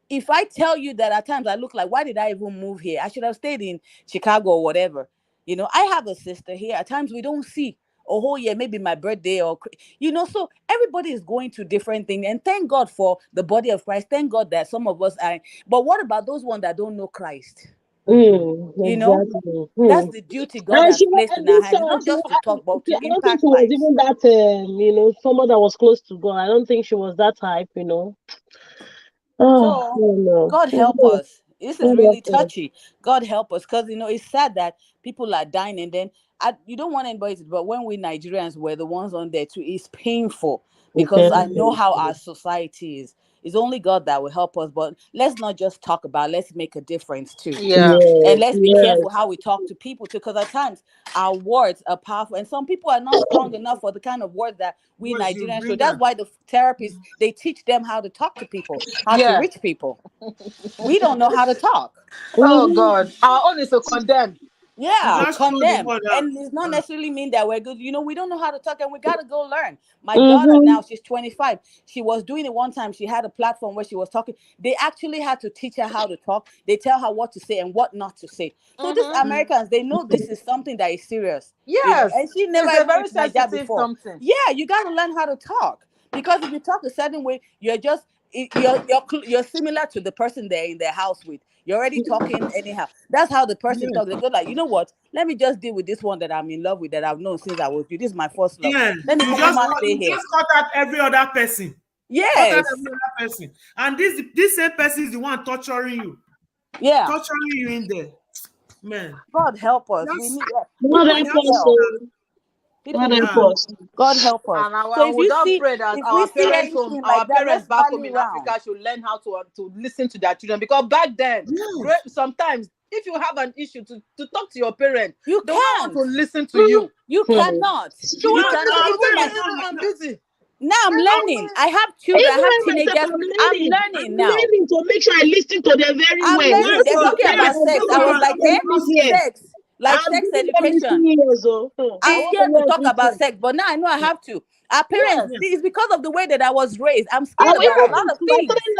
if I tell you that at times I look like, why did I even move here? I should have stayed in Chicago or whatever. You know, I have a sister here. At times we don't see a whole year, maybe my birthday so everybody is going through different things. And thank God for the body of Christ. Thank God that some of us are. But what about those ones that don't know Christ? You know, exactly. that's Mm. the duty God And has she was, placed and in our this hands. It's not she just was, to talk, but to I don't think impact she was lives. even that someone that was close to God. I don't think she was that type. Oh, So no. God help us. This is God really help us. touchy. God help us, because it's sad that people are dying, and then you don't want anybody to. But when we Nigerians were the ones on there too, it's painful It's because I very know how our painful. society is. It's only God that will help us. But let's not just talk about. Let's make a difference too. Yeah. And Yes, let's be careful yes. how we talk to people too, because at times our words are powerful, and some people are not strong enough for the kind of words that we Once you Nigerians show. bring That's out. why the therapists, they teach them how to talk to people, how to Yeah. reach people. We don't know how to talk. Oh Mm-hmm. God. Our own is to condemn. You Yeah, just throw the condemn. word out. And it's not necessarily mean that we're good. We don't know how to talk, and we got to go learn. My daughter Mm-hmm. now, she's 25. She was doing it one time. She had a platform where she was talking. They actually had to teach her how to talk. They tell her what to say and what not to say. So these Mm-hmm. Americans, they know this is something that is serious, Yes. and she never It's a even been very to Nigeria sensitive before. something. Yeah, you got to learn how to talk, because if you talk a certain way, you're similar to the person they're in their house with. You're already talking anyhow. That's how the person Yes. talks. They go like, you know what? Let me just deal with this one that I'm in love with, that I've known since I was you. This is my first love. Yes. Let me stay You here. just cut out every other person. Cut out Yes. every other person. And this same person is the one torturing you. Yeah. Torturing you in there. Man. God help us. We Just need God people we need have help us. to help. God People need ah, help help. us. God help us. And So I would all pray that if we see home, anything our like that, let's parents back home rally in around. Africa should learn how to listen to their children. Because back then, yes. sometimes if you have an issue to talk to your parent, You they will not want can't. to listen to you. You Mm. cannot. They will You No, not cannot. listen. I'll Even tell Even you, my I'm busy. now I'm I'll, learning. I have children. I Even have I myself, teenagers. I'm I'm learning now. learning to make sure I listen to them very I'm well. learning. yes, They're so talking Parents about yes, have sex. no given I me was matter. like, some eh? learning Trust here. me. Sex. Like I'm sex giving them education. listening ears. I I'm want to scared to learn talk good about things. sex, but now I know I have to. Our parents, Yes. Yes. it's because of the way that I was raised. I'm I scared will about a even lot of I things. started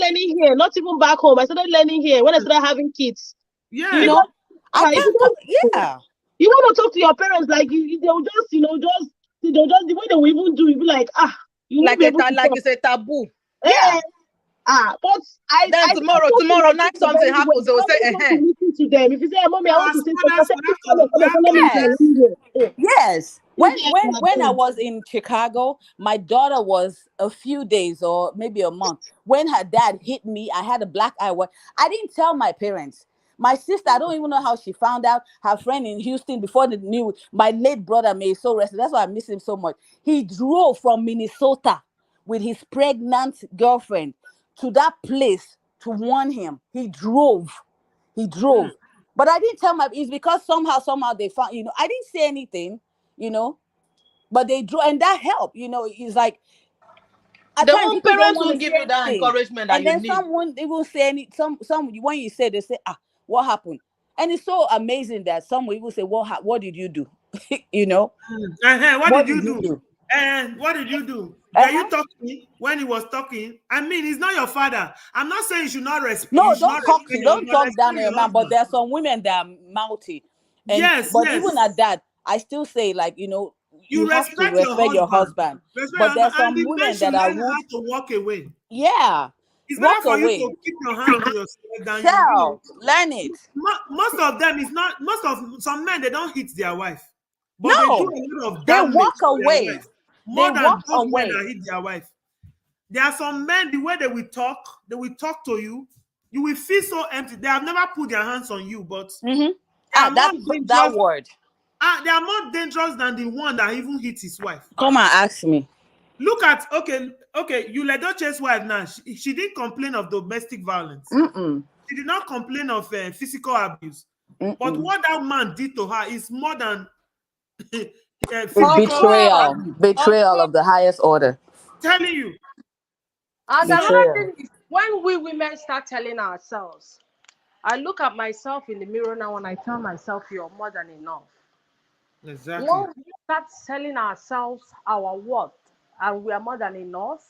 learning here. Not even back home. I started learning here when I started having kids. You Yes. know, Because I if you can't talk. Yeah. you want to talk to your parents, like they'll just the way they will even do, you be like, you won't Like be able to like talk. it's a taboo. Yeah. Eh, but Then I told you tomorrow my night kids something very well. happens, they I will say, always want to listen to them. If you say, "Mommy, So I want as to say something," I mothers, say, "Come, we have let me to Yes. join you." Yes. When I was in Chicago, my daughter was a few days or maybe a month. When her dad hit me, I had a black eye. I didn't tell my parents. My sister, I don't even know how she found out. Her friend in Houston before the news. My late brother made so restless. That's why I miss him so much. He drove from Minnesota with his pregnant girlfriend to that place to warn him. He drove. But I didn't tell it's because somehow they found, I didn't say anything, but they drove, and that helped, it's like at The times own people don't parents want to won't give say you that anything. encouragement that And you then need. someone they will say some when you say, they say, what happened? And it's so amazing that some will say, what did you do? What What did did you you do? do? And what did you do? Were you Uh-huh. talking when he was talking? I mean, he's not your father. I'm not saying you should not respect. No, You should not respect your don't husband. talk down Respect to your your man. But husband. there are some women that are mouthy, Yes, but yes. even at that, I still say, like, you You have to respect your respect your husband. husband. Respect your But husband, there's and some the man women that should are learn rude. how to walk away. Yeah, It's walk better for you away. to keep your hands to yourself than Child, learn it. Most of them is not. Most of some men, they don't hit their wife, but they do No, a lot of they damage walk to their away. wife They more than walk those men away. that hit their wife. There are some men, the way they will talk to you, you will feel so empty. They have never put their hands on you, but Mm-hmm. they are more That dangerous. word. They are more dangerous than the one that even hit his wife. Come and ask me. Look at okay. You Ledoche's wife now. She didn't complain of domestic violence. Mm-mm. She did not complain of physical abuse. But Mm-mm. what that man did to her is more than It's Of physical course, abuse. of betrayal course. of the highest order. Telling you. And So another Betrayal. thing is when we women start telling ourselves, I look at myself in the mirror now and I tell myself, you're more than enough. exactly. When we start telling ourselves our worth and we are more than enough,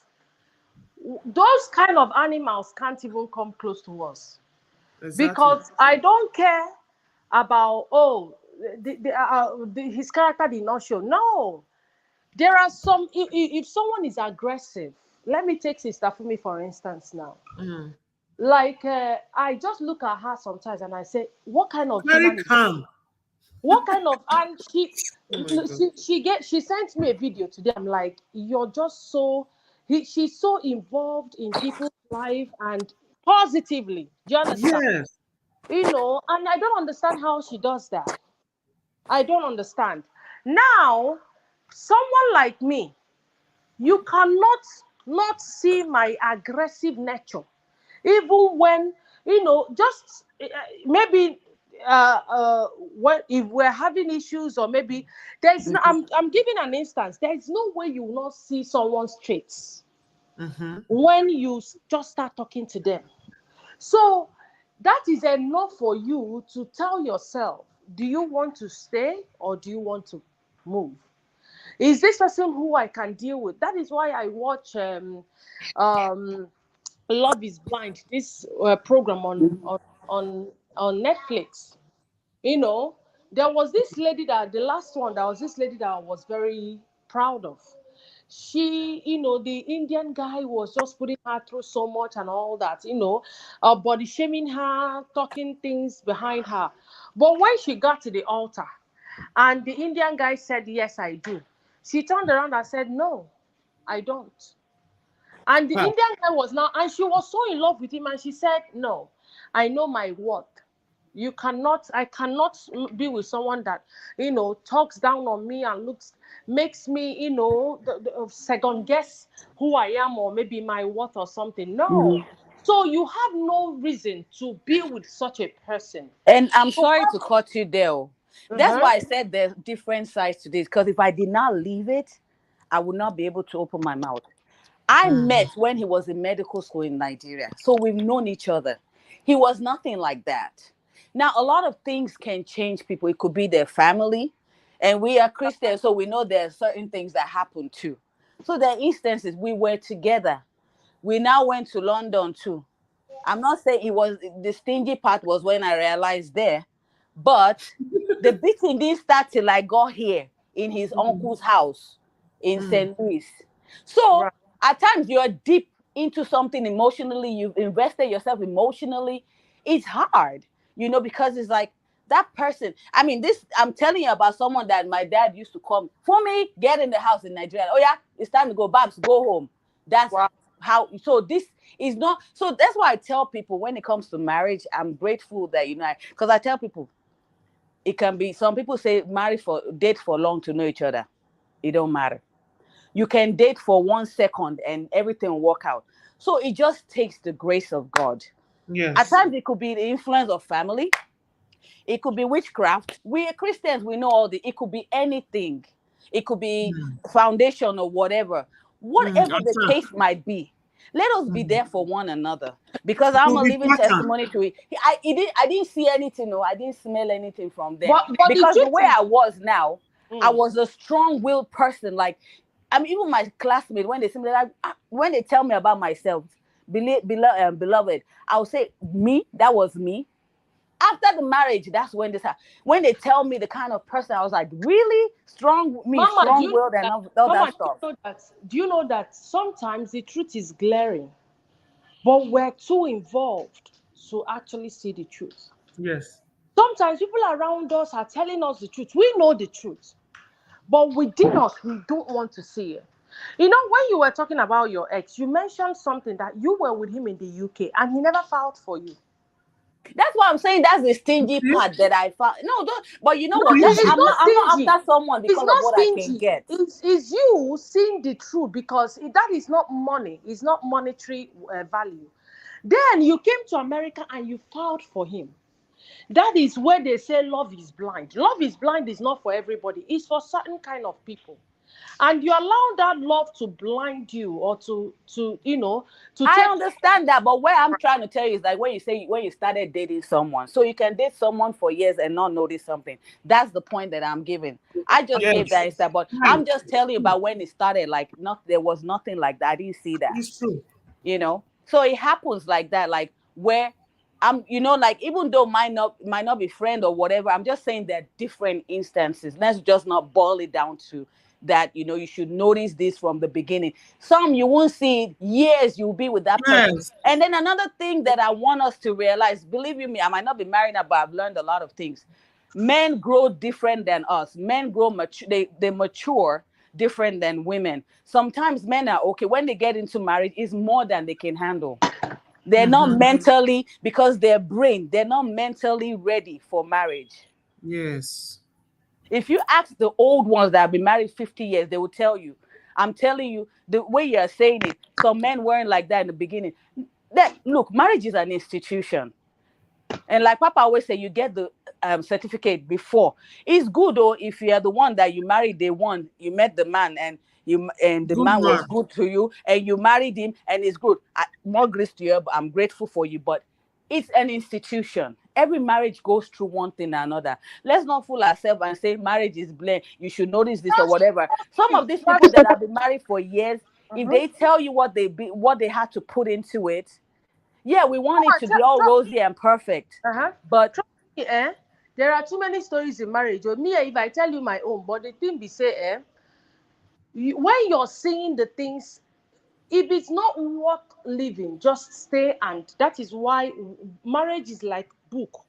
those kind of animals can't even come close to us. Exactly. Because I don't care about, his character did not show. No, there are some, if someone is aggressive, let me take Sister Fumi for instance now. Mm. Like, I just look at her sometimes and I say, what kind of Very human is that? calm. What kind of, and Oh my God. she sent me a video today. I'm like, you're just so, she's so involved in people's life and positively. Do you understand? Yes. And I don't understand how she does that. I don't understand. Now, someone like me, you cannot not see my aggressive nature, even when just maybe when if we're having issues, or maybe there's no, I'm giving an instance. There is no way you will not see someone's traits Mm-hmm. when you just start talking to them. So that is enough for you to tell yourself, do you want to stay or do you want to move? Is this person who I can deal with? That is why I watch um, Love is Blind, this program on Netflix. You know, there was this lady that the last one, there was this lady that I was very proud of. She, the Indian guy was just putting her through so much and all that, body shaming her, talking things behind her. But when she got to the altar and the Indian guy said, yes, I do, she turned around and said, no, I don't. And the Ah, Indian guy was now, and she was so in love with him, and she said, no, I know my worth. I cannot be with someone that, talks down on me and makes me, second guess who I am or maybe my worth or something. No. So you have no reason to be with such a person. And I'm So sorry to cut you there. That's uh-huh. why I said there's different sides to this. Because if I did not leave it, I would not be able to open my mouth. I mm. met when he was in medical school in Nigeria. So we've known each other. He was nothing like that. Now, a lot of things can change people. It could be their family. And we are Christians, so we know there are certain things that happen too. So there are instances we were together. We now went to London too. I'm not saying it was the stingy part was when I realized there, but the beating didn't start till I got here in his uncle's house in Mm. St. Louis. So Right. at times you're deep into something emotionally, you've invested yourself emotionally. It's hard, because it's like that person, I mean, this, I'm telling you about someone that my dad used to come for me, get in the house in Nigeria. Oh yeah, it's time to go, Babs, go home. That's Wow. how, so this is not, so that's why I tell people when it comes to marriage, I'm grateful that, because I tell people, it can be, some people say date for long to know each other. It don't matter. You can date for 1 second and everything will work out. So it just takes the grace of God. At Yes. times it could be the influence of family. It could be witchcraft. We are Christians, we know it could be anything. It could be foundation or whatever. Whatever the Attack. case might be. Let us be there for one another. Because It I'm will a be living pattern. testimony to it. I didn't see anything, no, I didn't smell anything from them. But the Because the truth way is, I was now, I mm, was a strong-willed person. Like, I mean, even my classmates, when they see me, like, when they tell me about myself, beloved, I'll say, me, that was me. After the marriage, that's when when they tell me the kind of person I was, like, really Mama, do you know strong-willed and that? all Mama, that stuff. do you know that sometimes the truth is glaring, but we're too involved to actually see the truth. Yes. Sometimes people around us are telling us the truth. We know the truth, but within us, we don't want to see it. You know, when you were talking about your ex, you mentioned something that you were with him in the UK and he never filed for you. That's what I'm saying. That's the stingy See? part that I found. No, don't. But you know No, what? Too it's easy. not I'm not stingy. after someone It's because of not what I can stingy. get. It's you seeing the truth because that is not money. It's not monetary value. Then you came to America and you filed for him. That is where they say love is blind. Love is blind is not for everybody. It's for certain kind of people. And you allow that love to blind you or to I take. understand that, but what I'm trying to tell you is like when you started dating someone, so you can date someone for years and not notice something. That's the point that I'm giving. I just gave Yes. that instead, but Right. I'm just telling you about when it started. Like, not there was nothing like that. I didn't see that. It's true. So it happens like that, like where I'm, like, even though might not be friend or whatever, I'm just saying that different instances. Let's just not boil it down to that. You should notice this from the beginning. Some you won't see it years, you'll be with that person. Yes. And then another thing that I want us to realize, believe you me, I might not be married now, but I've learned a lot of things. Men grow different than us. Men grow mature, they mature different than women. Sometimes men are okay when they get into marriage, it's more than they can handle. They're not mentally, because they're not mentally ready for marriage. Yes. If you ask the old ones that have been married 50 years, they will tell you. I'm telling you, the way you're saying it, some men weren't like that in the beginning. Look, marriage is an institution. And like Papa always say, you get the certificate before. It's good though if you are the one that you married day one, you met the man and the Good man was man. good to you and you married him and it's good. More grace to you, but I'm grateful for you. But it's an institution. Every marriage goes through one thing or another. Let's not fool ourselves and say marriage is blame. You should notice this or whatever. Some of these people that have been married for years, if they tell you what they had to put into it, yeah, we want it to be all rosy and perfect. But Trust me, there are too many stories in marriage. Or me, if I tell you my own, but the thing be say, when you're seeing the things, if it's not worth living, just stay. And that is why marriage is like book.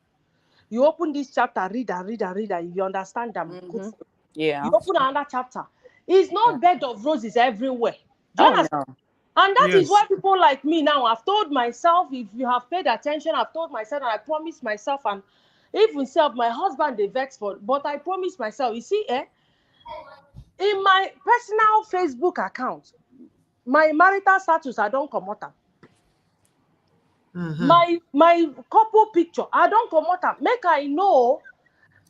You open this chapter, read and read and read, and you understand them. Good for you. You yeah. open another chapter. It's not bed of roses everywhere. Do you Oh understand? no. And that is Yes. why people like me now, I've told myself, if you have paid attention, I've told myself, and I promised myself, and even self, my husband, they vex for, but I promised myself, you see, in my personal Facebook account, my marital status, I don't come out. My couple picture, I don't come out. Make I know,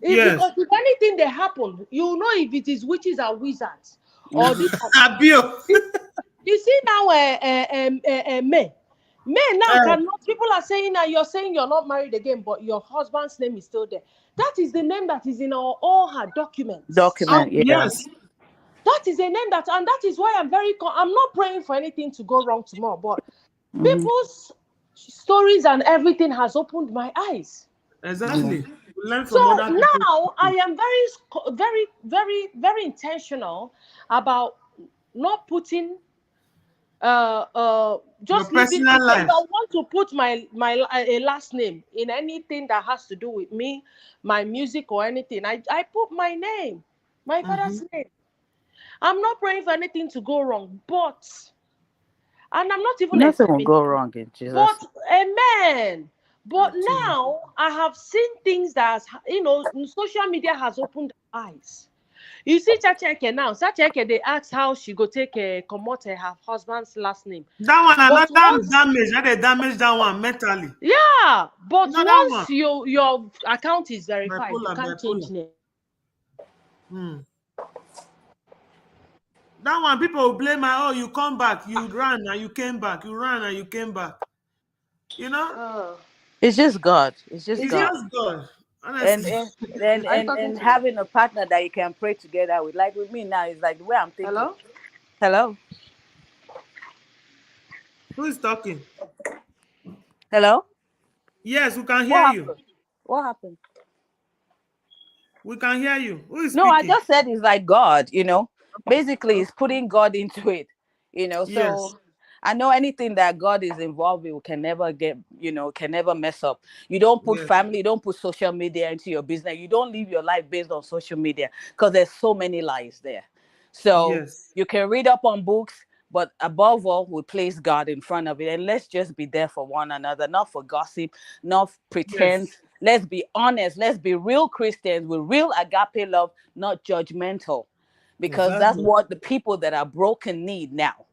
Yes. because if anything they happen, you know if it is witches or wizards, or this. Abio. You see now, men now cannot. People are saying that you're saying you're not married again, but your husband's name is still there. That is the name that is in all her documents. And Document, yeah. Yes. that is a name and that is why I'm not praying for anything to go wrong tomorrow, but Mhm. people's stories and everything has opened my eyes. Yeah. Exactly. We learn So from other people. now I am very intentional about not putting Your just leave it. personal If life. I want to put my a last name in anything that has to do with me, my music or anything, I put my name, my father's name. I'm not praying for anything to go wrong, and I'm not even Nothing will expecting, go wrong in Jesus. but amen. But Nothing. now I have seen things that social media has opened eyes. You see Chacheke now. Chacheke, they asked how she go take comot her husband's last name. That one, But another once, damage. That they damage that one mentally. yeah, but Another one. once your account is verified, you Bipolar, can't change bipolar. name. That one, people will blame her. Oh, you come back. You ran and you came back. You ran and you came back. You know? It's just God. It's just It's God. just God. And Honestly. and and Are you and, talking and to me? having a partner that you can pray together with, like with me now, is like the way I'm thinking. Hello? Hello, Who is talking? hello. Yes, we can hear What you. happened? What happened? We can hear you. Who is No, I speaking? just said it's like God. Basically, it's putting God into it. Yes. So I know anything that God is involved with can never can never mess up. You don't put Yes. family, you don't put social media into your business. You don't live your life based on social media because there's so many lies there. So Yes. you can read up on books, but above all, we place God in front of it. And let's just be there for one another, not for gossip, not Yes. pretense. Let's be honest. Let's be real Christians with real agape love, not judgmental. Because that's Exactly. what the people that are broken need now.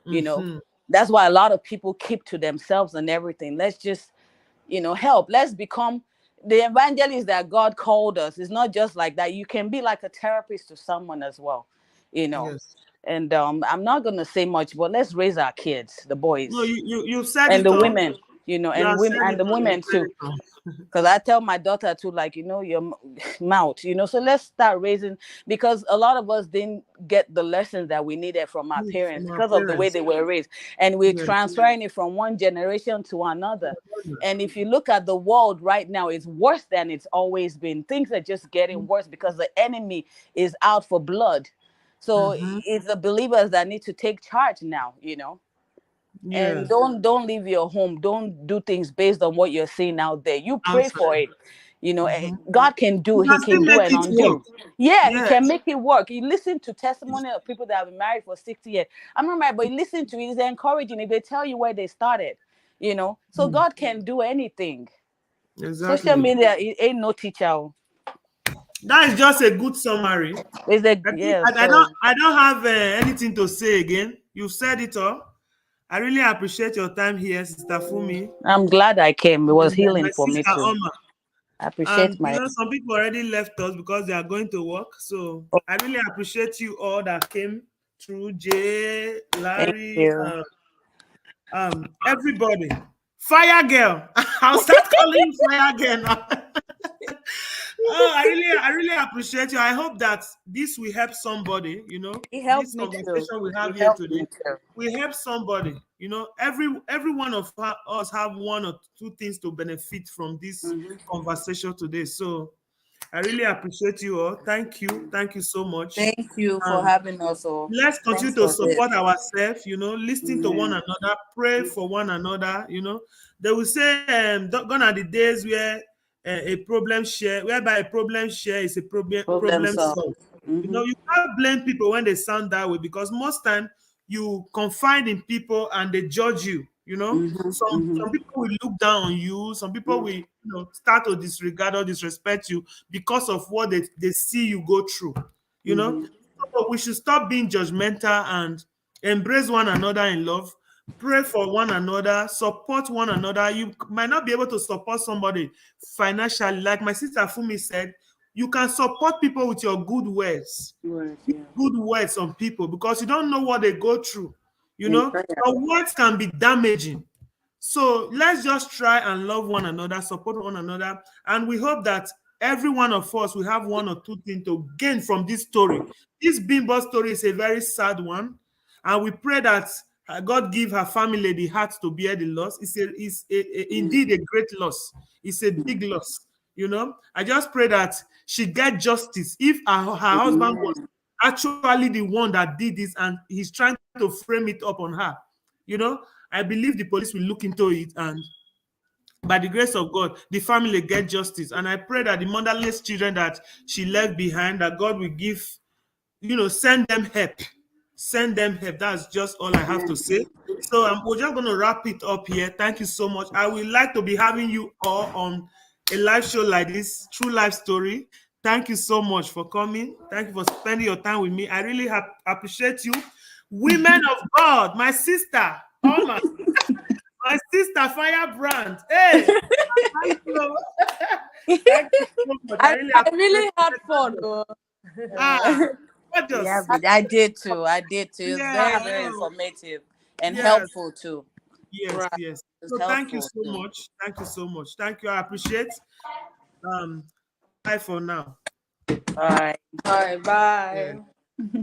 You know, Mm-hmm. that's why a lot of people keep to themselves and everything. Let's just, help. Let's become the evangelists that God called us. It's not just like that. You can be like a therapist to someone as well, you know. Yes. And I'm not gonna say much, but let's raise our kids, the No, boys you said and it the all. women, You and have women said and it the all. You women said too. it all. Because I tell my daughter to, like, your mouth, so let's start raising, because a lot of us didn't get the lessons that we needed from our parents From our because of the way parents. they were raised, and we're Yes. transferring it from one generation to another. And if you look at the world right now, it's worse than it's always been. Things are just getting worse because the enemy is out for blood. So Mm-hmm. it's the believers that need to take charge now, and Yes. don't leave your home, don't do things based on what you're seeing out there. You pray for Outside. it. Mm-hmm. God can do, You he can can still do make and it work. undo. Yeah, he can Yes. make it work. You listen to testimony of people that have been married for 60 years. I'm not married, but you listen to it, it's encouraging if they tell you where they started. So God can do anything. Social Exactly. media, it ain't no teacher. That is just a good summary. It's a, I think yeah, I don't so I don't have anything to say again. You've said it all. I really appreciate your time here, Sister Fumi, I'm glad I came. It was and healing my for me sister too. Oma. I And appreciate you my know, some people already left us because they are going to work. So I really appreciate you all that came through. Jay, thank Larry, you. everybody. Fire girl. I'll start calling you Fire girl now. Oh, I really appreciate you. I hope that this will help somebody. It helped This me too. conversation we have It here helped today me too. will help somebody. Every one of us have one or two things to benefit from this Mhm. conversation today. So I really appreciate you all. Thank you so much. Thank you for Um, having us all. let's continue Thanks to for this. support ourselves, listen to one Amen. another, pray for one another. They will say, gone are the days where a problem share, whereby a problem share is a Problem problem solved. solved. Mm-hmm. You can't blame people when they sound that way, because most time you confide in people and they judge you. Mm-hmm. Some Mm-hmm. people will look down on you. Some people will start to disregard or disrespect you because of what they see you go through. You know, Mm-hmm. so we should stop being judgmental and embrace one another in love. Pray for one another, support one another. You might not be able to support somebody financially. Like my sister Fumi said, you can support people with your good words. Right, Speak yeah. good words on people, because you don't know what they go through. In prayer. Your words can be damaging. So let's just try and love one another, support one another, and we hope that every one of us will have one or two things to gain from this story. This Bimbo story is a very sad one, and we pray that God give her family the heart to bear the loss. Indeed a great loss. It's a big loss. I just pray that she get justice. If her husband was Amen. actually the one that did this and he's trying to frame it up on her, You know, I believe the police will look into it, and by the grace of God, the family get justice. And I pray that the motherless children that she left behind, that God will give, send them help. Send them help. That's just all I have to say. So we're just going to wrap it up here. Thank you so much. I would like to be having you all on a live show like this, True Life Story. Thank you so much for coming. Thank you for spending your time with me. I really appreciate you. Women of God, my sister, my sister Firebrand. Hey, thank you. Thank you so much. I really had fun. Yeah, Just, but I did too. I did too. It was yeah, very, very informative and yes, helpful too. yes, Right. yes. It was So thank you helpful so too. much. Thank you so much. Thank you. I appreciate. Bye for now. All right. Bye. Yeah. Bye.